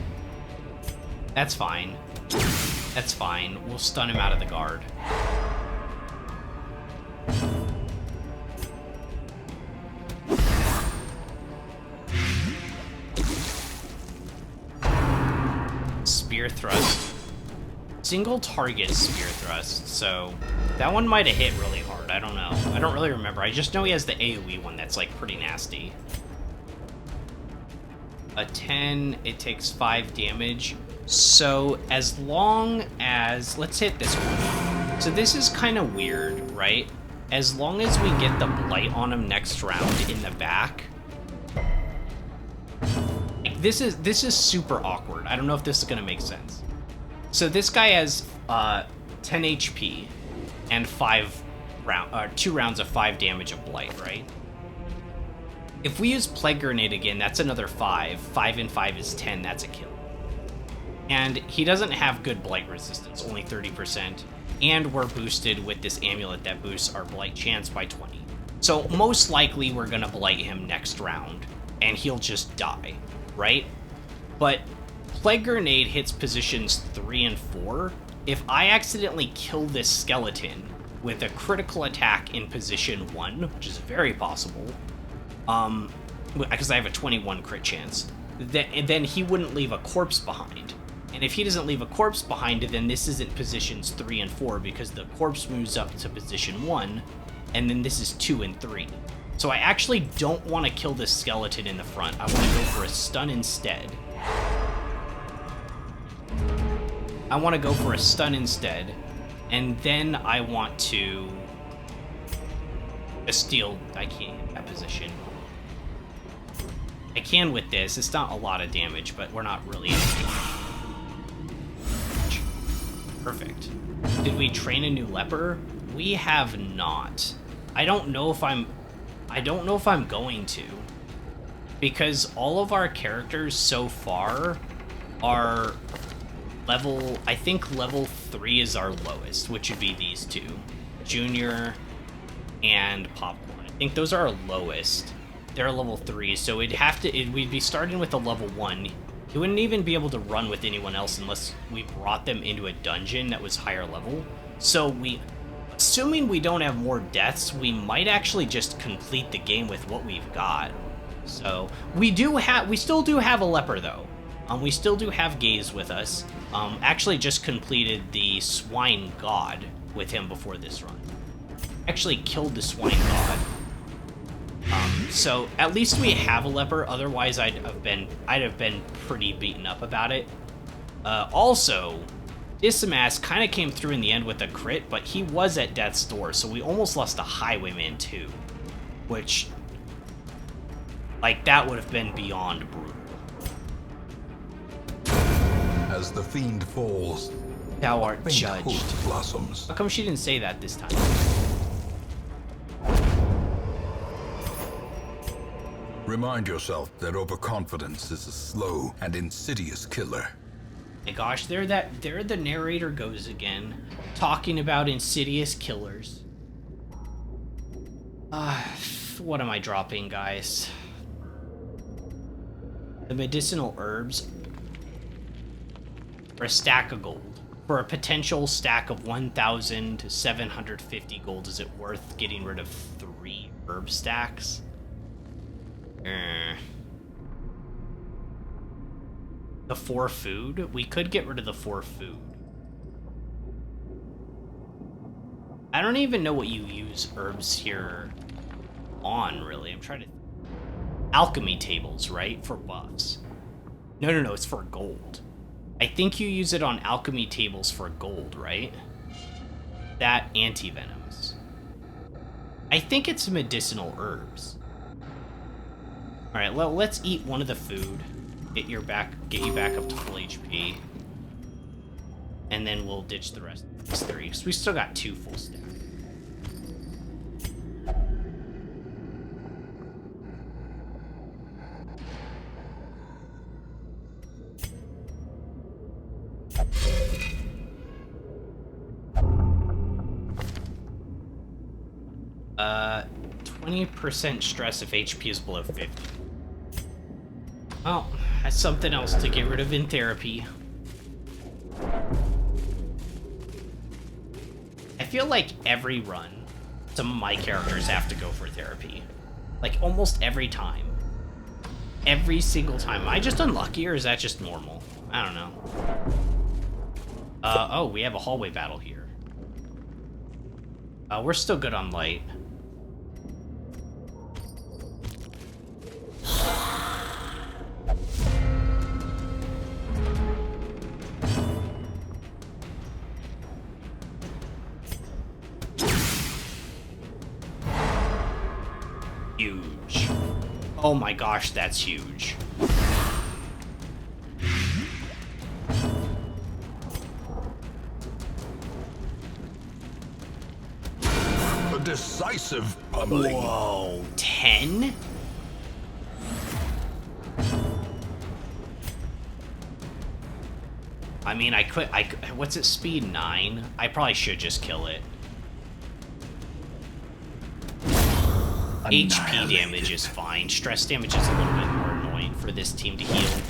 That's fine. That's fine. We'll stun him out of the guard. Spear thrust. Single target spear thrust, so that one might have hit really hard. I don't know. I don't really remember. I just know he has the AoE one that's like pretty nasty. A 10, it takes 5 damage. So as long as... Let's hit this one. So this is kind of weird, right? As long as we get the blight on him next round in the back, this is super awkward. I don't know if this is gonna make sense. So this guy has 10 HP and 2 rounds of 5 damage of blight, right? If we use Plague Grenade again, that's another 5. 5 and 5 is 10, that's a kill. And he doesn't have good blight resistance, only 30%. And we're boosted with this amulet that boosts our blight chance by 20. So most likely we're gonna blight him next round, and he'll just die, right? But Plague Grenade hits positions 3 and 4. If I accidentally kill this skeleton with a critical attack in position 1, which is very possible, because I have a 21 crit chance, then he wouldn't leave a corpse behind. And if he doesn't leave a corpse behind, then this isn't positions 3 and 4, because the corpse moves up to position 1, and then this is 2 and 3. So I actually don't want to kill this skeleton in the front. I want to go for a stun instead. And then I want to steal. I can't hit that position. I can with this. It's not a lot of damage, but we're not really. Perfect. Did we train a new leper? We have not. I don't know if I'm going to, because all of our characters so far are level, I think level 3 is our lowest, which would be these two, Junior and Popcorn. I think those are our lowest. They're level 3, so we'd be starting with a level 1. He wouldn't even be able to run with anyone else unless we brought them into a dungeon that was higher level. So assuming we don't have more deaths, we might actually just complete the game with what we've got. So we still do have a leper though. We still do have Gaze with us. Actually just completed the Swine God with him before this run. Actually killed the Swine God. So at least we have a leper, otherwise I'd have been pretty beaten up about it. Also, Dismas kind of came through in the end with a crit, but he was at death's door, so we almost lost a Highwayman too, which, like, that would have been beyond brutal. As the fiend falls, Thou art faint judged. hope blossoms. How come she didn't say that this time? Remind yourself that overconfidence is a slow and insidious killer. My gosh, there the narrator goes again, talking about insidious killers. What am I dropping, guys? The medicinal herbs for a stack of gold. For a potential stack of 1,750 gold, is it worth getting rid of 3 herb stacks? The 4 food? We could get rid of the 4 food. I don't even know what you use herbs here on, really. I'm trying to... Alchemy tables, right? For buffs. No, it's for gold. I think you use it on alchemy tables for gold, right? That anti-venoms. I think it's medicinal herbs. Alright, well, let's eat one of the food. Get you back up to full HP. And then we'll ditch the rest of these 3, because we still got 2 full stacks. Uh, 20% stress if HP is below 50. Well, that's something else to get rid of in therapy. I feel like every run, some of my characters have to go for therapy. Like, almost every time. Every single time. Am I just unlucky, or is that just normal? I don't know. Oh, we have a hallway battle here. We're still good on light. Huge. Oh my gosh, that's huge. decisive pummeling. Whoa, 10? I mean, what's its speed? 9? I probably should just kill it. HP damage is fine. Stress damage is a little bit more annoying for this team to heal.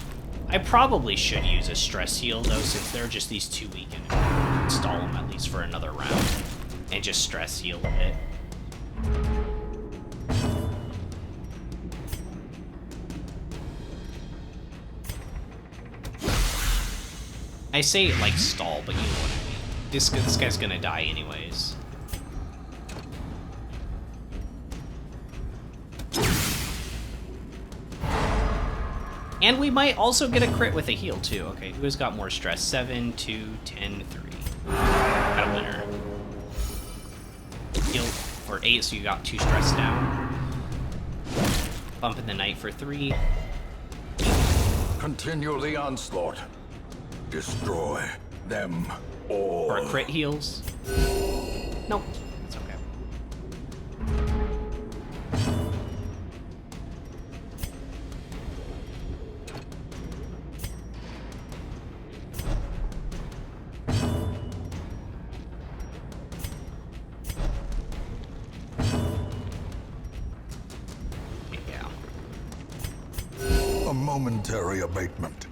I probably should use a stress heal, though, since they're just these 2 weak and install them at least for another round. And just stress heal a bit. I say, like, stall, but you know what I mean. This guy's gonna die anyways. And we might also get a crit with a heal, too. Okay, who has got more stress? 7, 2, 10, 3. Got a winner. Heal for 8, so you got 2 stress down. Bump in the night for 3. Continue the onslaught. Destroy them all. For a crit heals. Nope, it's okay. A momentary abatement.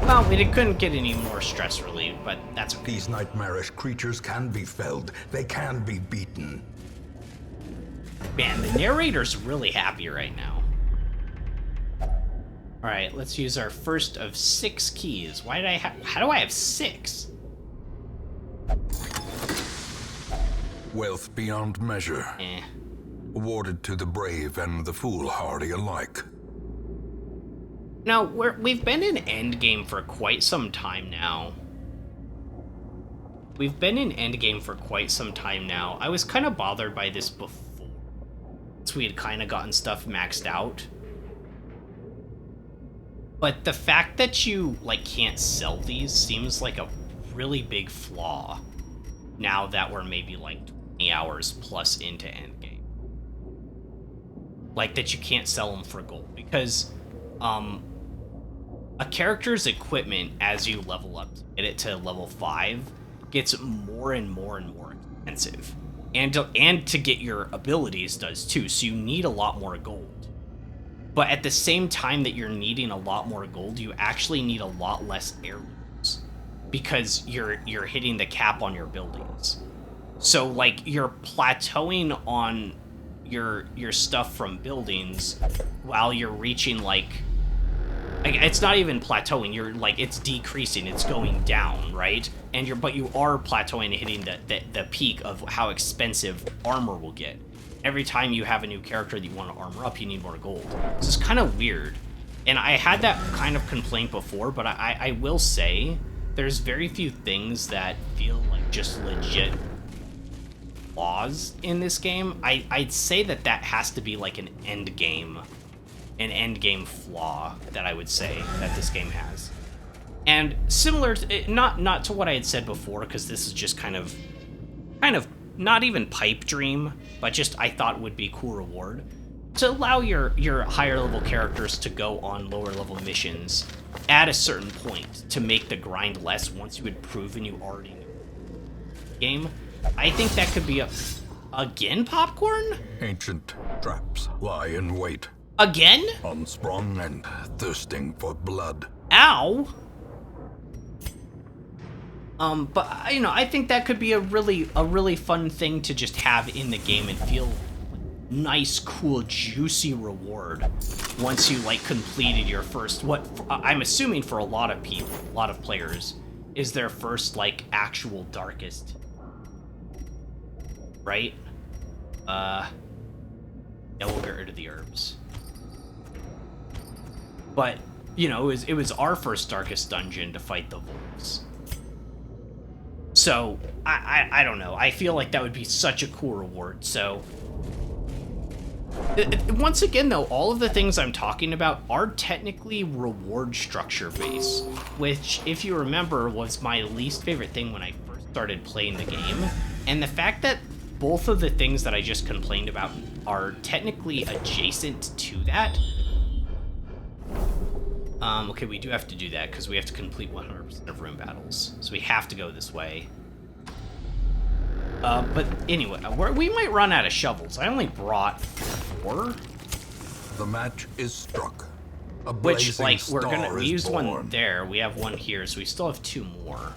Well, we couldn't get any more stress relief, but that's okay. These nightmarish creatures can be felled. They can be beaten. Man, the narrator's really happy right now. Alright, let's use our first of 6 keys. Why did I have... How do I have 6? Wealth beyond measure. Eh. Awarded to the brave and the foolhardy alike. Now, we've been in endgame for quite some time now. I was kind of bothered by this before. So we had kind of gotten stuff maxed out. But the fact that you, like, can't sell these seems like a really big flaw. Now that we're maybe, like, 20 hours plus into endgame. Like, that you can't sell them for gold. Because, a character's equipment, as you level up to get it to level 5, gets more and more and more expensive. And to get your abilities does too, so you need a lot more gold. But at the same time that you're needing a lot more gold, you actually need a lot less heirlooms. Because you're hitting the cap on your buildings. So, like, you're plateauing on your stuff from buildings while you're reaching, like, it's not even plateauing, you're like, it's decreasing, it's going down, right? And but you are plateauing and hitting the peak of how expensive armor will get. Every time you have a new character that you want to armor up, you need more gold. This is kind of weird. And I had that kind of complaint before, but I will say there's very few things that feel like just legit flaws in this game. I'd say that has to be like an end game flaw that I would say that this game has. And similar to, not to what I had said before, because this is just kind of not even pipe dream, but just I thought would be a cool reward to allow your higher level characters to go on lower level missions at a certain point to make the grind less once you had proven you already knew the game. I think that could be again, Popcorn? Ancient traps lie in wait. Again? Unsprung and thirsting for blood. Ow! But you know, I think that could be a really fun thing to just have in the game and feel nice, cool, juicy reward once you like completed your first, what I'm assuming for a lot of people, a lot of players, is their first like actual darkest, right? Yeah, we'll get rid of the herbs. But you know, it was our first darkest dungeon to fight the wolves. So, I don't know. I feel like that would be such a cool reward. So, once again, though, all of the things I'm talking about are technically reward structure based, which, if you remember, was my least favorite thing when I first started playing the game, And the fact that both of the things that I just complained about are technically adjacent to that. Okay, we do have to do that because we have to complete 100% of room battles. So we have to go this way. But anyway, we might run out of shovels. I only brought 4. The match is struck. A Which, blazing like, star we is used born. one there. We have one here, so we still have 2 more.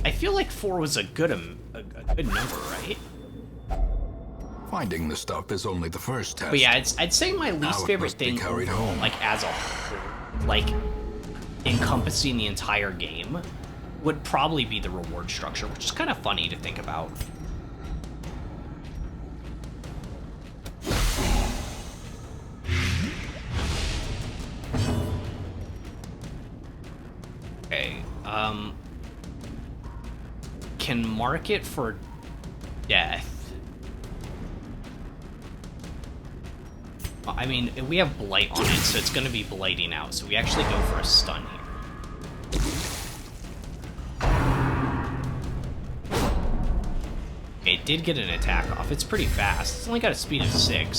I feel like 4 was a good number, right? Finding the stuff is only the first test. But yeah, I'd say my Now least it favorite must be thing, carried overall, home. like as a whole, like encompassing the entire game, would probably be the reward structure, which is kind of funny to think about. Okay, can mark it for death. I mean, we have Blight on it, so it's going to be blighting out. So we actually go for a stun here. Okay, it did get an attack off. It's pretty fast. It's only got a speed of 6.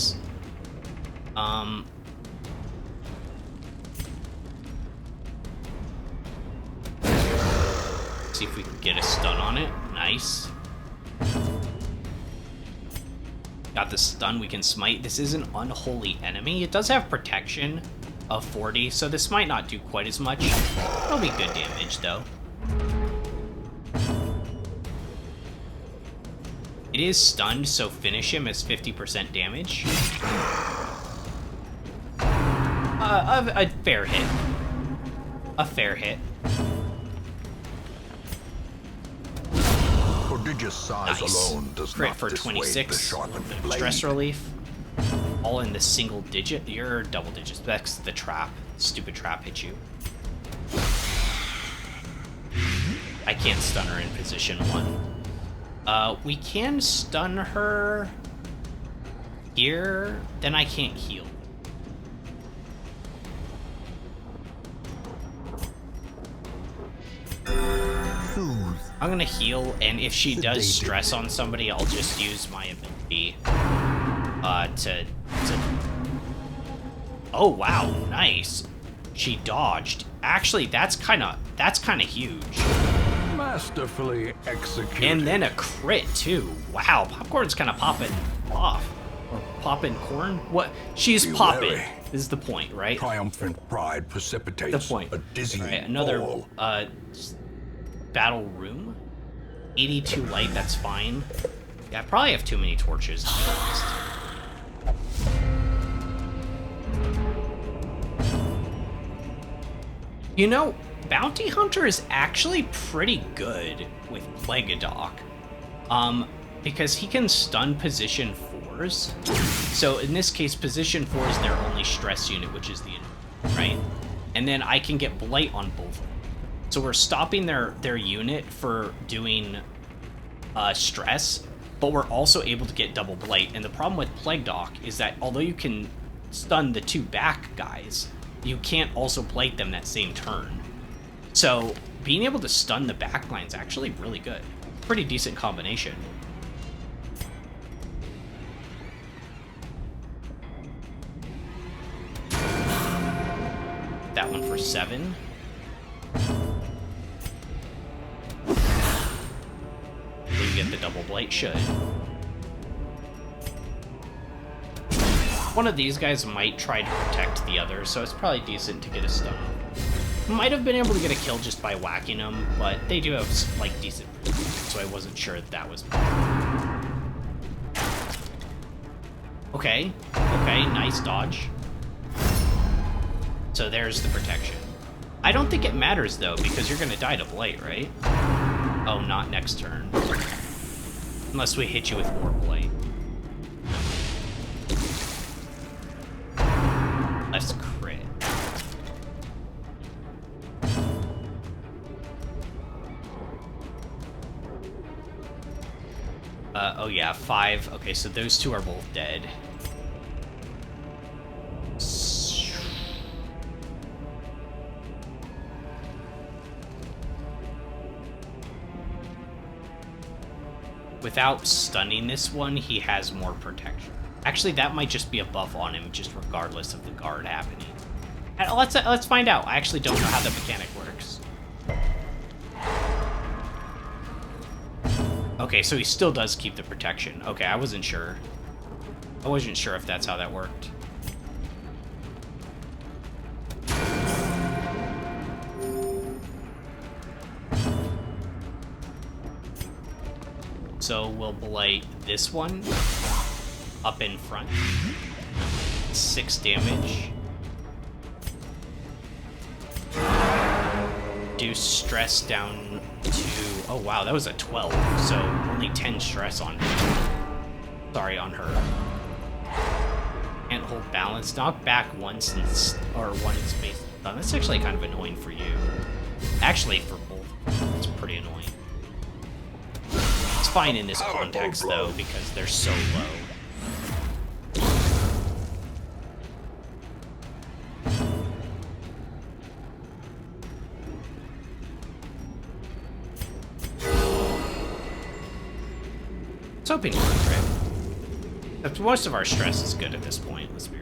See if we can get a stun on it. Nice. Got the stun, we can smite. This is an unholy enemy. It does have protection of 40, so this might not do quite as much. It'll be good damage, though. It is stunned, so finish him as 50% damage. A fair hit. A fair hit. Prodigious size Nice. alone does Crit not for dissuade 26. the A little sharpened bit of blade. stress relief. All in the single digit. You're double digits. That's the trap. Stupid trap hit you. I can't stun her in position 1. We can stun her here. Then I can't heal. I'm gonna heal, and if she does Sedated. stress on somebody, I'll just use my ability to... Oh wow, nice. She dodged. Actually, that's kind of huge. Masterfully executed. And then a crit too. Wow, popcorn's kind of popping off, or popping corn. What? She's Be popping. wary. Is the point, right? Triumphant pride precipitates The point. a dizzying All right, another fall. battle room. 82 light, that's fine. Yeah, I probably have too many torches, to be honest. You know, Bounty Hunter is actually pretty good with Plegadoc. Because he can stun position 4s. So in this case, position 4 is their only stress unit, which is the enemy, right? And then I can get Blight on both of them. So we're stopping their unit for doing stress, but we're also able to get double Blight. And the problem with Plague Doc is that although you can stun the 2 back guys, you can't also Blight them that same turn. So being able to stun the back line is actually really good. Pretty decent combination. That one for 7. Will you get the double blight? Should. One of these guys might try to protect the other, so it's probably decent to get a stun. Might have been able to get a kill just by whacking them, but they do have, like, decent resistance, so I wasn't sure that was... Okay. Okay, nice dodge. So there's the protection. I don't think it matters, though, because you're gonna die to blight, right? Oh, not next turn. Unless we hit you with more blight. Less crit. Oh yeah, 5. Okay, so those 2 are both dead. without stunning this one, he has more protection. Actually, that might just be a buff on him, just regardless of the guard happening. Let's find out. I actually don't know how the mechanic works. Okay, so he still does keep the protection. Okay, I wasn't sure. I wasn't sure if that's how that worked. So we'll blight this one up in front. 6 damage. Do stress down to... Oh wow, that was a 12. So only 10 stress on her. Sorry, on her. Can't hold balance. Knock back once or one space. Oh, that's actually kind of annoying for you. Actually, for both, it's pretty annoying. It's fine in this context, though, because they're so low. It's hoping to work, right? Most of our stress is good at this point, let's be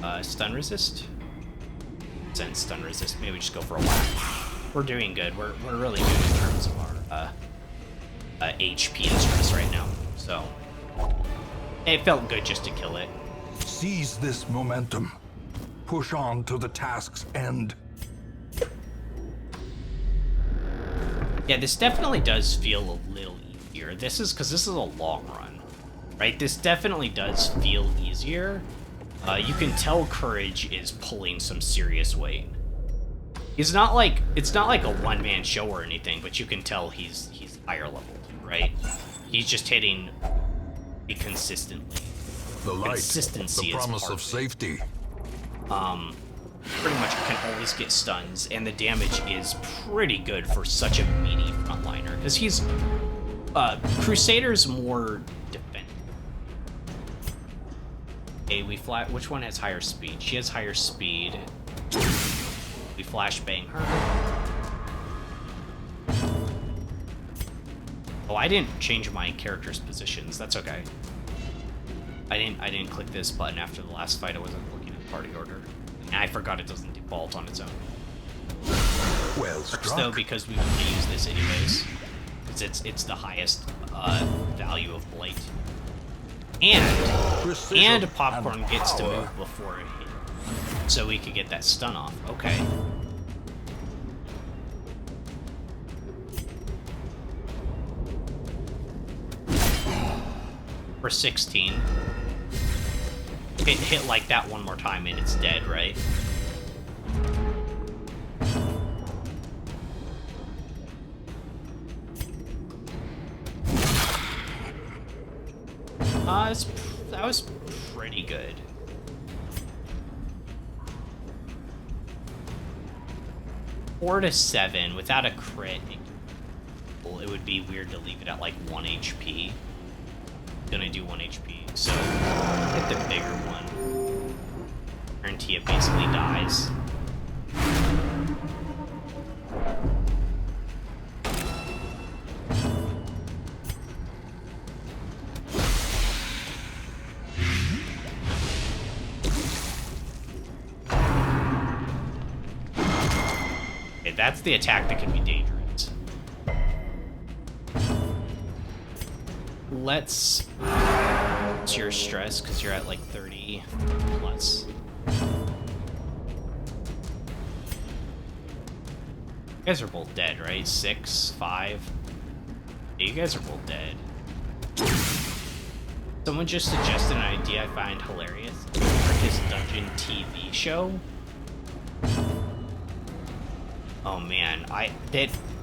real. Stun resist? Send stun resist. Maybe we just go for a while. We're doing good. We're really good in terms of our HP and stress right now. So it felt good just to kill it. Seize this momentum. Push on to the task's end. Yeah, this definitely does feel a little easier. This is because this is a long run, right? This definitely does feel easier. You can tell Courage is pulling some serious weight. It's not like a one-man show or anything, but you can tell he's higher leveled, right? He's just hitting consistently. The light, Consistency the promise is of safety. Pretty much can always get stuns, and the damage is pretty good for such a meaty frontliner. Because he's Crusader's more defensive. Okay, which one has higher speed? She has higher speed. We flashbang her. Oh, I didn't change my character's positions. That's okay. I didn't click this button after the last fight. I wasn't looking at party order. And I forgot it doesn't default on its own. Well Works struck. though because we want to use this anyways. Because it's the highest value of blight. And Popcorn and gets to power. move before it hits. So we could get that stun off. Okay. For 16. Hit like that one more time and it's dead, right? That was pretty good. Four to 7 without a crit. It would be weird to leave it at like 1 HP. Gonna do 1 HP, so hit the bigger one. Guarantee it basically dies. Okay, that's the attack that can be dangerous. Let's your stress because you're at like 30 plus. You guys are both dead, right? 6, 5. Yeah, you guys are both dead. Someone just suggested an idea I find hilarious for his dungeon TV show. Oh man,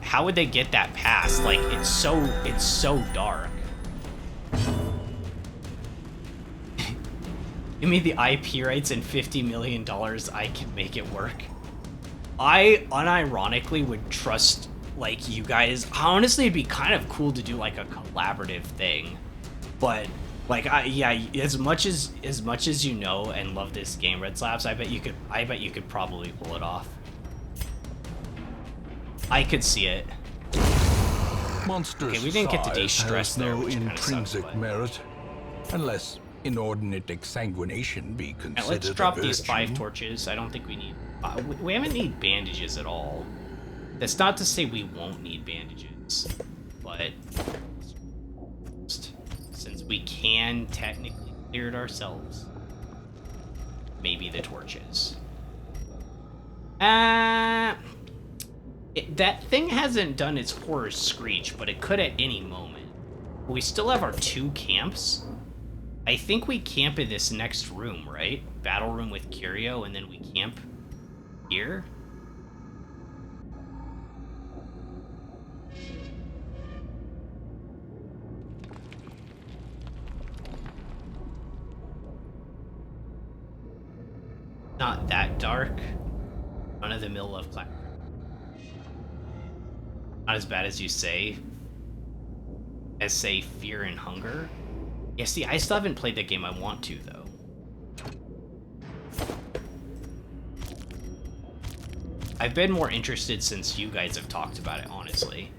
how would they get that passed? Like it's so dark. Give me the IP rights and $50 million, I can make it work. I unironically would trust, like, you guys. Honestly, it'd be kind of cool to do, like, a collaborative thing. But, like, yeah, as much as you know and love this game, Red Slabs, I bet you could probably pull it off. I could see it. Monsters' Okay, we didn't get to size de-stress has there, no which kinda sucks, intrinsic but- merit, unless inordinate exsanguination be considered Now, let's drop a these virtue. 5 torches. I don't think we need... we haven't need bandages at all. That's not to say we won't need bandages, but... since we can technically clear it ourselves, maybe the torches. That thing hasn't done its horror screech, but it could at any moment. We still have our 2 camps. I think we camp in this next room, right? Battle room with Curio, and then we camp here? Not that dark. Run of the mill of class. Not as bad as you say. As say Fear and Hunger. Yeah, see, I still haven't played that game. I want to, though. I've been more interested since you guys have talked about it, honestly.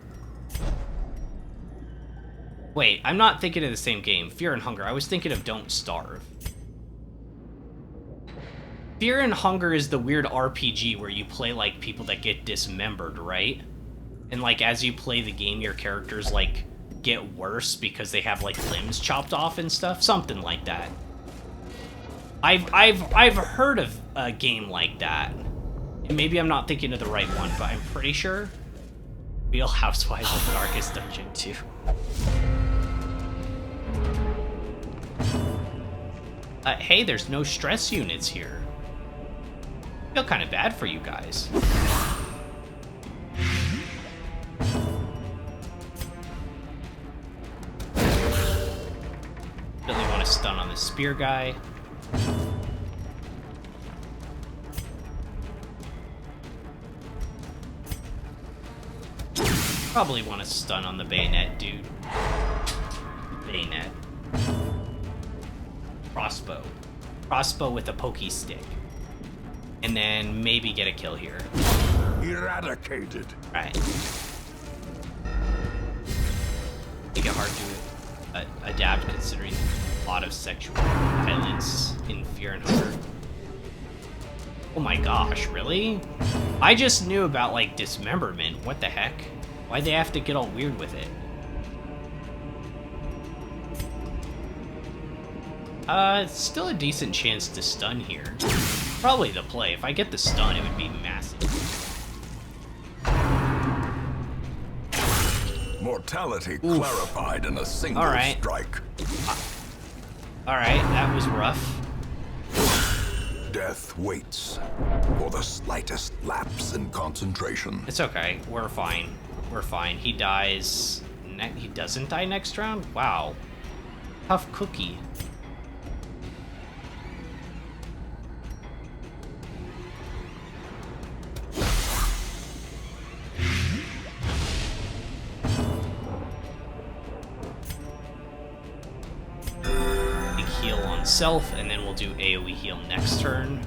Wait, I'm not thinking of the same game. Fear and Hunger. I was thinking of Don't Starve. Fear and Hunger is the weird RPG where you play like people that get dismembered, right? And like as you play the game, your characters like get worse because they have like limbs chopped off and stuff, something like that. I've heard of a game like that. And maybe I'm not thinking of the right one, but I'm pretty sure. Real Housewives of Darkest Dungeon 2. Hey, there's no stress units here. I feel kind of bad for you guys. Really want to stun on the spear guy. Probably want to stun on the bayonet, dude. Bayonet. Crossbow. Crossbow with a pokey stick. And then maybe get a kill here. Eradicated. Right. Make it hard to adapt considering a lot of sexual violence in Fear and Hunger. Oh my gosh, really? I just knew about, like, dismemberment. What the heck? Why'd they have to get all weird with it? Still a decent chance to stun here. Probably the play. If I get the stun, it would be massive. Mortality clarified in a single strike. Alright, that was rough. Death waits for the slightest lapse in concentration. It's okay. We're fine. We're fine. He dies... he doesn't die next round? Wow. Tough cookie. Heal on self, and then we'll do AoE heal next turn.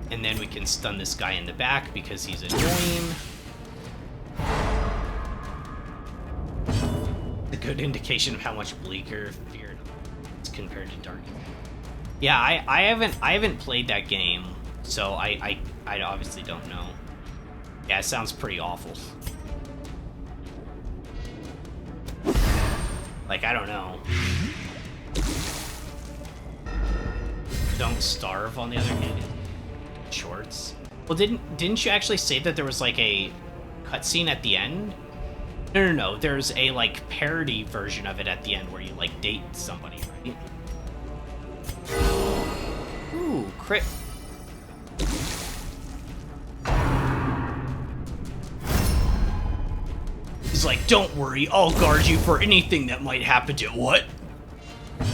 And then we can stun this guy in the back because he's annoying. A good indication of how much bleaker Fear is compared to Dark. Yeah, I haven't played that game, so I obviously don't know. Yeah, it sounds pretty awful. Like, I don't know. Don't Starve, on the other hand, shorts. Well, didn't you actually say that there was like a cutscene at the end? No. There's a like parody version of it at the end where you like date somebody, right? Ooh, crit. He's like, don't worry, I'll guard you for anything that might happen to what?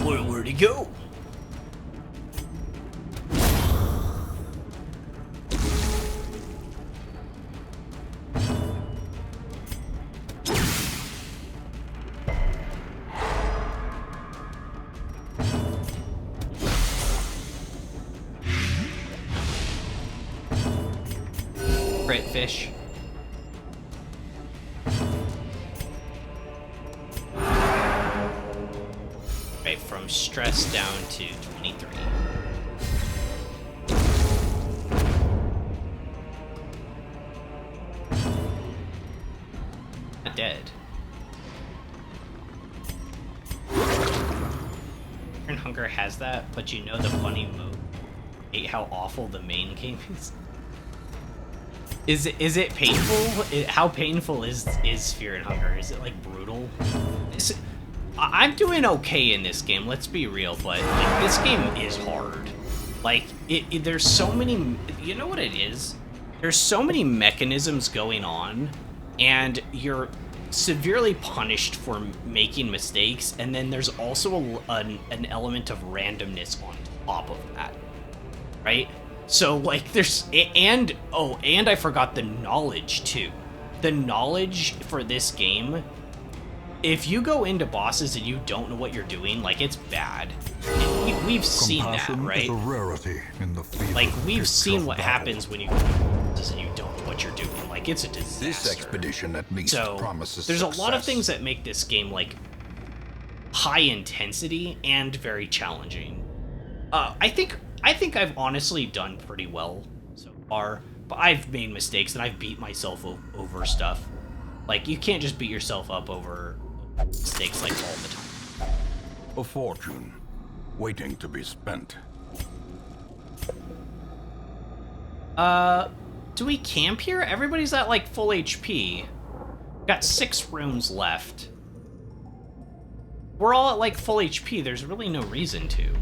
Where'd he go? crit fish. Right, from stress down to 23. Not dead. And Hunger has that, but you know the funny mode. Hate how awful the main game is. Is it painful? How painful is Fear and Hunger? Is it like brutal? I'm doing okay in this game. Let's be real, but like, this game is hard. Like there's so many. You know what it is? There's so many mechanisms going on, and you're severely punished for making mistakes, and then there's also an element of randomness on top of that, right? So like there's and I forgot the knowledge too. The knowledge for this game, if you go into bosses and you don't know what you're doing, like it's bad. We've seen that, right? Is a rarity in the field. Like we've seen what happens when you go into bosses and you don't know what you're doing. Like it's a disaster. This expedition at least promises there's success. a lot of things that make this game like high intensity and very challenging. I think I've honestly done pretty well so far, but I've made mistakes and I've beat myself over stuff. Like you can't just beat yourself up over mistakes like all the time. A fortune waiting to be spent. Do we camp here? Everybody's at like full HP. Got 6 rooms left. We're all at like full HP. There's really no reason to.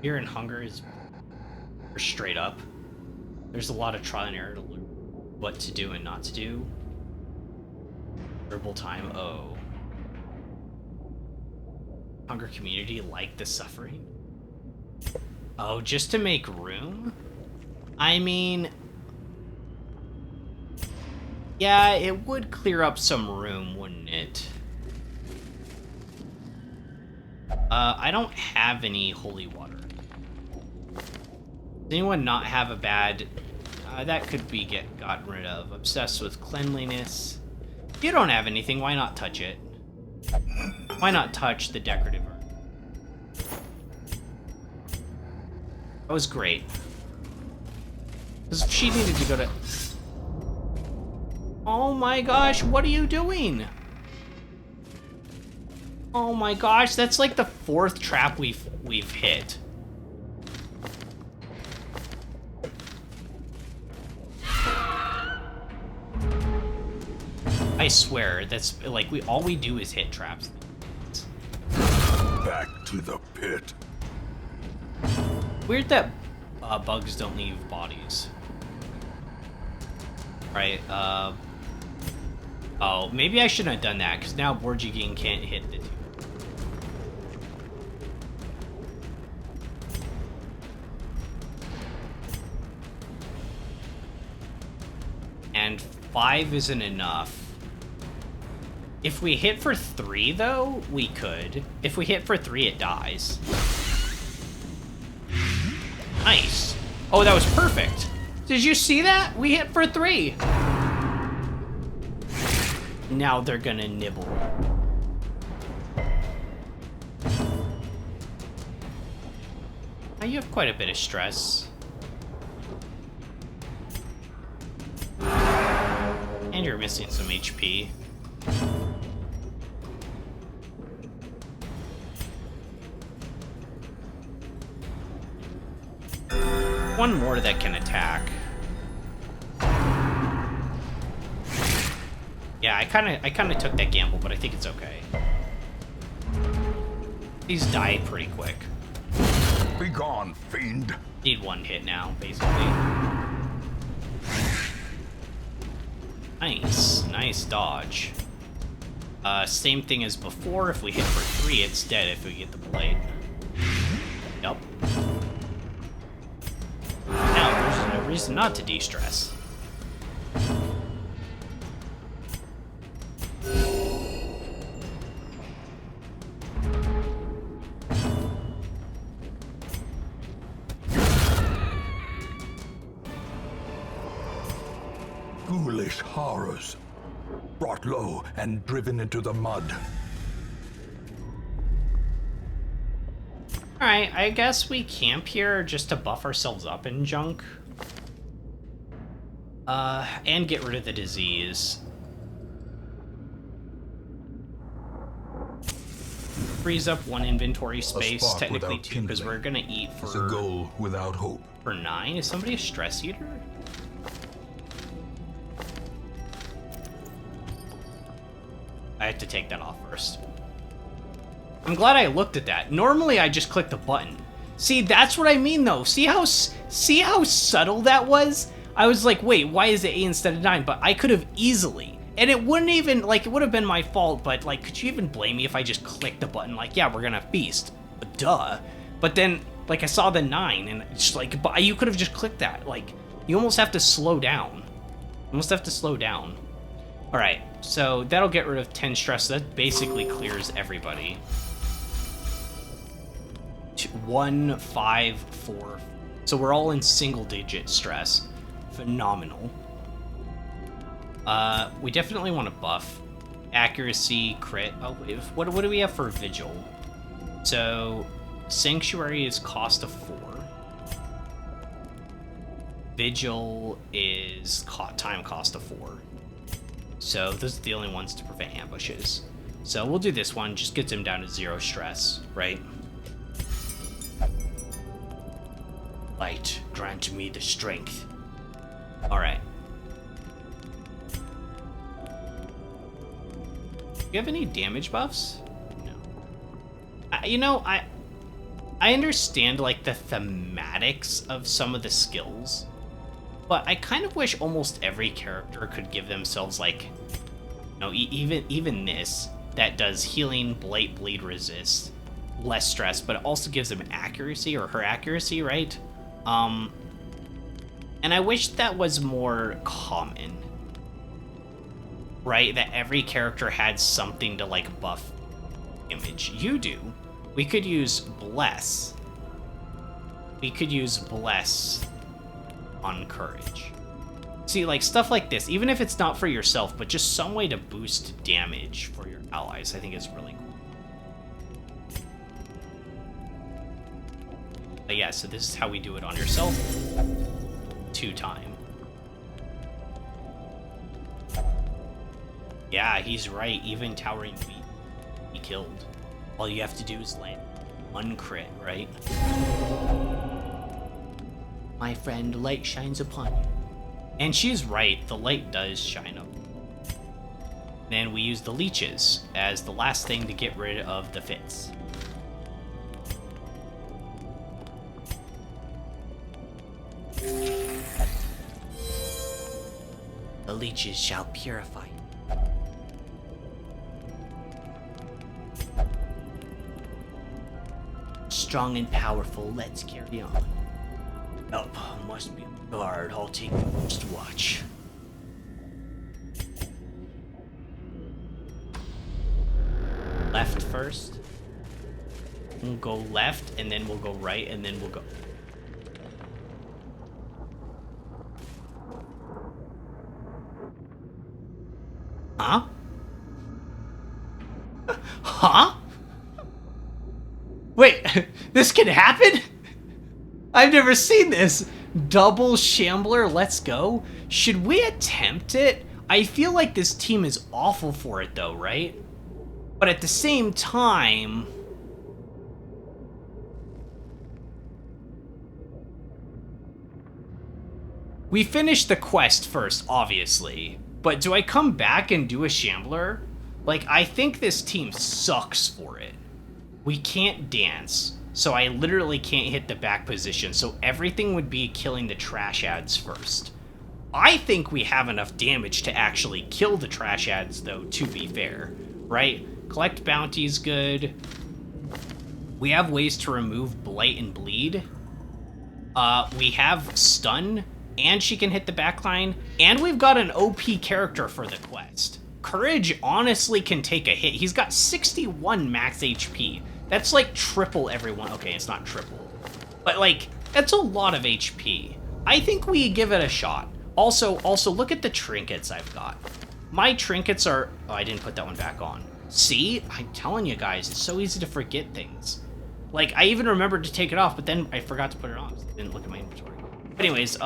Fear and Hunger is straight up. There's a lot of trial and error to learn what to do and not to do. Herbal time, oh. Hunger community like the suffering? Oh, just to make room? I mean... yeah, it would clear up some room, wouldn't it? I don't have any holy water. Does anyone not have a bad... that could be gotten rid of. Obsessed with cleanliness. If you don't have anything, why not touch it? Why not touch the decorative art? That was great. Because she needed to go to... oh my gosh, what are you doing? Oh my gosh, that's like the 4th trap we've hit. I swear, that's like all we do is hit traps. Back to the pit. Weird that bugs don't leave bodies. Right, oh, maybe I shouldn't have done that, because now Borjigin can't hit the 2. And 5 isn't enough. If we hit for 3, though, we could. If we hit for 3, it dies. Nice. Oh, that was perfect. Did you see that? We hit for 3. Now they're gonna nibble. Now you have quite a bit of stress. And you're missing some HP. One more that can attack. Yeah, I kind of took that gamble, but I think it's okay. These die pretty quick. Be gone, fiend. Need 1 hit now, basically. Nice, nice dodge. Same thing as before. If we hit for 3, it's dead if we get the blade. Yup. Now, there's no reason not to de-stress. ghoulish horrors, brought low and driven into the mud. Alright, I guess we camp here just to buff ourselves up in junk. And get rid of the disease. Frees up 1 inventory space, spark technically without 2, because kindling we're gonna eat It's a for goal without hope. 9. Is somebody a stress eater? I have to take that off first. I'm glad I looked at that. Normally I just click the button. See, that's what I mean though. See how subtle that was? I was like, wait, why is it 8 instead of 9? But I could have easily. And it wouldn't even, like, it would have been my fault, but, like, could you even blame me if I just clicked the button? Like, yeah, we're gonna feast. Duh. But then, like, I saw the 9, and it's like, but you could have just clicked that. Like, you almost have to slow down. You almost have to slow down. Alright, so that'll get rid of 10 stress. So that basically clears everybody. 1, 5, 4. So we're all in single-digit stress. Phenomenal. We definitely want to buff accuracy, crit. Oh, what do we have for vigil? So sanctuary is cost of 4. Vigil is time cost of 4. So those are the only ones to prevent ambushes. So we'll do this one. Just gets him down to 0 stress, right? Light, grant me the strength. All right. Do you have any damage buffs? No. You know, I understand, like, the thematics of some of the skills, but I kind of wish almost every character could give themselves, like, you know, even this, that does healing, blight, bleed, resist, less stress, but it also gives them accuracy, or her accuracy, right? And I wish that was more common. Right? That every character had something to, like, buff image. You do. We could use Bless. We could use Bless on Courage. See, like, stuff like this, even if it's not for yourself, but just some way to boost damage for your allies, I think is really cool. But yeah, so this is how we do it on yourself. 2 time. Yeah, he's right. Even Towering Beast be killed. All you have to do is land 1 crit, right? My friend, light shines upon you. And she's right. The light does shine up. Then we use the leeches as the last thing to get rid of the fits. The leeches shall purify you. Strong and powerful, let's carry on. Up, must be on guard. I'll take the first watch. Left first. We'll go left, and then we'll go right, and then we'll go. Huh? Huh? Wait, this can happen? I've never seen this. Double Shambler, let's go. Should we attempt it? I feel like this team is awful for it though, right? But at the same time... we finished the quest first, obviously. But do I come back and do a Shambler? Like, I think this team sucks for it. We can't dance, so I literally can't hit the back position, so everything would be killing the trash ads first. I think we have enough damage to actually kill the trash ads, though, to be fair, right? Collect bounties, good. We have ways to remove blight and bleed. We have stun, and she can hit the backline, and we've got an OP character for the quest. Courage honestly can take a hit. He's got 61 max HP. That's like triple everyone. Okay, it's not triple. But like, that's a lot of HP. I think we give it a shot. Also, look at the trinkets I've got. My trinkets are... Oh, I didn't put that one back on. See? I'm telling you guys, it's so easy to forget things. Like, I even remembered to take it off, but then I forgot to put it on. So I didn't look at my inventory. Anyways,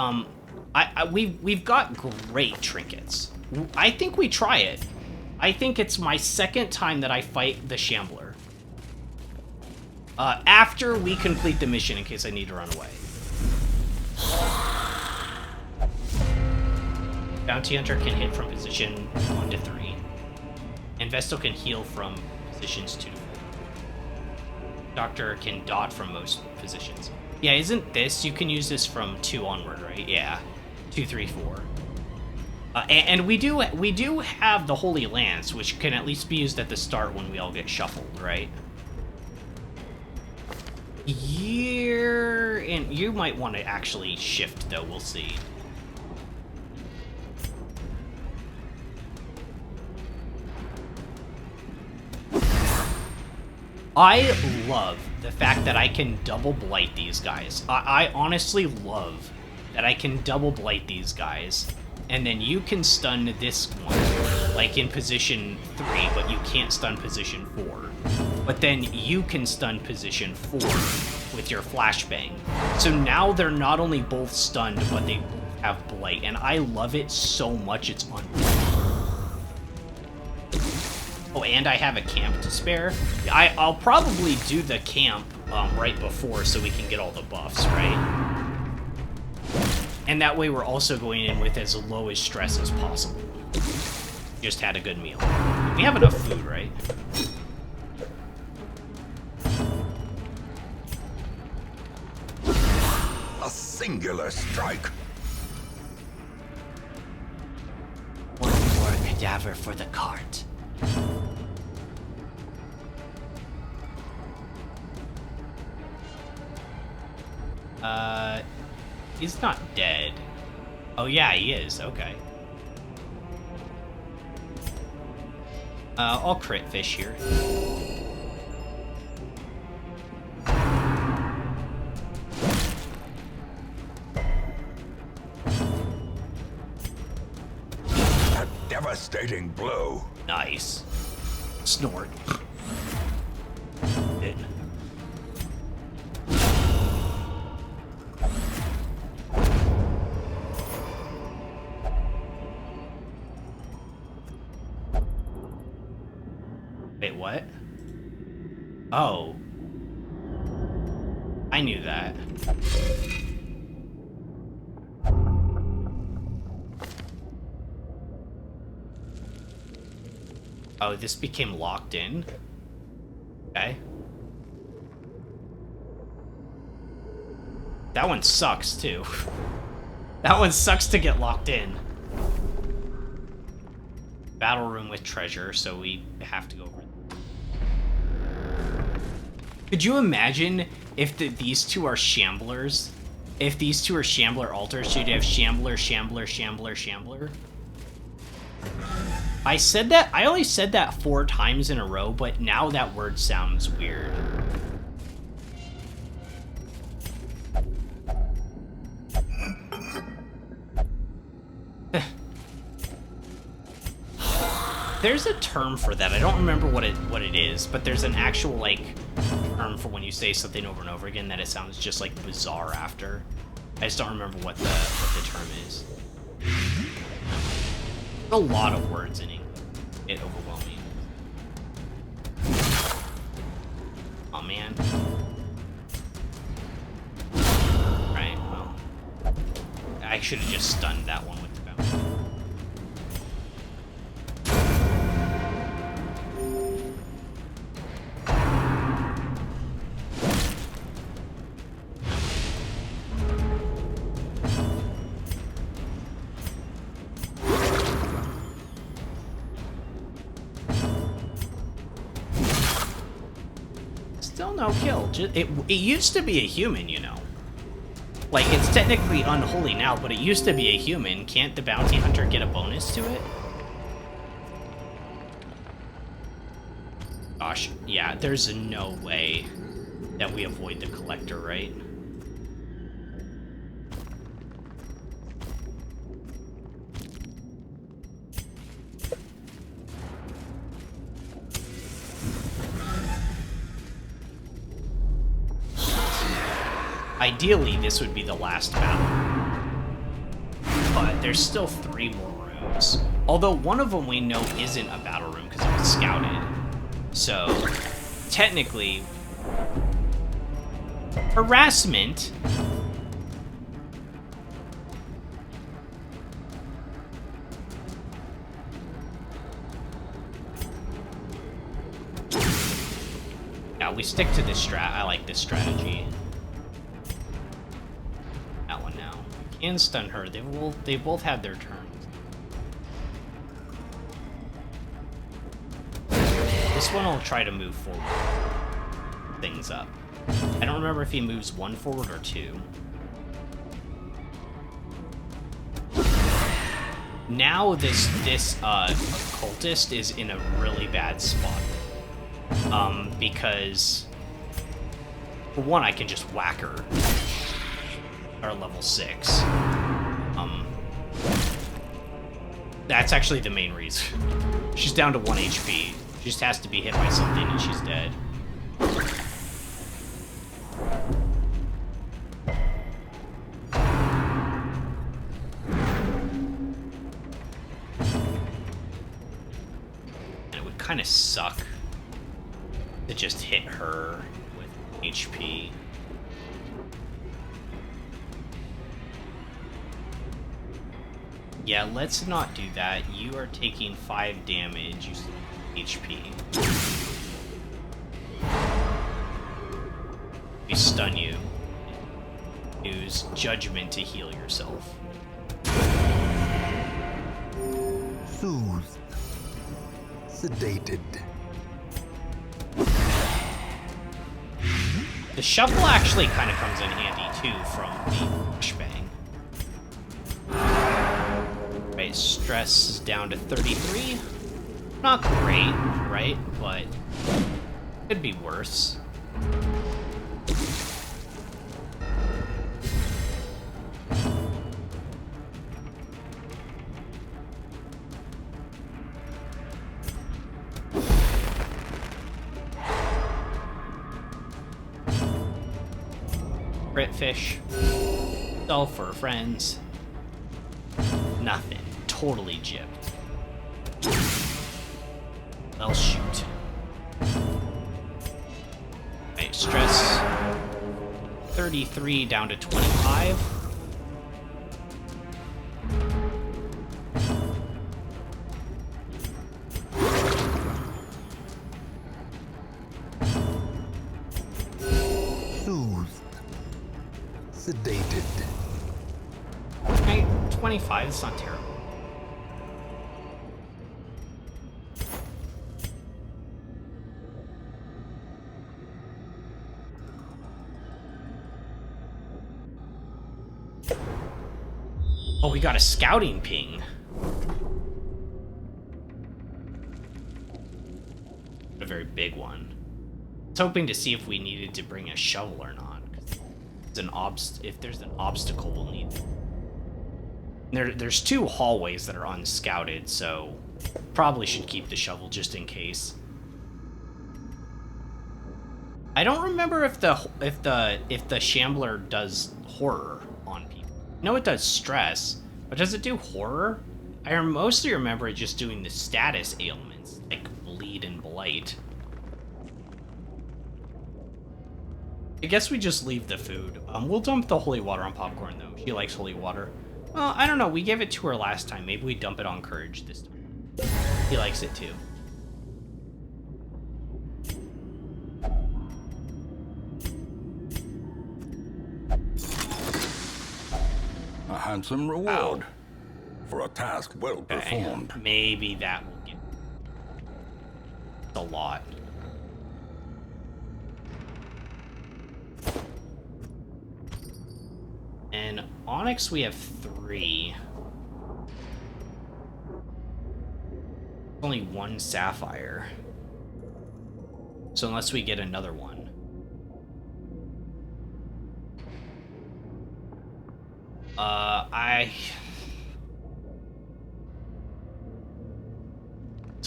we've got great trinkets. I think we try it. I think it's my second time that I fight the Shambler. After we complete the mission, in case I need to run away. Bounty Hunter can hit from position 1 to 3. And Vestal can heal from positions 2 to 4. Doctor can dot from most positions. Yeah, isn't this... You can use this from 2 onward, right? Yeah. 2, 3, 4. And we do have the Holy Lance, which can at least be used at the start when we all get shuffled, right? And you might want to actually shift, though. We'll see. I love the fact that I can double blight these guys. I honestly love that I can double blight these guys. And then you can stun this one, like in position 3, but you can't stun position 4. But then you can stun position 4 with your flashbang. So now they're not only both stunned, but they both have blight. And I love it so much, it's unbelievable. Oh, and I have a camp to spare. I'll probably do the camp right before so we can get all the buffs, right? And that way we're also going in with as low as stress as possible. Just had a good meal. We have enough food, right? A singular strike. One more cadaver for the cart. He's not dead. Oh yeah, he is. Okay. I'll crit fish here. A devastating blow. Nice. Snort. It. Wait, what? Oh. I knew that. Oh, this became locked in? Okay. That one sucks, too. That one sucks to get locked in. Battle room with treasure, so we have to go over. Could you imagine if these two are Shamblers? If these two are Shambler altars, so you'd have Shambler, Shambler, Shambler, Shambler? I only said that 4 times in a row, but now that word sounds weird. There's a term for that. I don't remember what it is, but there's an actual, like, term for when you say something over and over again that it sounds just, like, bizarre after. I just don't remember what the term is. A lot of words in English. It overwhelming. Oh, man. Right, well. I should have just stunned that one with the bounty. Still no kill. It used to be a human, you know. Like, it's technically unholy now, but it used to be a human. Can't the bounty hunter get a bonus to it? Gosh, yeah, there's no way that we avoid the collector, right? ideally, this would be the last battle. But there's still 3 more rooms. Although one of them we know isn't a battle room because it was scouted. So, technically, harassment. Yeah, we stick to this strat. I like this strategy. That one now. You can stun her. They both had their turns. This one will try to move forward. Things up. I don't remember if he moves 1 forward or 2. Now this cultist is in a really bad spot. Because for one, I can just whack her. Or level 6. That's actually the main reason. She's down to 1 HP. She just has to be hit by something and she's dead. And it would kind of suck to just hit her with HP. Yeah, let's not do that. You are taking 5 damage. You still have HP. We stun you. Use judgment to heal yourself. Soothed. Sedated. The shovel actually kind of comes in handy too from the flashbang. Right, stress is down to 33. Not great, right? But could be worse. Crit fish. Sulfur, friends. Nothing. Totally gypped. I'll shoot. Right, stress 33 down to 25. Soothed. Sedated. Right, 25, it's not terrible. Oh, we got a scouting ping. A very big one. I was hoping to see if we needed to bring a shovel or not. If there's an obstacle, we'll need. There's 2 hallways that are unscouted, so probably should keep the shovel just in case. I don't remember if the Shambler does horror on people. I know it does stress, but does it do horror? I mostly remember it just doing the status ailments, like bleed and blight. I guess we just leave the food. We'll dump the holy water on Popcorn, though. She likes holy water. Well, I don't know. We gave it to her last time. Maybe we dump it on Courage this time. He likes it, too. A handsome reward for a task well Okay. performed. Maybe that will get a lot. And Onyx, we have 3. Only 1 sapphire. So unless we get another one.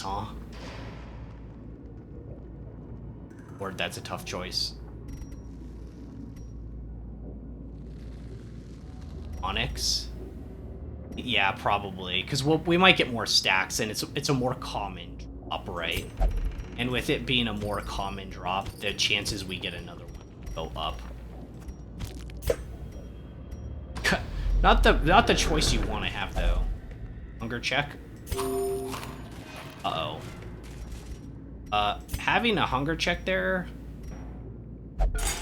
Huh? Or that's a tough choice. onyx. Yeah, probably, because we might get more stacks, and it's a more common drop, right? And with it being a more common drop, the chances we get another one go up. Not the choice you want to have though. Hunger check. Uh-oh. Having a hunger check there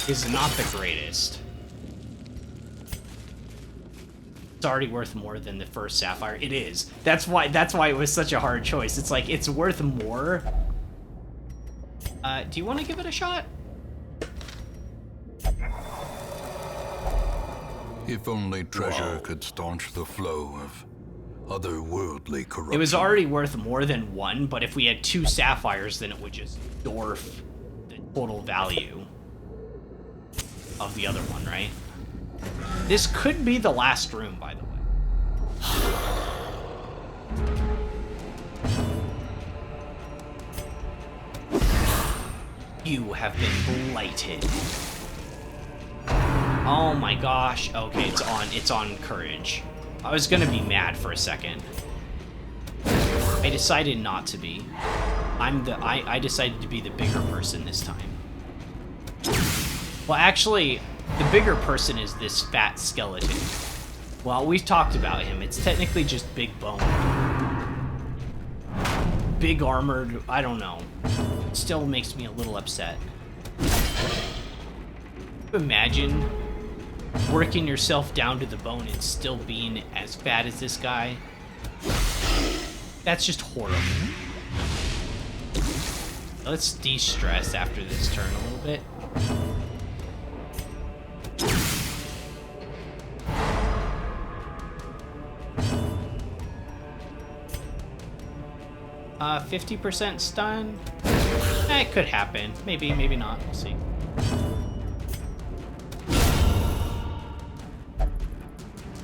is not the greatest. It's already worth more than the first sapphire. It is. That's why it was such a hard choice. It's like it's worth more. Do you want to give it a shot? If only treasure could staunch the flow of otherworldly corruption. It was already worth more than one, but if we had 2 sapphires, then it would just dwarf the total value of the other one, right? This could be the last room, by the way. You have been blighted. Oh my gosh. Okay, it's on courage. I was gonna be mad for a second. I decided not to be. I decided to be the bigger person this time. Well, actually, the bigger person is this fat skeleton. Well, we've talked about him. It's technically just big bone. Big armored, I don't know. It still makes me a little upset. Imagine working yourself down to the bone and still being as fat as this guy. That's just horrible. Let's de-stress after this turn a little bit. 50% stun? It could happen. Maybe, maybe not. We'll see.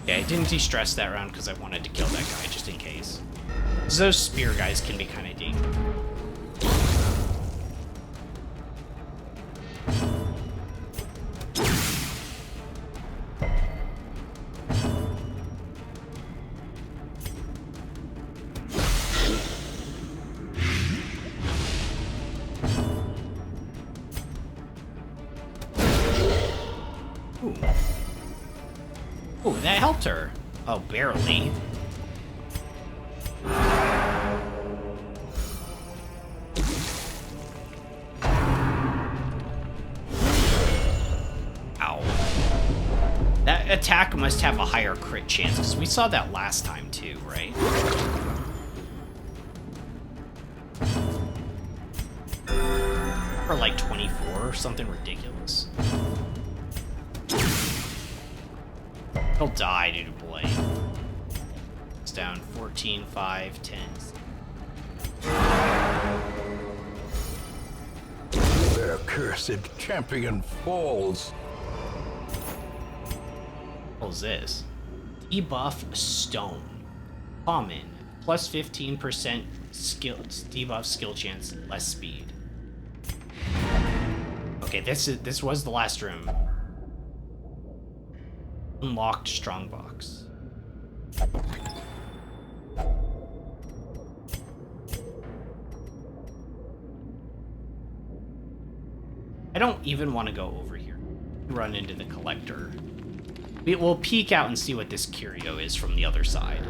Yeah, I didn't de-stress that round because I wanted to kill that guy just in case. Because those spear guys can be kind of dangerous. Ooh, that helped her. Oh, barely. Ow. That attack must have a higher crit chance, because we saw that last time too, right? Or like 24 or something ridiculous. He'll die due to blade. It's down 14, 5, 10. Their cursed champion falls. What was this? Debuff stone. Common. Plus 15% skill debuff skill chance, less speed. Okay, this was the last room. Unlocked strongbox. I don't even want to go over here. Run into the collector. We'll peek out and see what this curio is from the other side.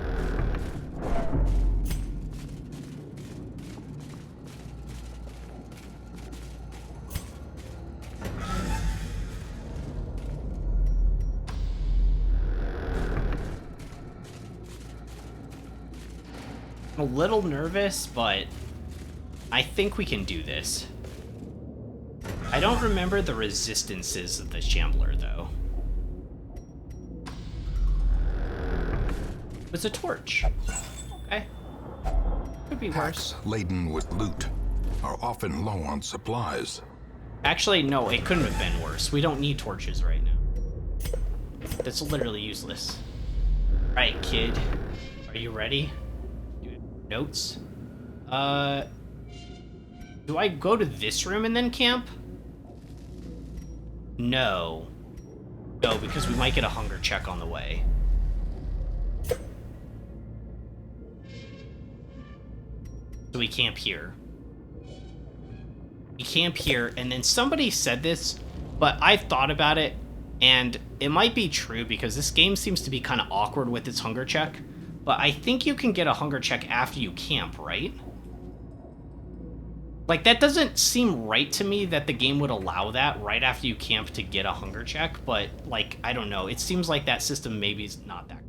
I'm a little nervous, but I think we can do this. I don't remember the resistances of the Shambler, though. It's a torch. Okay. Could be worse. Packs laden with loot are often low on supplies. Actually, no, it couldn't have been worse. We don't need torches right now. That's literally useless. Right, kid. Are you ready? Notes. Do I go to this room and then camp? No. No, because we might get a hunger check on the way. So we camp here. We camp here, and then somebody said this, but I've thought about it, and it might be true because this game seems to be kind of awkward with its hunger check, but I think you can get a hunger check after you camp, right? Like, that doesn't seem right to me that the game would allow that right after you camp to get a hunger check, but, like, I don't know. It seems like that system maybe is not that.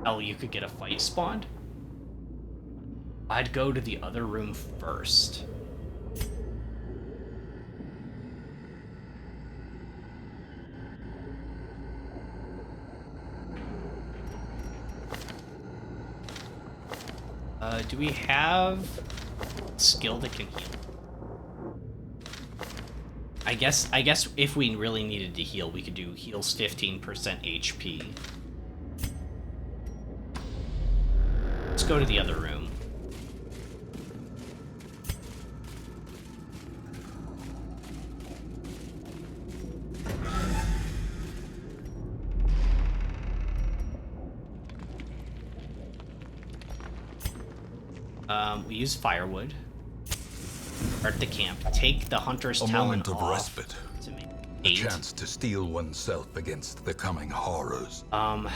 Oh, you could get a fight spawned? I'd go to the other room first. Do we have skill that can heal? I guess if we really needed to heal, we could do heals 15% HP. Let's go to the other room. We use firewood. Start the camp. Take the hunter's talon moment of off respite. to make A 8. chance to steel oneself against the coming horrors. Oh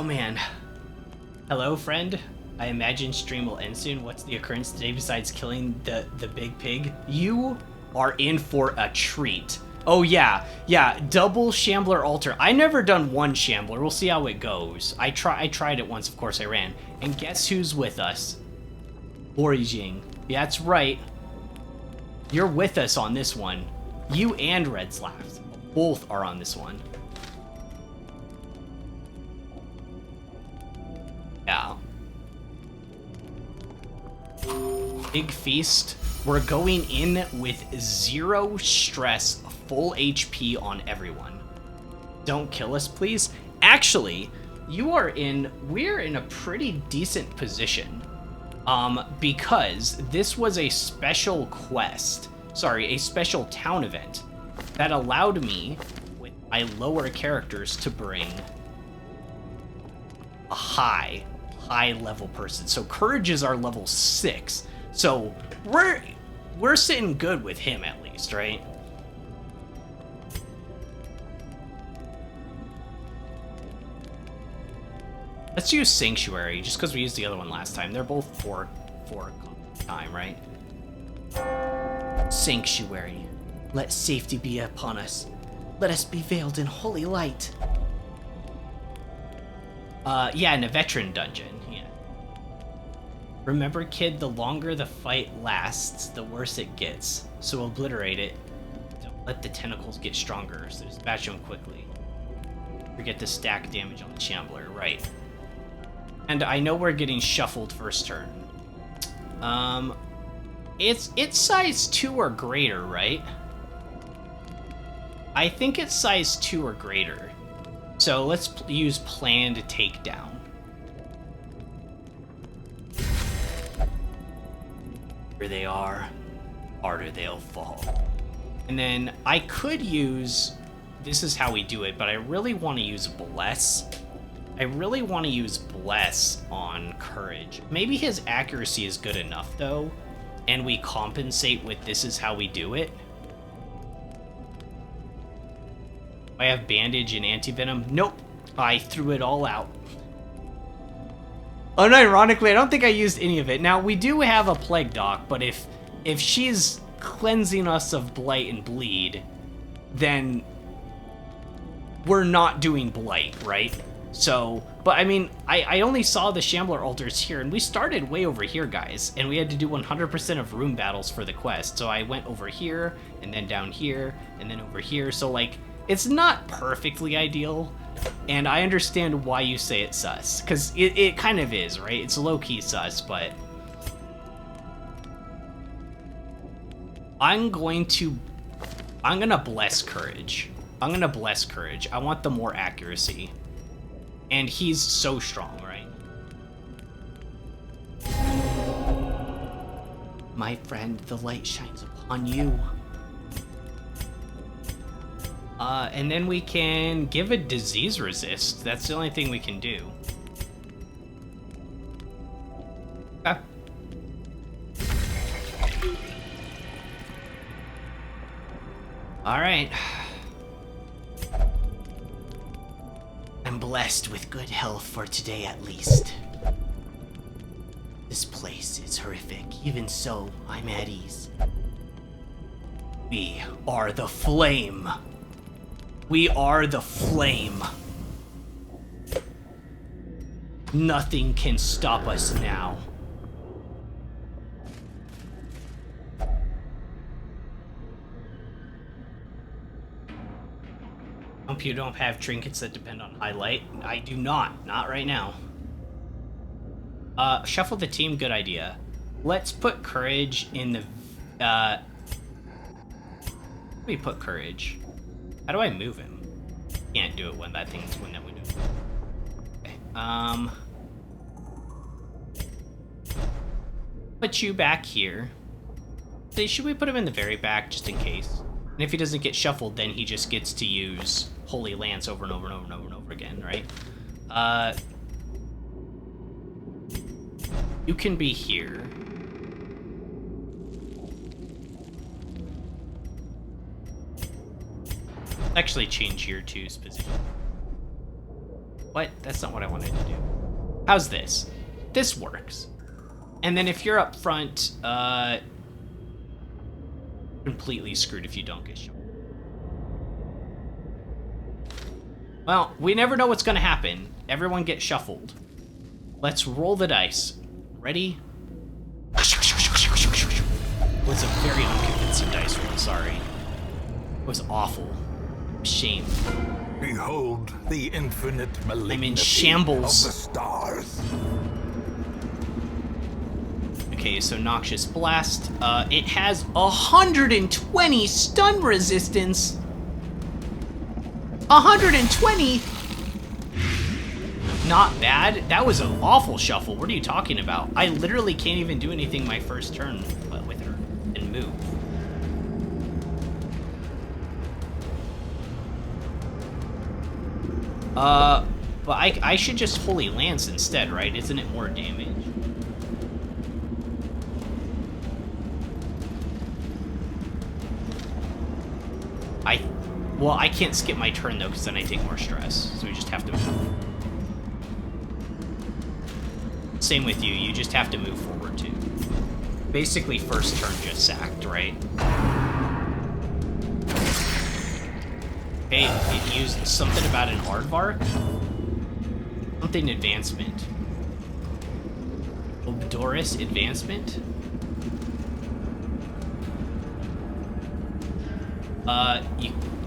man. Hello, friend. I imagine stream will end soon. What's the occurrence today besides killing the big pig? You are in for a treat. Oh yeah, double Shambler altar. I never done one Shambler. We'll see how it goes. I tried it once, of course I ran. And guess who's with us? Orijing. Yeah, that's right. You're with us on this one. You and Red Slaps both are on this one. Yeah. Big feast. We're going in with 0 stress, full HP on everyone. Don't kill us, please. Actually, we're in a pretty decent position. Because this was a special quest. Sorry, a special town event that allowed me, with my lower characters, to bring a high level person. So courage is our level 6. So we're sitting good with him at least, right? Let's use Sanctuary, just because we used the other one last time. They're both 4 time, right? Sanctuary. Let safety be upon us. Let us be veiled in holy light. Yeah, in a veteran dungeon, yeah. Remember, kid, the longer the fight lasts, the worse it gets. So obliterate it. Don't let the tentacles get stronger, so dispatch them quickly. Forget to stack damage on the Shambler, right. And I know we're getting shuffled first turn. It's size 2 or greater, right? I think it's size 2 or greater. So let's use planned takedown. Here they are, harder they'll fall. And then I could use, this is how we do it, but I really want to use Bless. I really want to use Bless on Courage. Maybe his accuracy is good enough, though, and we compensate with this is how we do it. I have Bandage and Anti-Venom. Nope, I threw it all out. Unironically, I don't think I used any of it. Now, we do have a Plague Doc, but if she's cleansing us of Blight and Bleed, then we're not doing Blight, right? So, but I mean, I only saw the Shambler altars here, and we started way over here, guys, and we had to do 100% of room battles for the quest. So I went over here, and then down here, and then over here. So, like, it's not perfectly ideal, and I understand why you say it's sus, because it kind of is, right? It's low-key sus, but I'm gonna bless Courage. I'm gonna bless Courage. I want the more accuracy. And he's so strong, right? My friend, the light shines upon you. And then we can give a disease resist. That's the only thing we can do. Okay. All right. I'm blessed with good health for today at least. This place is horrific. Even so, I'm at ease. We are the flame. We are the flame. Nothing can stop us now. Hope you don't have trinkets that depend on highlight. I do not. Not right now. Shuffle the team, good idea. Let's put courage in the, let me put courage. How do I move him? Can't do it when that thing's when that window. Okay. Put you back here. So should we put him in the very back just in case? And if he doesn't get shuffled, then he just gets to use Holy Lance over and over and over and over and over again, right? You can be here. Actually change your two's position. What? That's not what I wanted to do. How's this? This works. And then if you're up front, completely screwed if you don't get shot. Well, we never know what's gonna happen. Everyone get shuffled. Let's roll the dice. Ready? It was a very unconvincing dice roll, sorry. It was awful. Shame. Behold the infinite malignity I'm in shambles. of the stars. Okay, so Noxious Blast. It has 120 stun resistance. 120? Not bad. That was an awful shuffle. What are you talking about? I literally can't even do anything my first turn with her and move. But I should just Holy Lance instead, right? Isn't it more damage? Well, I can't skip my turn, though, because then I take more stress. So we just have to move. Same with you. You just have to move forward, too. Basically, first turn just sacked, right? Hey, it used something about an aardvark? Something advancement. Obdoris advancement?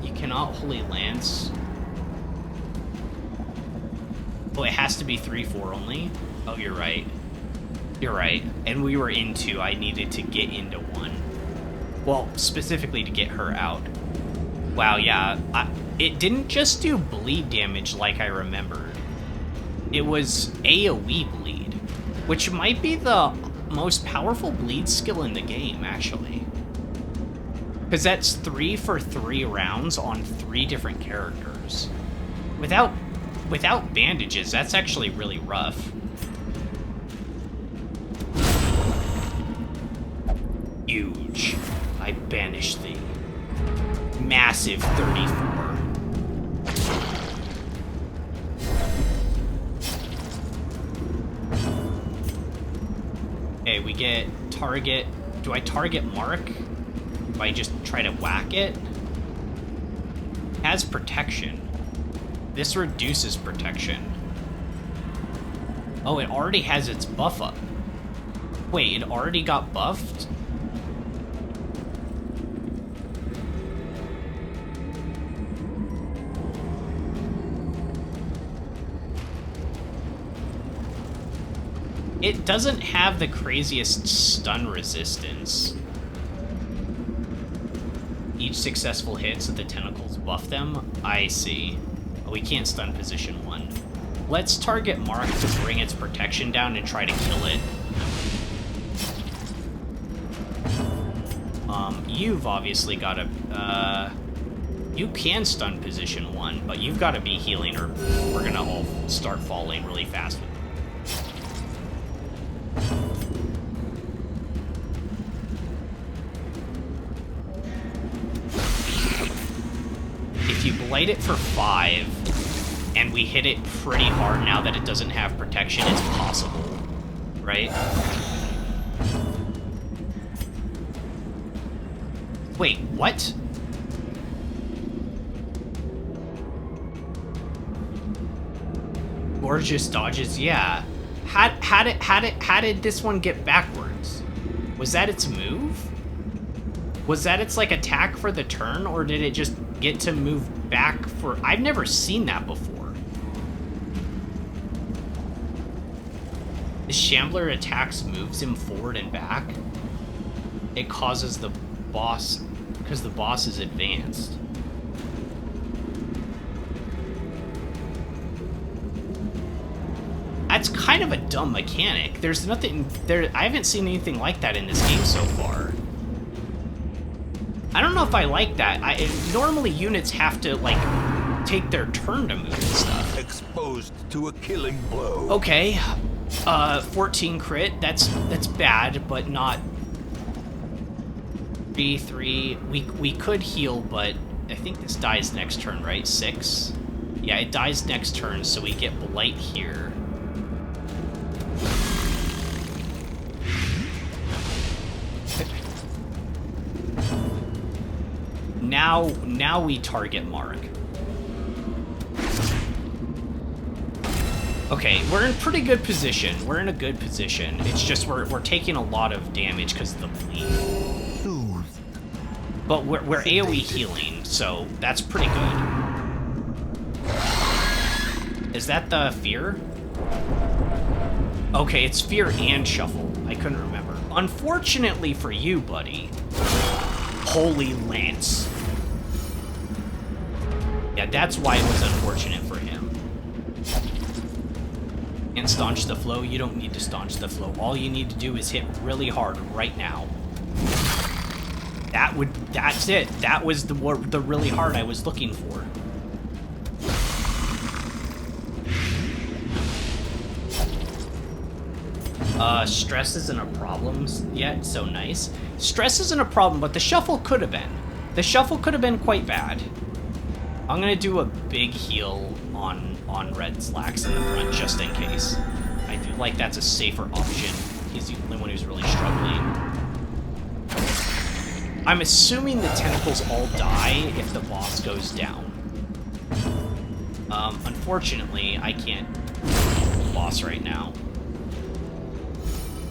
You cannot Holy Lance. Oh, it has to be 3/4 only? Oh, you're right. You're right. And we were in 2. I needed to get into 1. Well, specifically to get her out. Wow, yeah. It didn't just do bleed damage like I remembered. It was AoE bleed, which might be the most powerful bleed skill in the game, actually. Because that's 3 for 3 rounds on 3 different characters. Without bandages, that's actually really rough. Huge. I banish thee. Massive 34. Okay, we get target. Do I target Mark? Do I just try to whack it? It has protection. This reduces protection. Oh, it already has its buff up. Wait, it already got buffed? It doesn't have the craziest stun resistance. Each successful hit, so the tentacles buff them. I see. Oh, we can't stun position 1. Let's target Mark to bring its protection down and try to kill it. You've obviously got a... You can stun position 1, but you've got to be healing or we're gonna all start falling really fast with them. If you blight it for 5, and we hit it pretty hard now that it doesn't have protection, it's possible, right? Wait, what? Gorgeous dodges, yeah. How did this one get backwards? Was that its move? Was that its like attack for the turn, or did it just get to move back for... I've never seen that before. The Shambler attacks moves him forward and back. It causes the boss, because the boss is advanced. That's kind of a dumb mechanic. There's nothing there. I haven't seen anything like that in this game so far. I don't know if I like that. Normally units have to like take their turn to move and stuff. Exposed to a killing blow. Okay, 14 crit. That's bad, but not 3. We could heal, but I think this dies next turn, right? 6. Yeah, it dies next turn, so we get blight here. Now we target Mark. Okay, we're in pretty good position. We're in a good position. It's just we're taking a lot of damage because of the bleed. But we're AoE healing, so that's pretty good. Is that the fear? Okay, it's fear and shuffle. I couldn't remember. Unfortunately for you, buddy. Holy Lance. Yeah, that's why it was unfortunate for him. And staunch the flow. You don't need to staunch the flow. All you need to do is hit really hard right now. That's it. That was the really hard I was looking for. Stress isn't a problem yet, so nice. Stress isn't a problem, but the shuffle could have been. The shuffle could have been quite bad. I'm gonna do a big heal on Red Slacks in the front, just in case. I feel like that's a safer option. He's the only one who's really struggling. I'm assuming the tentacles all die if the boss goes down. Unfortunately, I can't kill the boss right now.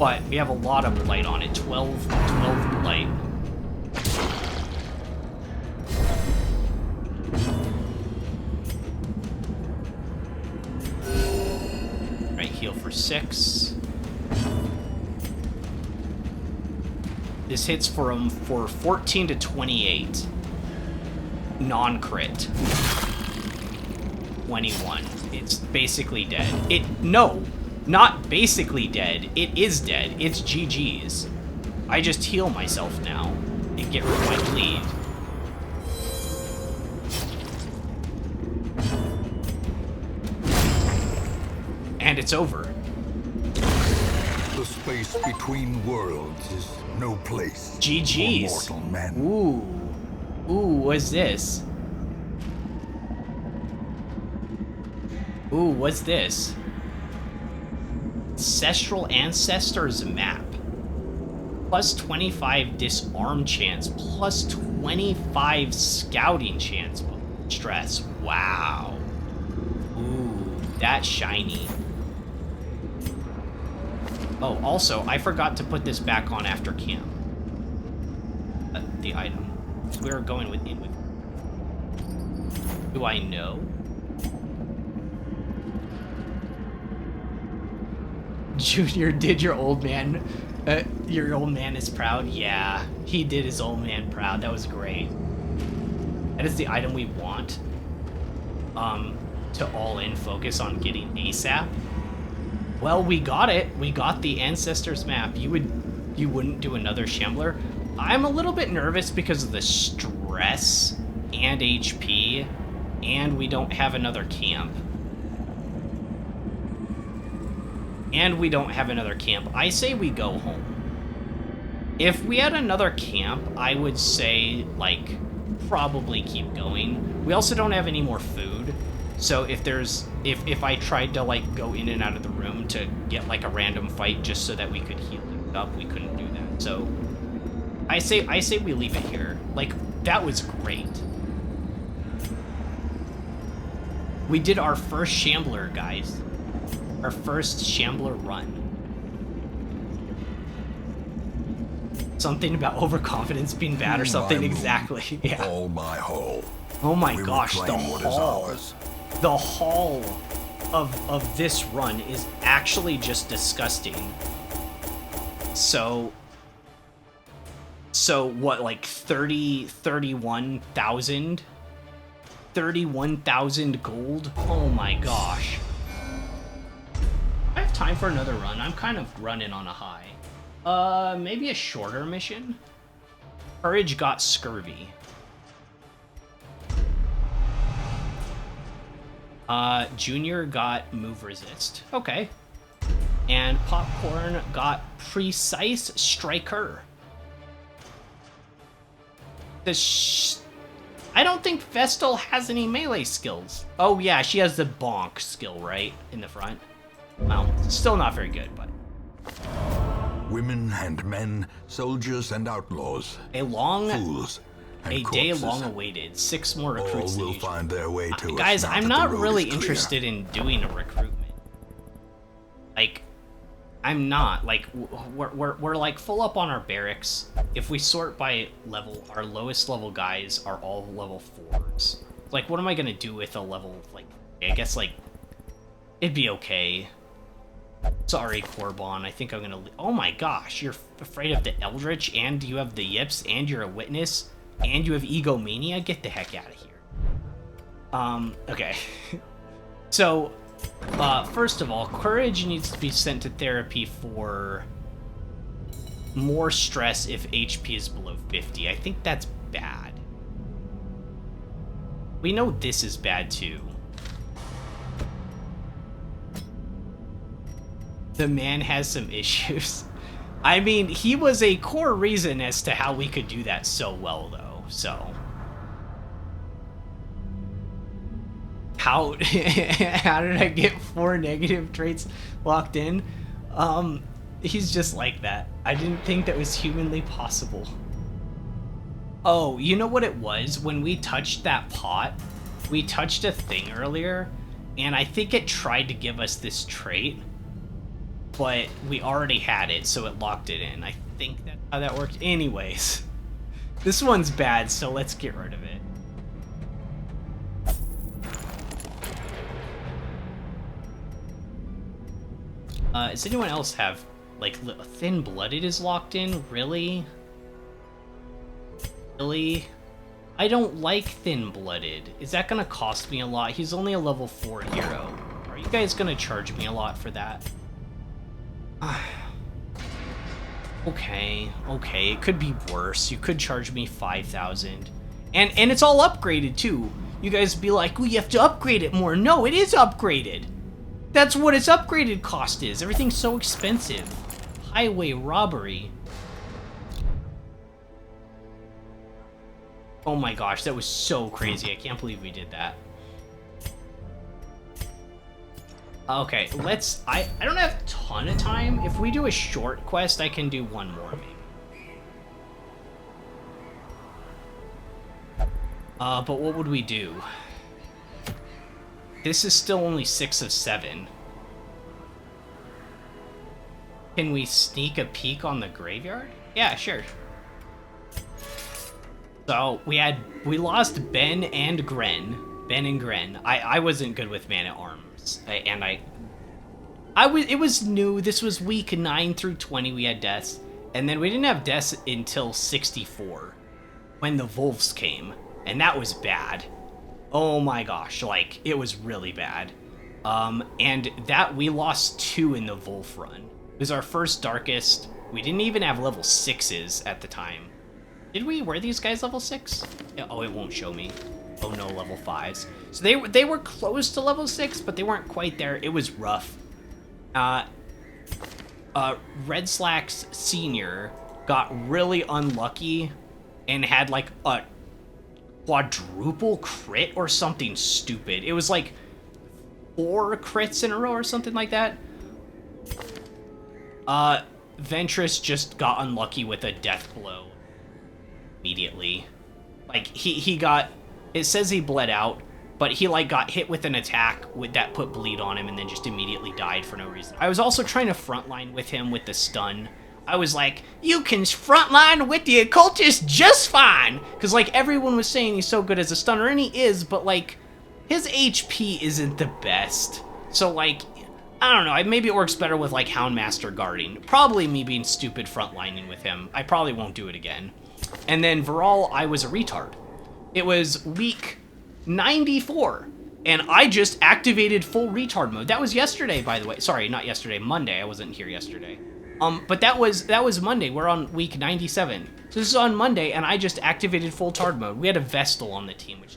But we have a lot of blight on it. 12 blight. Right, heal for 6. This hits for 14 to 28. Non-crit. 21. It's basically dead. No, not basically dead. It is dead. It's GG's. I just heal myself now and get rid of my bleed. And it's over. The space between worlds is no place GG's. for mortal men. Ooh, what's this? Ooh, what's this? Ancestors map. Plus 25 disarm chance. Plus 25 scouting chance. Stress. Wow. Ooh, that's shiny. Oh, also, I forgot to put this back on after camp. The item. We're going with. Do I know? Junior, did your old man is proud? Yeah, he did his old man proud. That was great. That is the item we want. To all in focus on getting ASAP. Well, we got it. We got the Ancestors map. You wouldn't do another Shambler? I'm a little bit nervous because of the stress and HP, and we don't have another camp. I say we go home. If we had another camp, I would say, like, probably keep going. We also don't have any more food, so if I tried to, like, go in and out of the room to get, like, a random fight just so that we could heal it up, we couldn't do that. So I say we leave it here. Like, that was great. We did our first Shambler, guys. Our first Shambler run. Something about overconfidence being bad or something. Exactly. Yeah. All my hall. Oh my We gosh, the reclaim what is haul. ours. The haul of this run is actually just disgusting. So what, like 31,000 gold? Oh my gosh. I have time for another run. I'm kind of running on a high. Maybe a shorter mission? Courage got scurvy. Junior got move resist. Okay. And Popcorn got precise striker. I don't think Vestal has any melee skills. Oh yeah, she has the bonk skill, right? In the front. Well, still not very good, but... Women and men, soldiers and outlaws, A long... fools and A day corpses. long awaited. 6 more recruits. All than will usual. find their way to us Guys, now I'm that not the road really is clear. interested in doing a recruitment. Like, I'm not. Like, we're like full up on our barracks. If we sort by level, our lowest level guys are all level 4s. Like, what am I gonna do with a level, like, I guess, like, it'd be okay. Sorry, Corbon, I think I'm gonna... Oh my gosh, you're afraid of the Eldritch, and you have the Yips, and you're a witness, and you have Egomania? Get the heck out of here. Okay. So, first of all, Courage needs to be sent to therapy for more stress if HP is below 50. I think that's bad. We know this is bad, too. The man has some issues. I mean, he was a core reason as to how we could do that so well, though, so... How did I get 4 negative traits locked in? He's just like that. I didn't think that was humanly possible. Oh, you know what it was? When we touched that pot, we touched a thing earlier, and I think it tried to give us this trait, but we already had it, so it locked it in. I think that's how that worked. Anyways, this one's bad, so let's get rid of it. Does anyone else have, like, Thin-Blooded is locked in? Really? Really? I don't like Thin-Blooded. Is that gonna cost me a lot? He's only a level 4 hero. Are you guys gonna charge me a lot for that? Okay, it could be worse. You could charge me 5,000. And it's all upgraded, too. You guys be like, well, you have to upgrade it more. No, it is upgraded. That's what its upgraded cost is. Everything's so expensive. Highway robbery. Oh my gosh, that was so crazy. I can't believe we did that. Okay, let's... I don't have a ton of time. If we do a short quest, I can do one more, maybe. But what would we do? This is still only 6 of 7. Can we sneak a peek on the graveyard? Yeah, sure. So, we lost Ben and Gren. Ben and Gren. I wasn't good with Man-at-Arms. It was new. This was week 9 through 20 we had deaths. And then we didn't have deaths until 64. When the Wolves came. And that was bad. Oh my gosh, like, it was really bad. And that, we lost 2 in the Wolf run. It was our first Darkest. We didn't even have level 6s at the time. Did we? Were these guys level 6? Yeah, oh, it won't show me. Oh no, level 5s. So they were close to level 6, but they weren't quite there. It was rough. Red Slacks Senior got really unlucky and had like a quadruple crit or something stupid. It was like 4 crits in a row or something like that. Ventress just got unlucky with a death blow immediately. Like he got, it says he bled out, but he like got hit with an attack that put bleed on him and then just immediately died for no reason. I was also trying to frontline with him with the stun. I was like, you can frontline with the occultist just fine, because like everyone was saying he's so good as a stunner, and he is, but like his HP isn't the best. So like, I don't know, maybe it works better with like Houndmaster guarding. Probably me being stupid frontlining with him. I probably won't do it again. And then Viral, I was a retard. It was week 94, and I just activated full retard mode. That was yesterday, by the way. Sorry, not yesterday, Monday. I wasn't here yesterday. But that was Monday. We're on week 97. So this is on Monday, and I just activated full tard mode. We had a Vestal on the team, which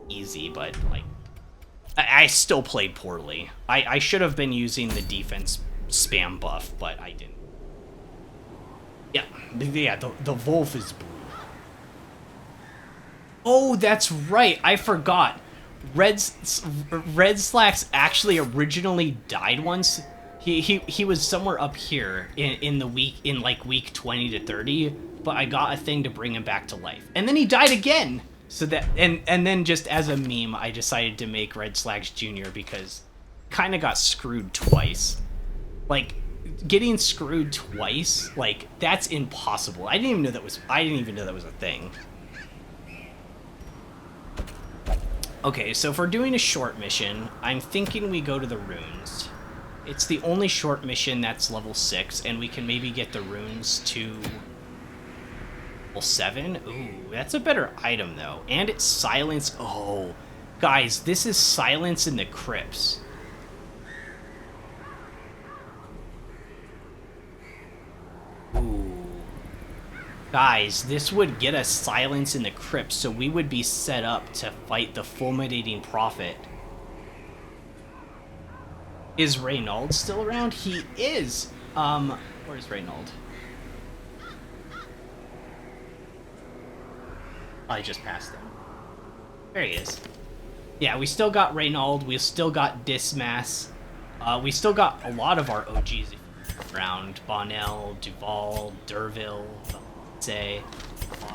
easy, but like I still played poorly. I should have been using the defense spam buff, but I didn't. Yeah, the Wolf is blue. Oh, that's right. I forgot. Red Slacks actually originally died once. He was somewhere up here in the week, in like week 20 to 30, but I got a thing to bring him back to life. And then he died again. So that, and then just as a meme, I decided to make Red Slacks Jr. because kind of got screwed twice. Like, getting screwed twice, like, that's impossible. I didn't even know that was a thing. Okay, so if we're doing a short mission, I'm thinking we go to the runes. It's the only short mission that's level 6, and we can maybe get the runes to level 7. Ooh, that's a better item, though. And it's silence. Oh, guys, this is silence in the crypts. Ooh. Guys, this would get us silence in the crypts, so we would be set up to fight the Fulminating Prophet. Is Reynauld still around? He is. Where's Reynauld? I just passed him. There he is. Yeah, we still got Reynauld. We still got Dismas. We still got a lot of our OGs around. Bonnell, Duval, Derville, say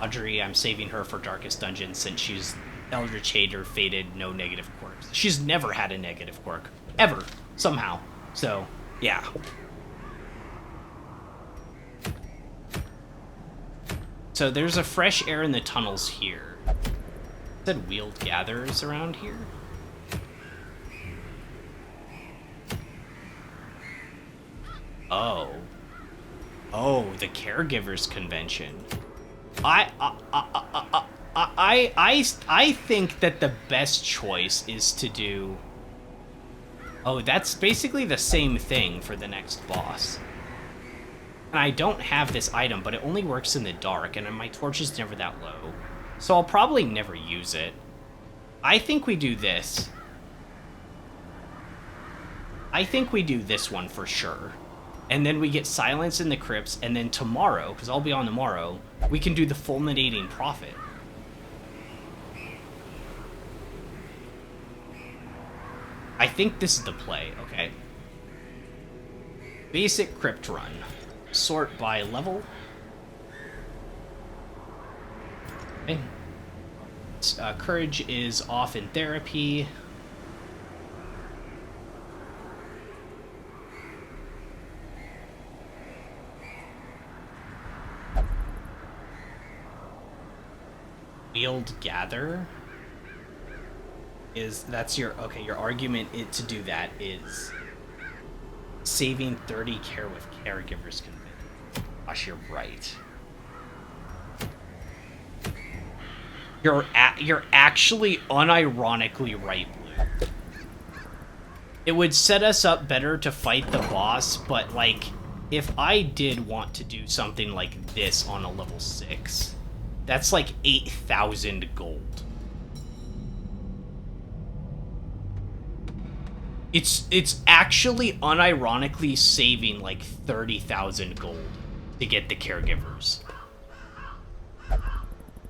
Audrey. I'm saving her for Darkest Dungeon since she's Eldritch Hater, Fated, no negative quirks. She's never had a negative quirk. Ever. Somehow. So, yeah. So there's a fresh air in the tunnels here. It said wheeled gatherers around here. Oh. Oh, the caregivers convention. I think that the best choice is to do. Oh, that's basically the same thing for the next boss. And I don't have this item, but it only works in the dark, and my torch is never that low. So I'll probably never use it. I think we do this. I think we do this one for sure. And then we get silence in the crypts, and then tomorrow, because I'll be on tomorrow, we can do the Fulminating Prophet. I think this is the play. Okay. Basic crypt run. Sort by level. Okay. Courage is off in therapy. Wheeled gather is, that's your, okay, your argument to do that is saving 30 care with caregivers convention. Gosh, you're right. You're actually unironically right, Blue. It would set us up better to fight the boss, but like if I did want to do something like this on a level 6, that's like 8,000 gold. It's actually unironically saving like 30,000 gold to get the caregivers.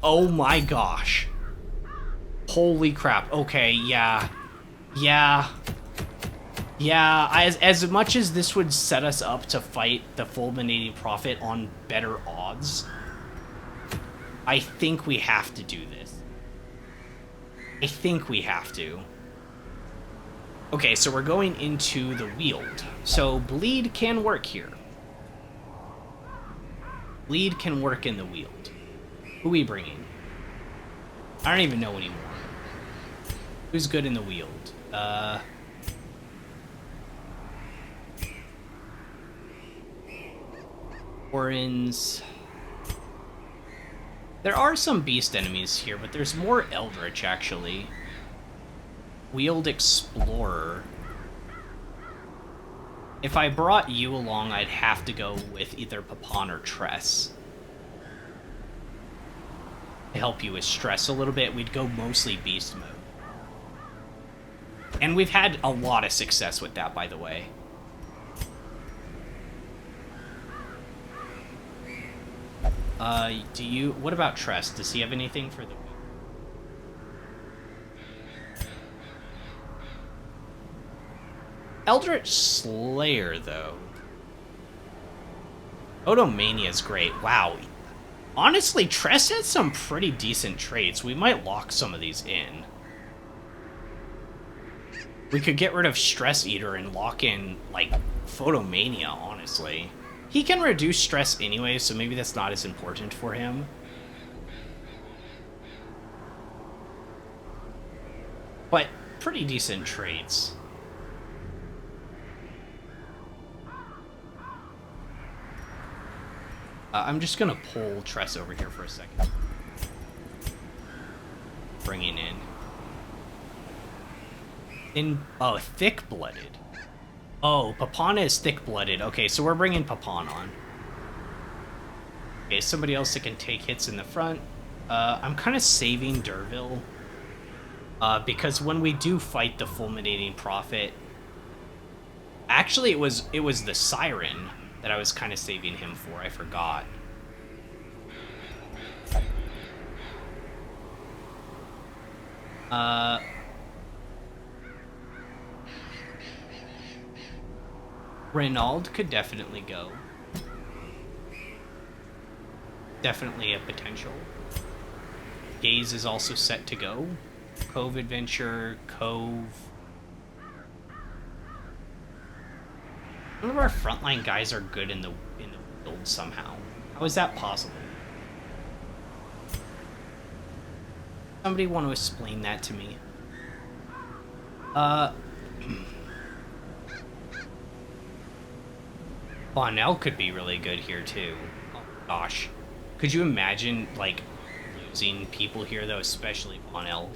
Oh my gosh. Holy crap. Okay, yeah. Yeah. Yeah, as much as this would set us up to fight the Fulminating Prophet on better odds, I think we have to do this. I think we have to. Okay, so we're going into the Wield. So Bleed can work here. Bleed can work in the Wield. Who are we bringing? I don't even know anymore. Who's good in the Wield? Warrens. There are some beast enemies here, but there's more Eldritch, actually. Wield Explorer. If I brought you along, I'd have to go with either Papon or Tress. To help you with stress a little bit, we'd go mostly beast mode. And we've had a lot of success with that, by the way. What about Tress? Does he have anything for the... Eldritch Slayer, though. Otomania's great. Wow. Honestly, Tress has some pretty decent traits. We might lock some of these in. We could get rid of Stress Eater and lock in, like, Photomania, honestly. He can reduce stress anyway, so maybe that's not as important for him. But pretty decent traits. I'm just gonna pull Tress over here for a second. Bringing in... Oh, thick-blooded. Oh, Papon is thick-blooded. Okay, so we're bringing Papon on. Okay, somebody else that can take hits in the front. I'm kind of saving Derville. Because when we do fight the Fulminating Prophet... Actually, it was the Siren that I was kind of saving him for. I forgot. Renaud could definitely go. Definitely a potential. Gaze is also set to go. Cove Adventure, Cove. None of our frontline guys are good in the build somehow. How is that possible? Somebody want to explain that to me? Bonnell could be really good here too. Oh gosh. Could you imagine, like, losing people here though, especially Bonnell?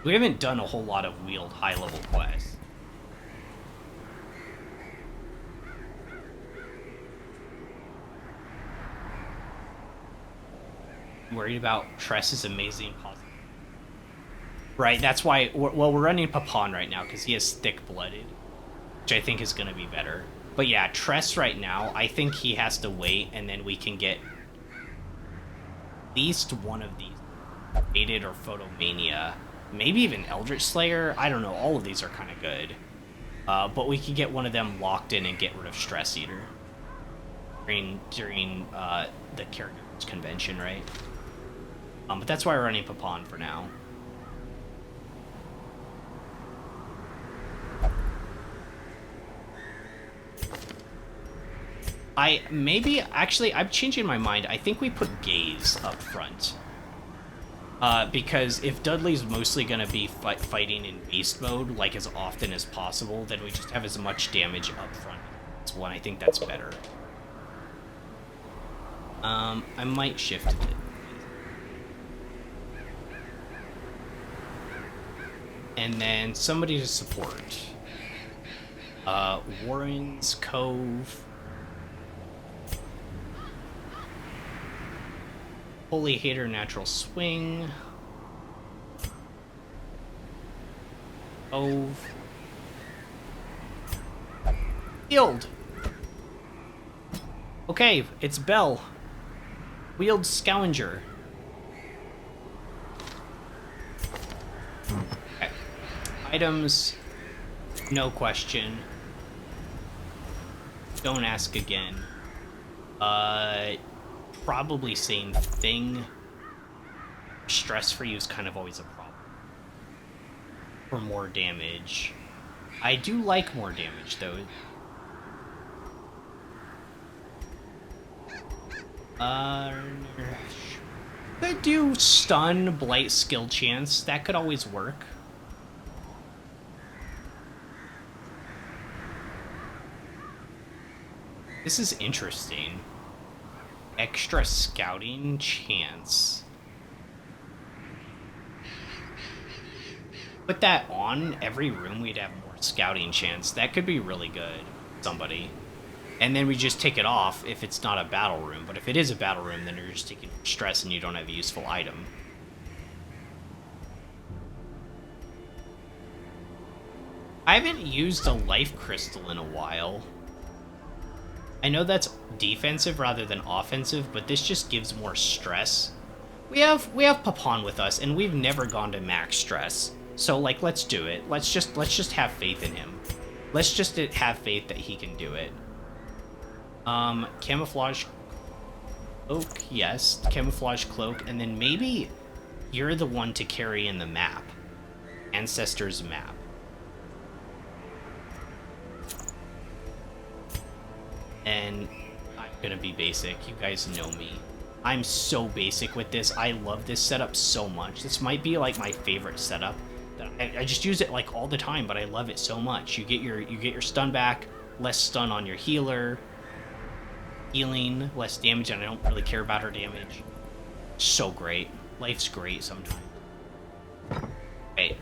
We haven't done a whole lot of Wield high-level quests. Worried about Tress's amazing positive. Right, that's why, well, we're running Papon right now because he is thick-blooded, which I think is going to be better. But yeah, Tress right now, I think he has to wait, and then we can get at least one of these, Aided or Photomania. Maybe even Eldritch Slayer. I don't know, all of these are kind of good. But we can get one of them locked in and get rid of Stress Eater. During the Characters Convention, right? But that's why we're running Papon for now. Actually, I'm changing my mind. I think we put Gaze up front. Because if Dudley's mostly going to be fighting in beast mode, like as often as possible, then we just have as much damage up front. That's one, I think that's better. I might shift it. And then somebody to support. Warren's Cove. Holy Hater, natural swing. Ove. Healed. Okay, it's Bell. Wield Scavenger. Okay. Items, no question. Don't ask again. Probably same thing. Stress for you is kind of always a problem. For more damage. I do like more damage, though. Could do stun, blight, skill chance. That could always work. This is interesting. Extra scouting chance. Put that on every room, we'd have more scouting chance. That could be really good. Somebody. And then we just take it off if it's not a battle room. But if it is a battle room, then you're just taking stress and you don't have a useful item. I haven't used a life crystal in a while. I know that's defensive rather than offensive, but this just gives more stress. We have Papon with us, and we've never gone to max stress. So like, let's do it. Let's just have faith in him. Let's just have faith that he can do it. Camouflage cloak, yes, camouflage cloak, and then maybe you're the one to carry in the map. Ancestors map. And I'm gonna be basic. You guys know me. I'm so basic with this. I love this setup so much. This might be like my favorite setup. I just use it like all the time, but I love it so much. You get your stun back, less stun on your healer, healing, less damage, and I don't really care about her damage. So great. Life's great sometimes. Okay,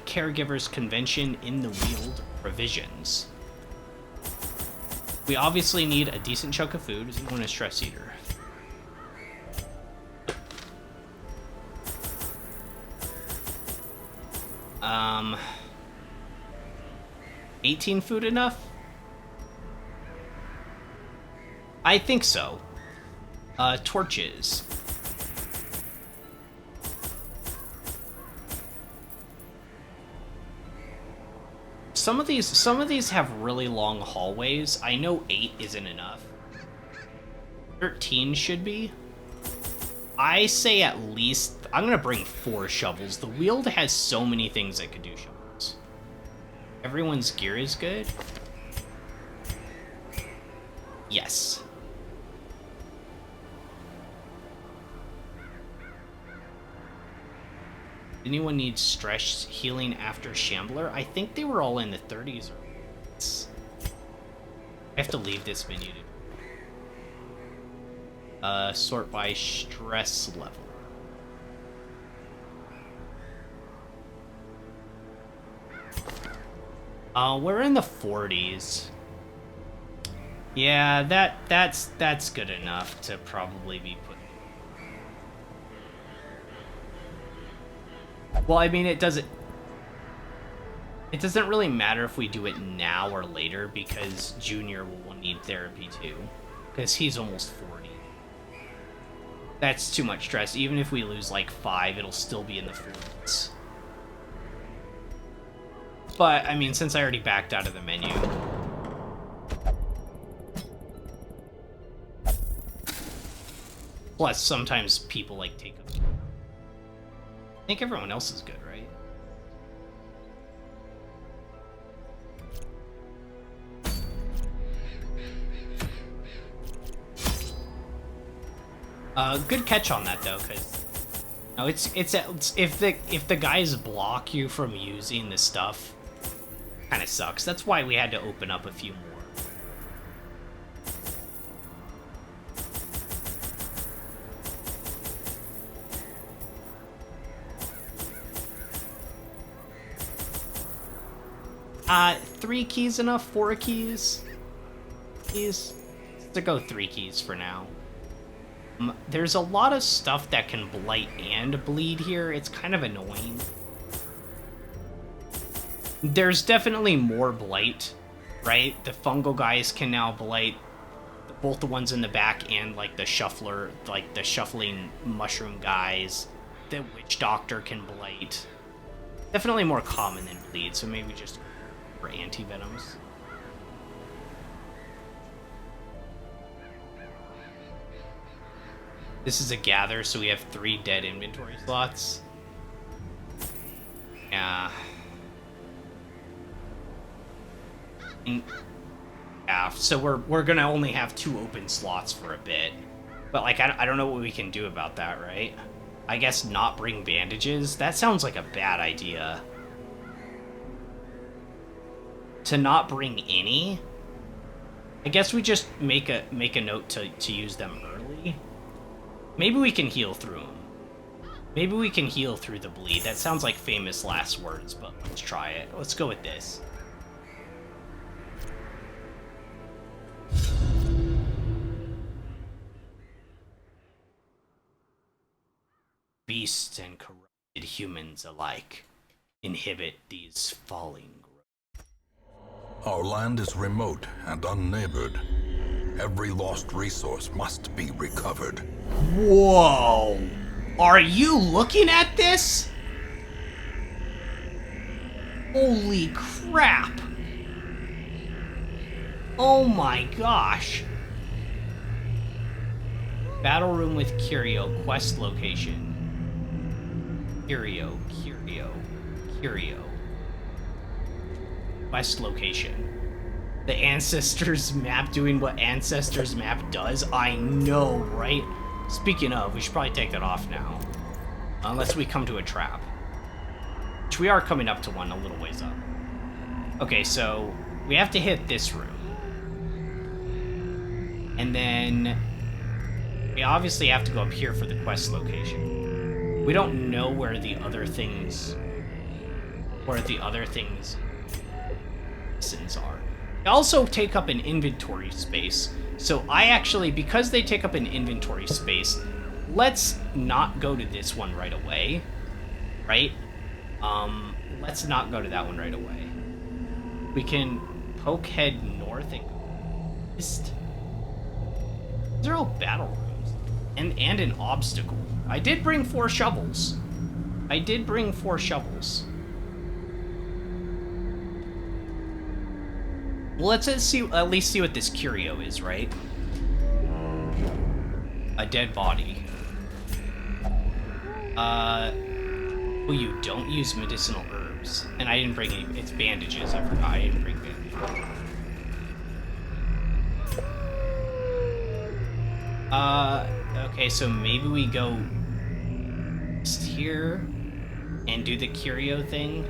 Caregiver's Convention in the Wield provisions. We obviously need a decent chunk of food. Is anyone a stress eater? 18 food enough? I think so. Torches. Some of these have really long hallways. I know 8 isn't enough. 13 should be. I say at least I'm gonna bring 4 shovels. The Wield has so many things that could do shovels. Everyone's gear is good. Yes. Anyone need stress healing after Shambler? I think they were all in the 30s. I have to leave this menu to sort by stress level. We're in the 40s. Yeah, that's good enough to probably be put. Well, I mean, it doesn't really matter if we do it now or later, because Junior will need therapy too, because he's almost 40. That's too much stress. Even if we lose like 5, it'll still be in the 40s. But, I mean, since I already backed out of the menu... Plus, sometimes people, like, take them. I think everyone else is good, right? Good catch on that, though, because... No, it's if the guys block you from using the stuff... Kind of sucks. That's why we had to open up a few more. Three keys enough? 4 keys? Keys? To go 3 keys for now. There's a lot of stuff that can blight and bleed here. It's kind of annoying. There's definitely more blight, right? The fungal guys can now blight both the ones in the back and like the shuffler, like the shuffling mushroom guys. The witch doctor can blight. Definitely more common than bleed, so maybe just for anti-venoms. This is a gather, so we have 3 dead inventory slots. Yeah. Yeah, so we're gonna only have 2 open slots for a bit. But, like, I don't know what we can do about that, right? I guess not bring bandages? That sounds like a bad idea. To not bring any? I guess we just make a note to use them early. Maybe we can heal through them. Maybe we can heal through the bleed. That sounds like famous last words, but let's try it. Let's go with this. Beasts and corrupted humans alike inhibit these falling growths. Our land is remote and unneighbored. Every lost resource must be recovered. Whoa! Are you looking at this? Holy crap! Oh my gosh! Battle room with Curio, quest location. Curio. Quest location. The Ancestors map doing what Ancestors map does? I know, right? Speaking of, we should probably take that off now. Unless we come to a trap. Which we are coming up to one a little ways up. Okay, so we have to hit this room. And then we obviously have to go up here for the quest location. We don't know where the other things are. They also take up an inventory space. So I actually, because they take up an inventory space, let's not go to this one right away. Right? Let's not go to that one right away. We can poke head north and go east. These are all battle rooms. And an obstacle. I did bring 4 shovels. Well, let's at least see what this curio is, right? A dead body. Well, you don't use medicinal herbs. And I didn't bring any. It's bandages. I forgot. I didn't bring bandages. Okay, so maybe we go here and do the curio thing.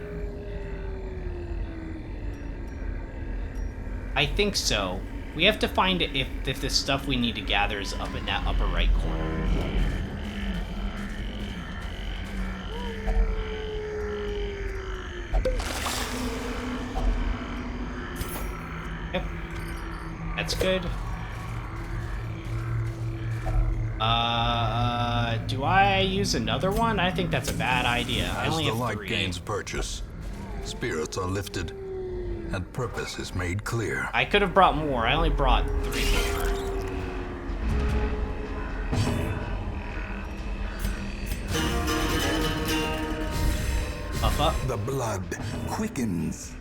I think so. We have to find if the stuff we need to gather is up in that upper right corner. Yep. That's good. Do I use another one? I think that's a bad idea. I As only the have light 3. gains purchase, spirits are lifted, and purpose is made clear. I could have brought more. I only brought 3 more. Buff up. The blood quickens.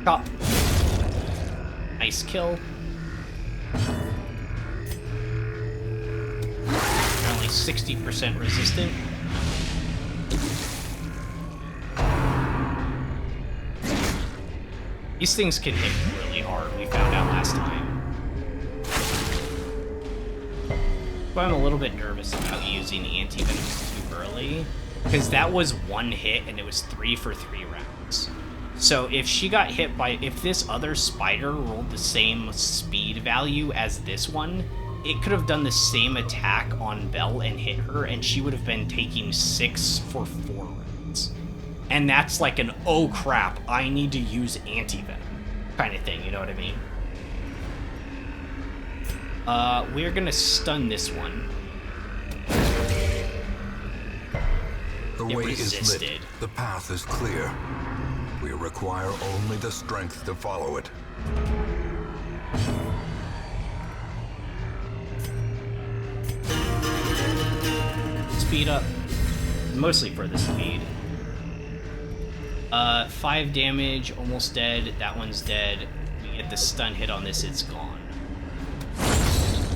Chop. Nice kill. They're only 60% resistant. These things can hit really hard, we found out last time. But I'm a little bit nervous about using anti-venoms too early, because that was 1 hit and it was 3 for 3 rounds. So if she got hit by, if this other spider rolled the same speed value as this one, it could have done the same attack on Belle and hit her, and she would have been taking 6 for 4 rounds. And that's like an, oh crap, I need to use anti-venom kind of thing, you know what I mean? We're gonna stun this one. The It way is resisted. lit. The path is clear. We require only the strength to follow it. Speed up. Mostly for the speed. 5 damage, almost dead. That one's dead. We get the stun hit on this, it's gone.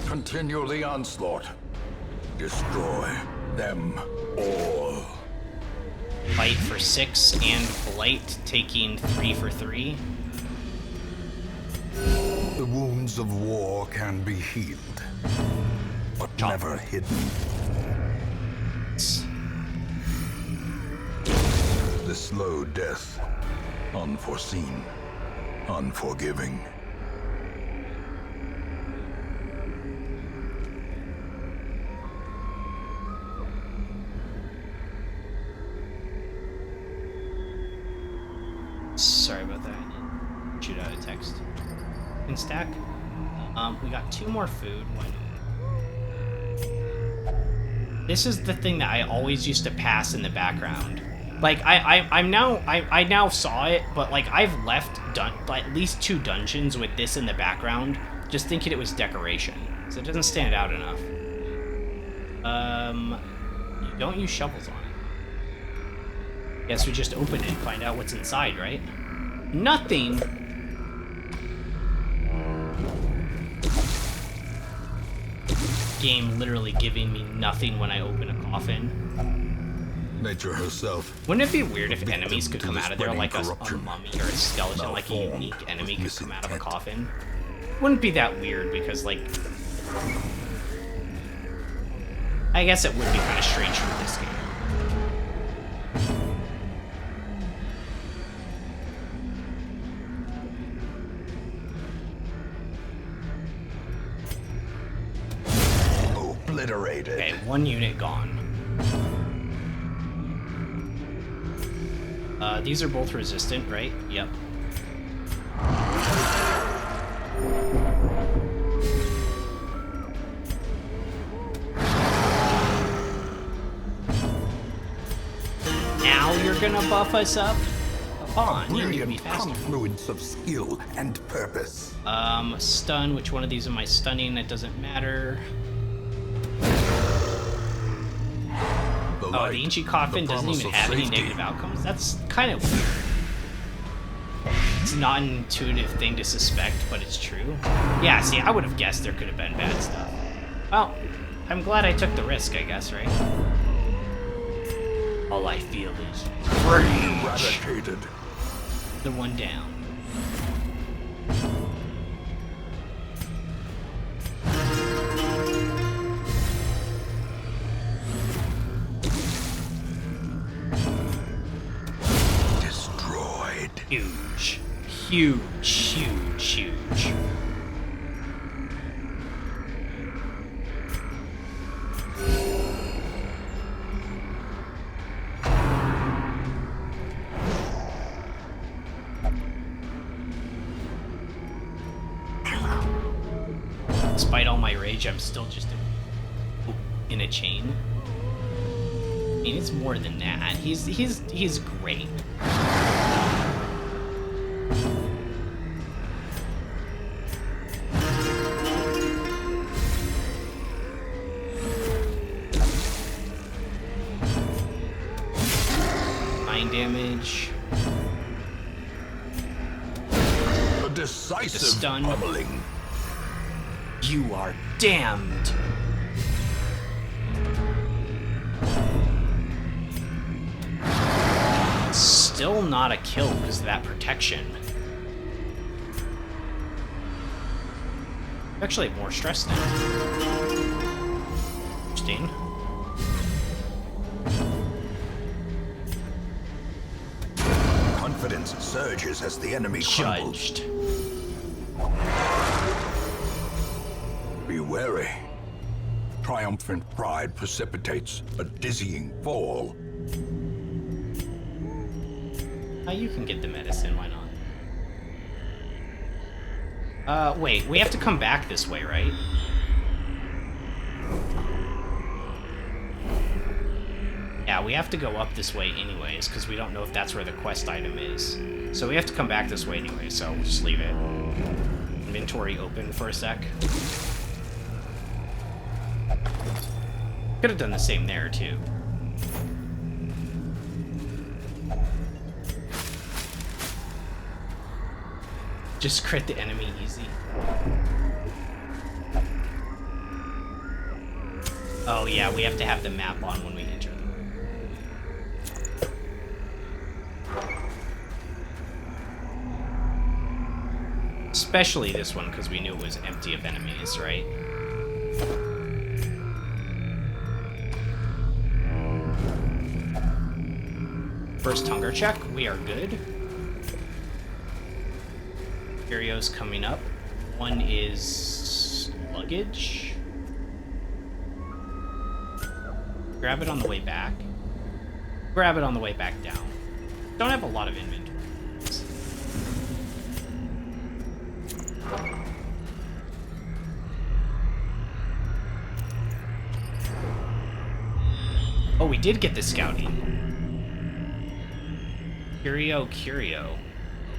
Continue the onslaught. Destroy them all. Fight for 6 and Blight, taking 3 for 3. The wounds of war can be healed, but never hidden. The slow death, unforeseen, unforgiving. Sorry about that. I didn't shoot out a text. In stack. We got 2 more food. Why not? This is the thing that I always used to pass in the background. Like I now saw it, but like I've left at least 2 dungeons with this in the background, just thinking it was decoration. So it doesn't stand out enough. You don't use shovels on it. Guess we just open it and find out what's inside, right? Nothing. Game literally giving me nothing when I open a coffin. Nature herself. Wouldn't it be weird if enemies could to come the out of there spreading like a corruption. mummy or a skeleton, like a Malformed unique enemy with could come out of a misintent. coffin? Wouldn't be that weird because, like, I guess it would be kind of strange for this game. Obliterated. Okay, 1 unit gone. These are both resistant, right? Yep. Now you're gonna buff us up? Come on, you need to be Brilliant faster. confluence of skill and purpose. Stun, which one of these am I stunning? It doesn't matter. Oh, the ancient coffin doesn't even have any negative outcomes? That's kind of weird. It's not an intuitive thing to suspect, but it's true. Yeah, see, I would have guessed there could have been bad stuff. Well, I'm glad I took the risk, I guess, right? All I feel is rage. Eradicated. The one down. Destroyed. Huge. Huge, huge, huge. Despite all my rage, I'm still just in a chain. I mean, it's more than that. He's great. Damage. A decisive Stun. pummeling. You are damned. Still not a kill because of that protection. Actually, more stress now. Interesting. Confidence surges as the enemy crumbles. Judged. Be wary. Triumphant pride precipitates a dizzying fall. You can get the medicine, why not? Wait, we have to come back this way, right? Yeah, we have to go up this way anyways, because we don't know if that's where the quest item is. So we have to come back this way anyway, so we'll just leave it. Inventory open for a sec. Could have done the same there, too. Just crit the enemy easy. Oh yeah, we have to have the map on when we enter the room. Especially this one, because we knew it was empty of enemies, right? First hunger check, we are good. Curios coming up. One is luggage. Grab it on the way back. Grab it on the way back down. Don't have a lot of inventory. Oh, we did get the scouting. Curio.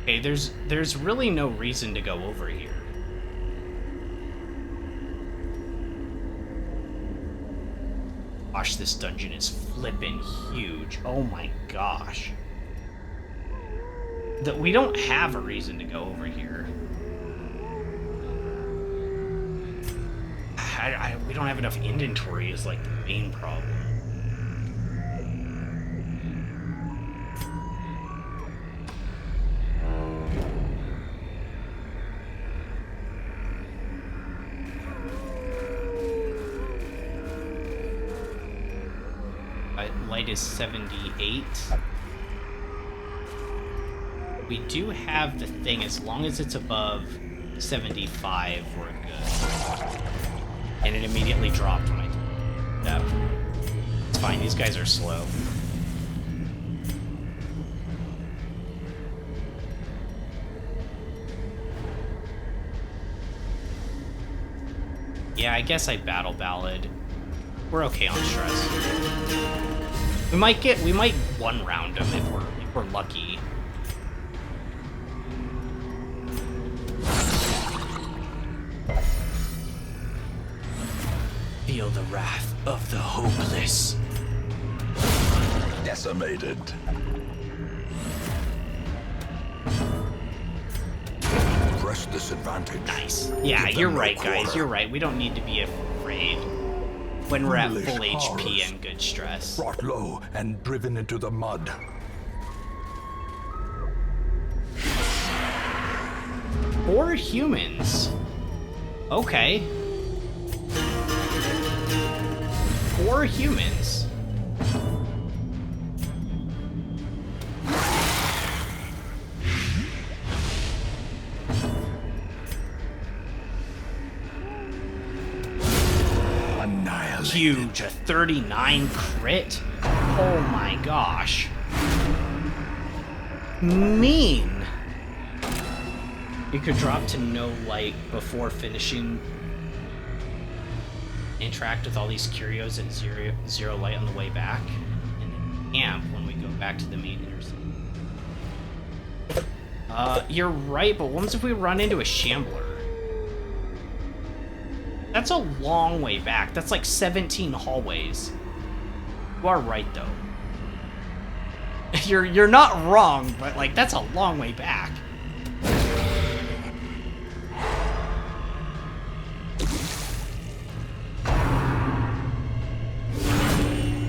Okay, there's really no reason to go over here. Gosh, this dungeon is flippin' huge. Oh my gosh. We don't have a reason to go over here. We don't have enough inventory is like the main problem. Light is 78. We do have the thing, as long as it's above 75, we're good. And it immediately dropped when I took it. No. It's fine, these guys are slow. Yeah, I guess I battle ballad. We're okay on stress. We might one round them if we're lucky. Feel the wrath of the hopeless. Decimated. Press disadvantage. Nice. Yeah, Give you're them no right, guys. quarter. You're right. We don't need to be afraid when we're at Foolish full HP horrors. and good stress. Brought low and driven into the mud. Four humans. Okay. 4 humans. Annihilated. Huge. A 39 crit. Oh my gosh. Mean. You could drop to no light before finishing. Interact with all these curios at zero light on the way back. And then camp when we go back to the main intersection. You're right, but what if we run into a Shambler? That's a long way back. That's like 17 hallways. You are right, though. You're not wrong, but like that's a long way back.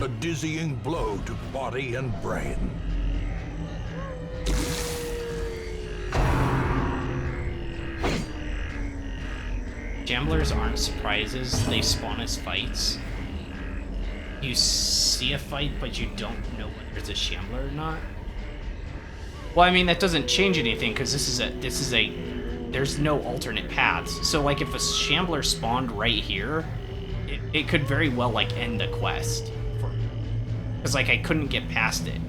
A dizzying blow to body and brain. Shamblers aren't surprises. They spawn as fights. You see a fight, but you don't know whether it's a Shambler or not. Well, I mean, that doesn't change anything, because there's no alternate paths. So, like, if a Shambler spawned right here, it could very well, like, end the quest. Because, like, I couldn't get past it.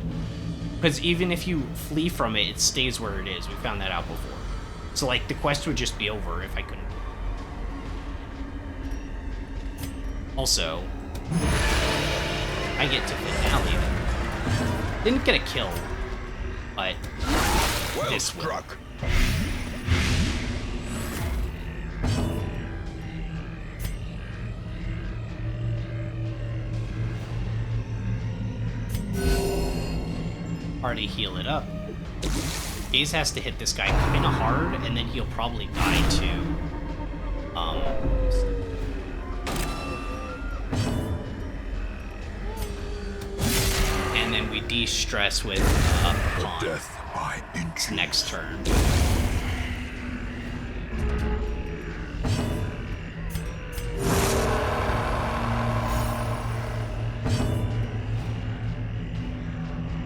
Because even if you flee from it, it stays where it is. We found that out before. So, like, the quest would just be over if I couldn't. I get to finale then. Didn't get a kill, but Well this struck. already heal it up. Gaze has to hit this guy kinda hard, and then he'll probably die too. And then we de-stress with Pawn Death by inches. next turn.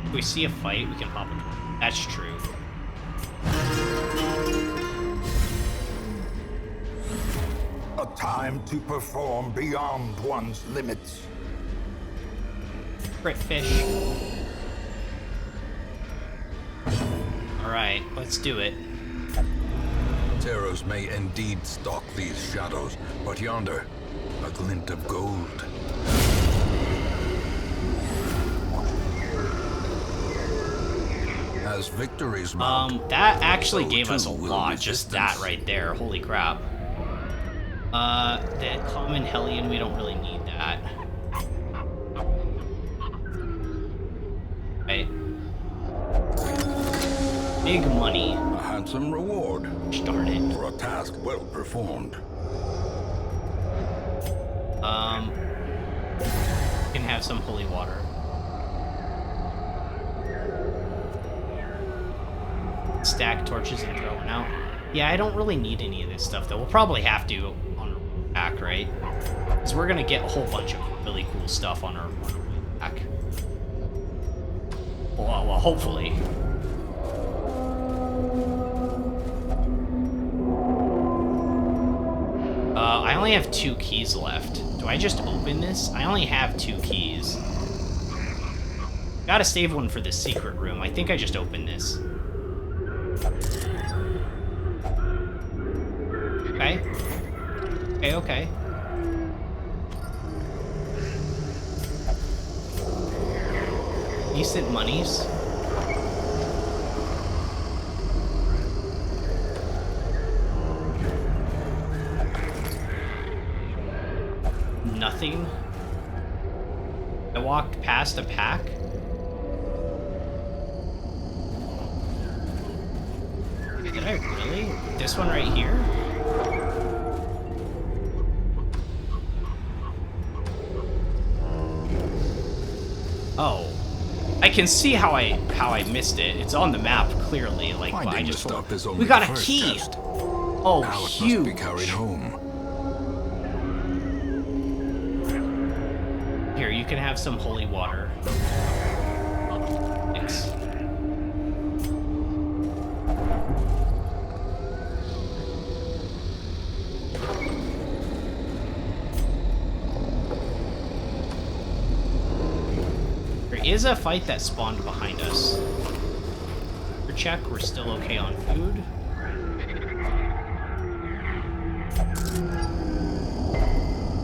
If we see a fight, we can pop it. That's true. A time to perform beyond one's limits. Crit fish. Alright, let's do it. Terrors may indeed stalk these shadows, but yonder, a glint of gold. As victories mount, That actually so gave us a too will lot, just that resistance. right there. Holy crap. That common Hellion, we don't really need that. Right. Big money. A handsome reward Darn it. for a task well performed. Can have some holy water. Stack torches and throw one out. Yeah, I don't really need any of this stuff, though. We'll probably have to on our way back, right? Because we're going to get a whole bunch of really cool stuff on our way back. Well, hopefully. I only have 2 keys left. Do I just open this? I only have 2 keys. Gotta save one for the secret room. I think I just opened this. Okay. Okay. Decent monies. Nothing. I walked past a pack. Did I really? This one right here? Oh. I can see how I missed it. It's on the map clearly. Like finding I the just stuff is only we got the a first key. test. Oh, Now it must huge. be carried home. Here, you can have some holy water. Thanks. There is a fight that spawned behind us. Check, we're still okay on food.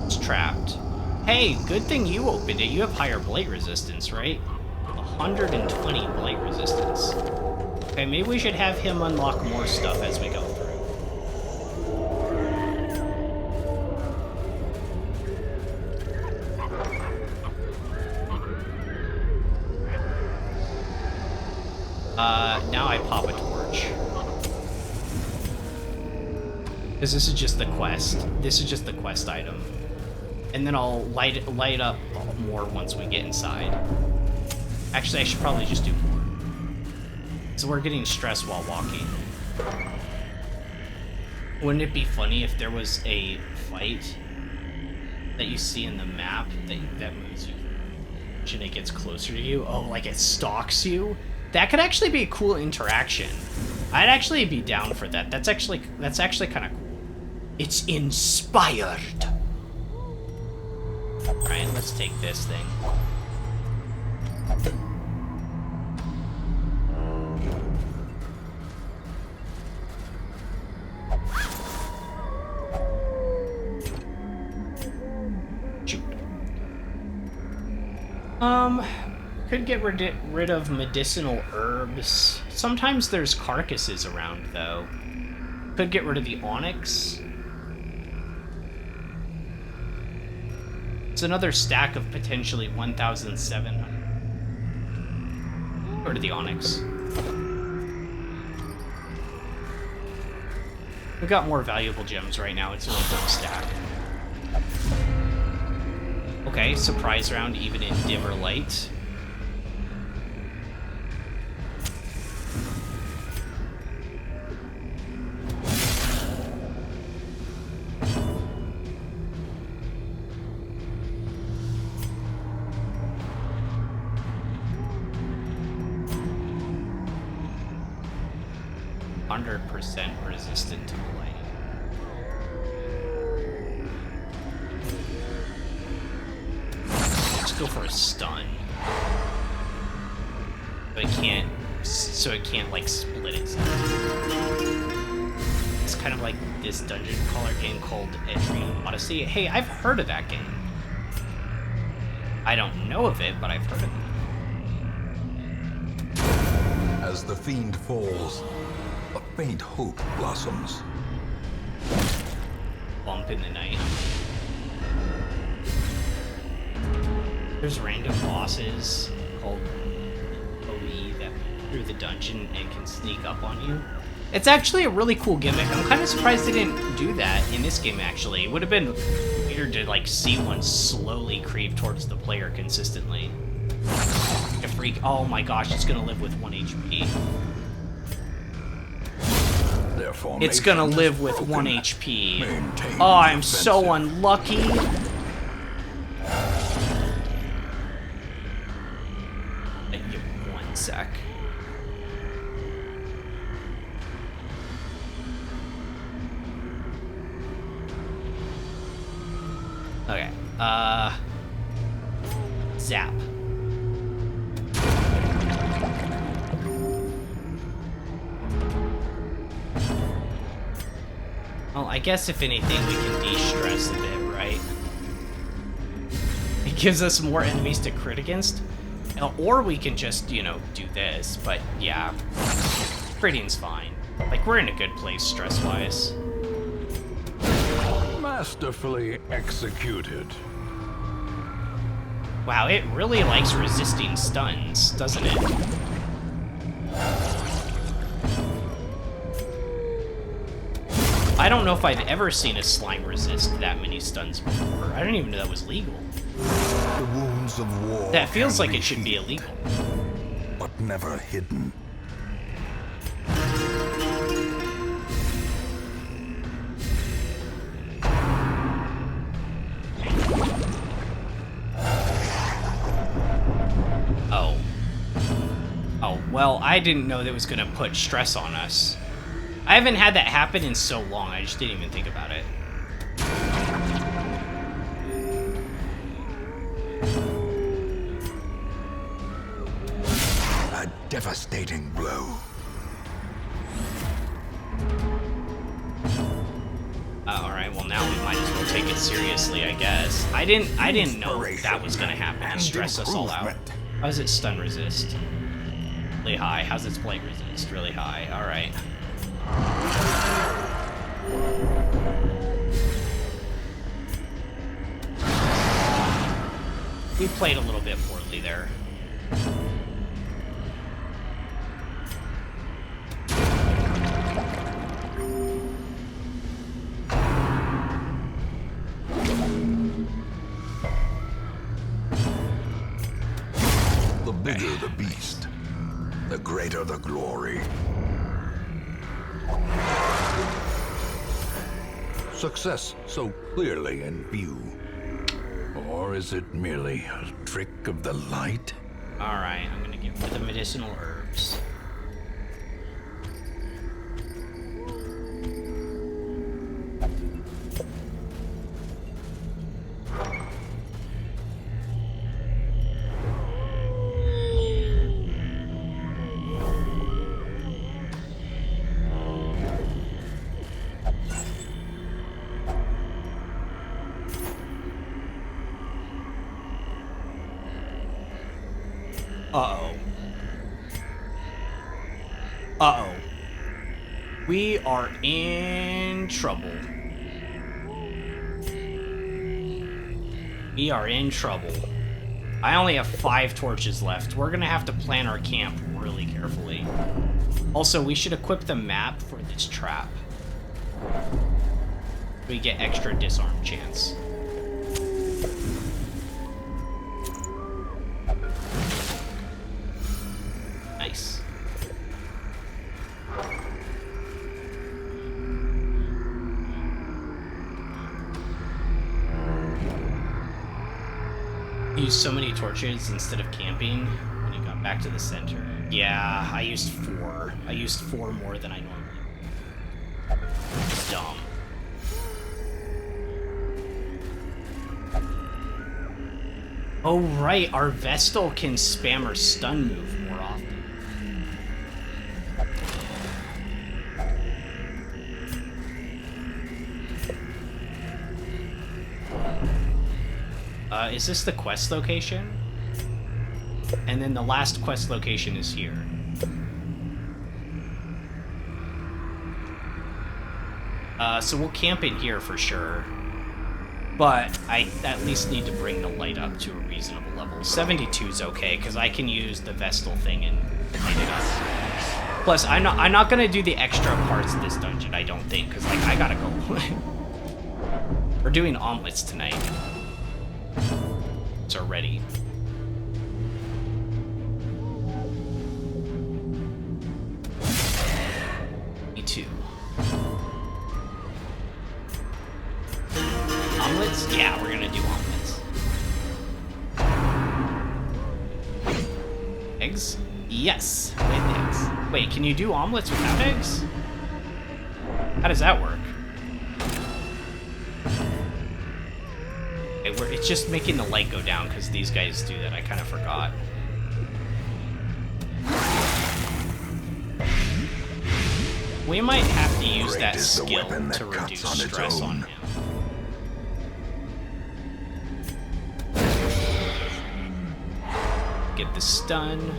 It's trapped. Hey, good thing you opened it. You have higher blight resistance, right? 120 blight resistance. Okay, maybe we should have him unlock more stuff as we go through. Now I pop a torch. Because this is just the quest. This is just the quest item. And then I'll light up more once we get inside. Actually, I should probably just do more. So we're getting stressed while walking. Wouldn't it be funny if there was a fight that you see in the map that moves you and it gets closer to you? Oh, like it stalks you? That could actually be a cool interaction. I'd actually be down for that. That's actually kind of cool. It's inspired. Alright, let's take this thing. Shoot. Could get rid of medicinal herbs. Sometimes there's carcasses around, though. Could get rid of the onyx. It's another stack of potentially 1,700. Get rid of the onyx. We've got more valuable gems right now. It's only one stack. Okay, surprise round even in dimmer light. 100% resistant to blight. Let's go for a stun. So it can't like split itself. It's kind of like this dungeon crawler game called Edrian Odyssey. Hey, I've heard of that game. I don't know of it, but I've heard of it. As the fiend falls, a faint hope blossoms. Bump in the night. There's random bosses called OE that through the dungeon and can sneak up on you. It's actually a really cool gimmick. I'm kind of surprised they didn't do that in this game, actually. It would have been weird to, like, see one slowly creep towards the player consistently. Like a freak. Oh my gosh, it's gonna live with 1 HP. It's gonna live with 1 HP. Oh, I'm so unlucky. Give me 1 sec. Okay, zap. Well, I guess if anything, we can de-stress a bit, right? It gives us more enemies to crit against. Or we can just, you know, do this, but yeah. Critting's fine. Like, we're in a good place stress-wise. Masterfully executed. Wow, it really likes resisting stuns, doesn't it? I don't know if I've ever seen a slime resist that many stuns before. I didn't even know that was legal. The wounds of war. That feels can like be it should be healed, illegal. but never hidden. Oh. Oh, well, I didn't know that was gonna put stress on us. I haven't had that happen in so long, I just didn't even think about it. A devastating blow. Alright, well now we might as well take it seriously, I guess. I didn't know that was gonna happen and stress us all out. How's it stun resist? Really high. How's its blight resist? Really high. Alright. We played a little bit poorly there. The bigger the beast, the greater the glory. Success so clearly in view. Or is it merely a trick of the light? Alright, I'm gonna get rid of the medicinal herbs. Uh-oh. Uh-oh. We are in trouble. We are in trouble. I only have 5 torches left. We're gonna have to plan our camp really carefully. Also, we should equip the map for this trap. We get extra disarm chance. Nice. Used so many torches instead of camping when you got back to the center. Yeah, I used 4. I used 4 more than I normally would. It's dumb. Oh right, our Vestal can spam her stun move more often. Is this the quest location? And then the last quest location is here. So we'll camp in here for sure. But I at least need to bring the light up to a reasonable level. 72 is okay, because I can use the Vestal thing and light it up. Plus, I'm not gonna do the extra parts of this dungeon, I don't think, because like I gotta go. We're doing omelets tonight. Are ready. Me too. Omelets? Yeah, we're gonna do omelets. Eggs? Yes, with eggs. Wait, can you do omelets without eggs? How does that work? It's just making the light go down because these guys do that. I kind of forgot. We might have to use that skill to reduce stress on him. Get the stun.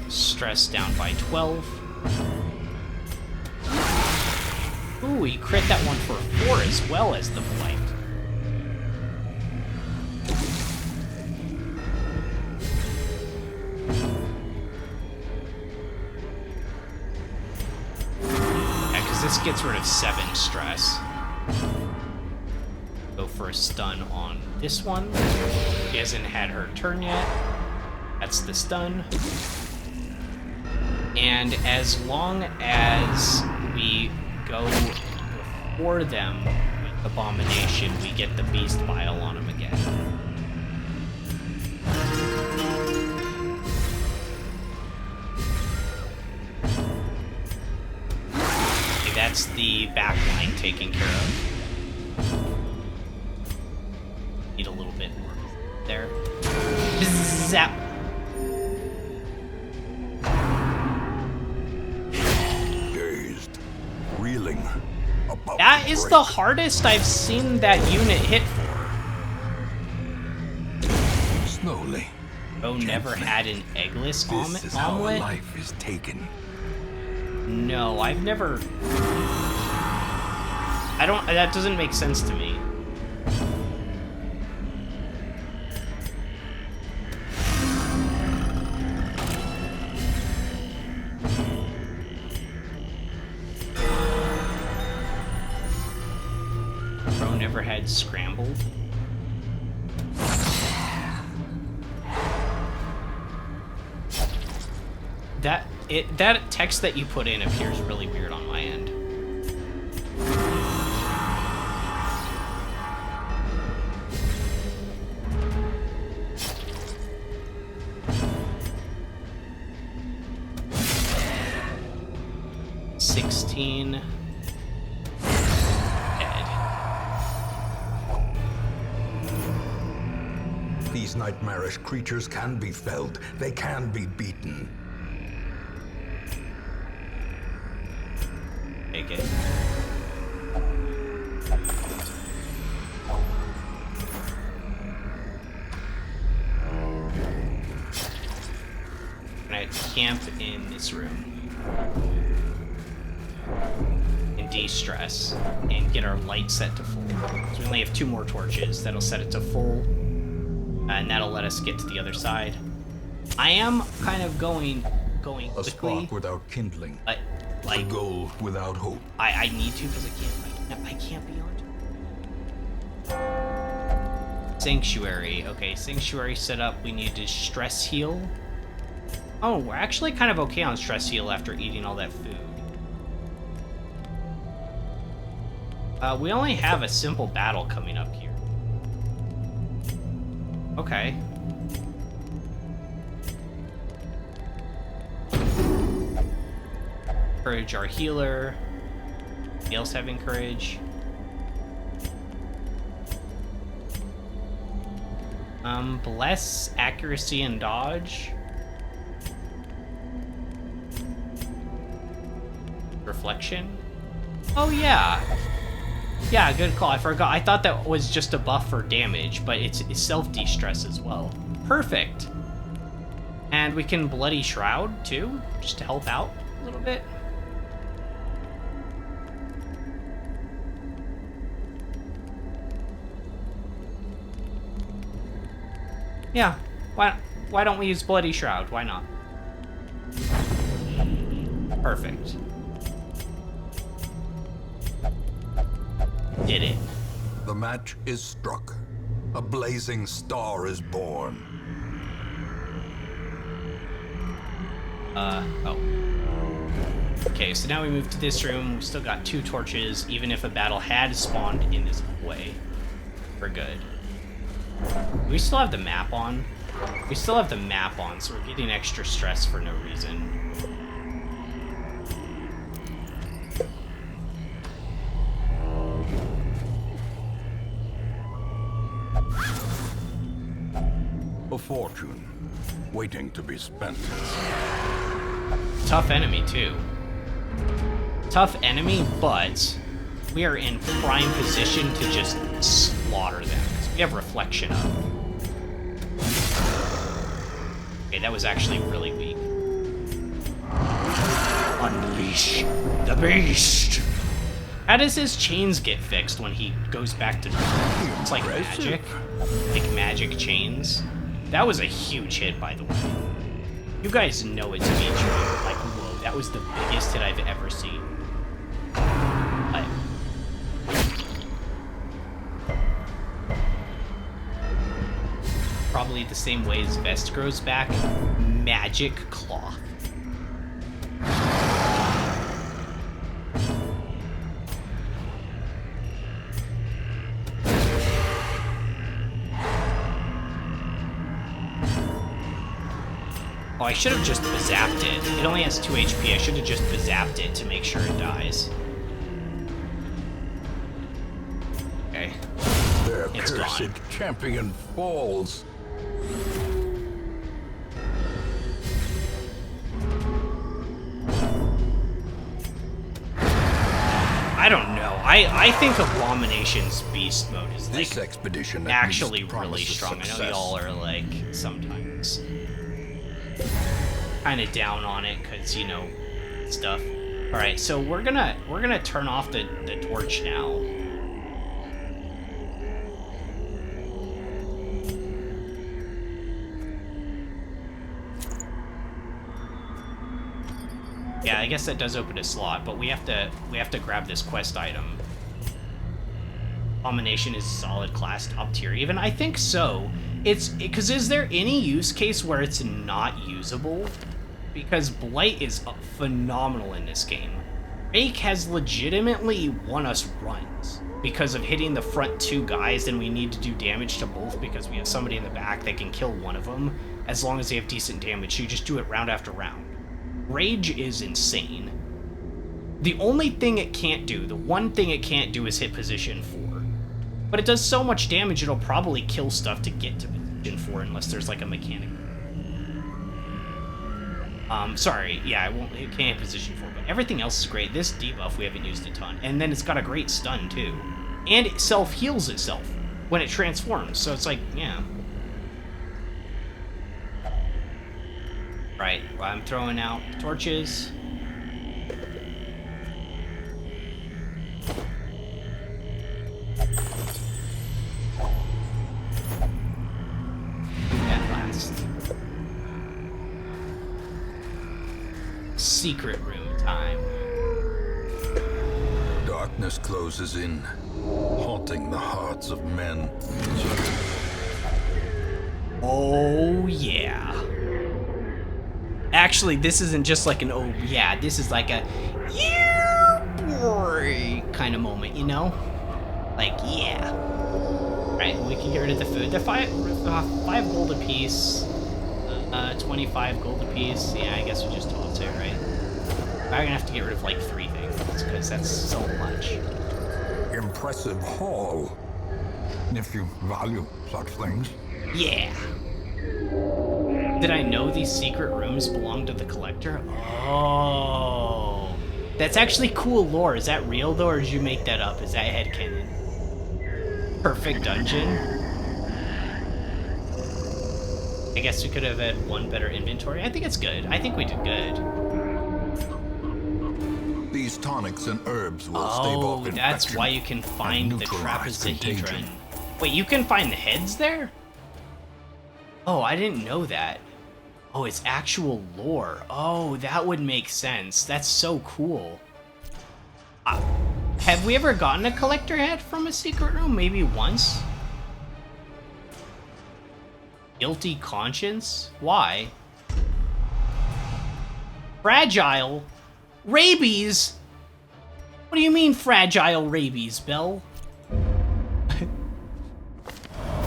Stress down by 12. Ooh, he crit that one for 4 as well as the blight. Yeah, because this gets rid of 7 stress. Go for a stun on this one. She hasn't had her turn yet. That's the stun. And as long as we go before them with Abomination, we get the Beast Vial on him again. Okay, that's the back line taken care of. Need a little bit more there. Zap! That is the hardest I've seen that unit hit for. Slowly. Oh, never had an eggless This is how omelet? life is taken. No, I've never... That doesn't make sense to me. Never had scrambled. That text that you put in appears really weird on my end. $16. These nightmarish creatures can be felled. They can be beaten. Take it. gonna camp in this room. And de-stress. And get our light set to full. So we only have 2 more torches. That'll set it to full. And that'll let us get to the other side. I am kind of going quickly. A spark without kindling. Like, A goal without hope. I need to because I can't be on. Sanctuary. Okay, sanctuary set up. We need to stress heal. Oh, we're actually kind of okay on stress heal after eating all that food. We only have a simple battle coming up here. Okay. Courage our healer. Anybody else having courage? Bless, accuracy, and dodge. Reflection. Oh yeah. Yeah, good call. I forgot. I thought that was just a buff for damage, but it's self-de-stress as well. Perfect. And we can Bloody Shroud, too, just to help out a little bit. Yeah, why don't we use Bloody Shroud? Why not? Perfect. Did it. The match is struck. A blazing star is born. Oh. Okay, so now we move to this room. We still got 2 torches, even if a battle had spawned in this hallway. We're good. We still have the map on. We still have the map on, so we're getting extra stress for no reason. A fortune, waiting to be spent. Tough enemy, too. Tough enemy, but we are in prime position to just slaughter them. We have reflection up. Okay, that was actually really weak. Unleash the beast! How does his chains get fixed when he goes back to normal? It's like magic. Like magic chains. That was a huge hit, by the way. You guys know it to be true. Like, whoa, that was the biggest hit I've ever seen. Probably the same way his vest grows back. Magic cloth. Oh, I should have just zapped it. It only has 2 HP. I should have just zapped it to make sure it dies. Okay. Their It's cursed gone. champion falls. I don't know. I think Abomination's beast mode is like This expedition at actually least really promises strong. I know success. y'all are like sometimes kind of down on it because you know stuff. All right, so we're gonna turn off the torch now. Yeah, I guess that does open a slot, but we have to grab this quest item. Abomination is solid class, top tier even. I think so. Because is there any use case where it's not usable? Because Blight is phenomenal in this game. Rake has legitimately won us runs because of hitting the front 2 guys, and we need to do damage to both because we have somebody in the back that can kill one of them as long as they have decent damage. So you just do it round after round. Rage is insane. The only thing it can't do, the one thing it can't do is hit position 4. But it does so much damage it'll probably kill stuff to get to position 4 unless there's like a mechanic. Sorry, yeah, it can't hit position 4, but everything else is great. This debuff we haven't used a ton. And then it's got a great stun too. And it self-heals itself when it transforms, so it's like, yeah. Right, I'm throwing out torches. At last. Secret room time. Darkness closes in, haunting the hearts of men. Oh yeah. Actually, this isn't just like an oh yeah, this is like a yeah boy kind of moment, you know? Like yeah. Right, we can get rid of the food. They're five gold apiece. 25 gold apiece. Yeah, I guess we just toss it, right? I'm gonna have to get rid of like 3 things because that's so much. Impressive haul, if you value such things. Yeah. Did I know these secret rooms belong to the collector? Oh. That's actually cool lore. Is that real though, or did you make that up? Is that headcanon? Perfect dungeon. I guess we could have had one better inventory. I think it's good. I think we did good. These tonics and herbs will stave off Oh, infection. that's why you can find the neutralize trapezohedron. contagion. Wait, you can find the heads there? Oh, I didn't know that. Oh, it's actual lore. Oh, that would make sense. That's so cool. Have we ever gotten a collector head from a secret room? Maybe once? Guilty conscience? Why? Fragile? Rabies? What do you mean fragile rabies, Belle?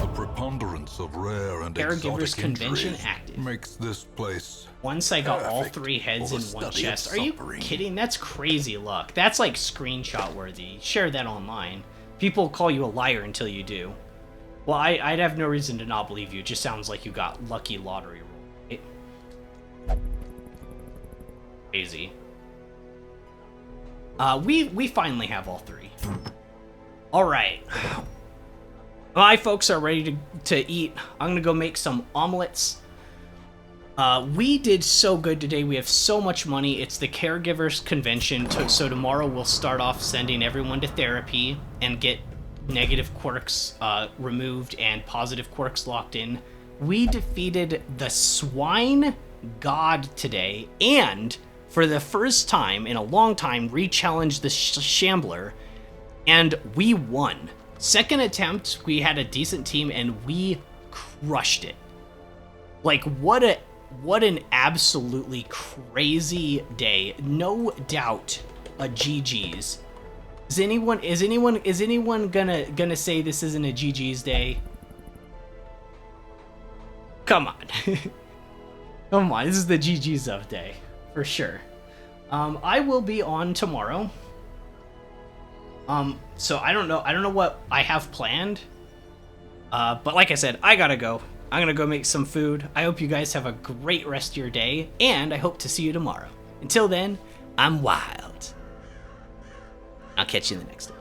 The preponderance of rare and Caregivers exotic Convention injuries active. makes this place Once I got all perfect 3 heads for in the one study of chest. Are you suffering. kidding? That's crazy luck. That's like screenshot worthy. Share that online. People call you a liar until you do. Well, I'd have no reason to not believe you. It just sounds like you got lucky lottery roll. Crazy. We finally have all 3. All right. My folks are ready to eat. I'm gonna go make some omelets. We did so good today. We have so much money. It's the Caregivers Convention, so tomorrow we'll start off sending everyone to therapy and get negative quirks removed and positive quirks locked in. We defeated the Swine God today, and for the first time in a long time, re-challenged the Shambler, and we won. Second attempt, we had a decent team, and we crushed it. Like, what an absolutely crazy day. No doubt a GG's. Is anyone gonna say this isn't a GG's day? Come on. Come on, this is the GG's of day. For sure. I will be on tomorrow. So I don't know what I have planned. But like I said, I gotta go. I'm gonna go make some food. I hope you guys have a great rest of your day, and I hope to see you tomorrow. Until then, I'm wild. I'll catch you in the next one.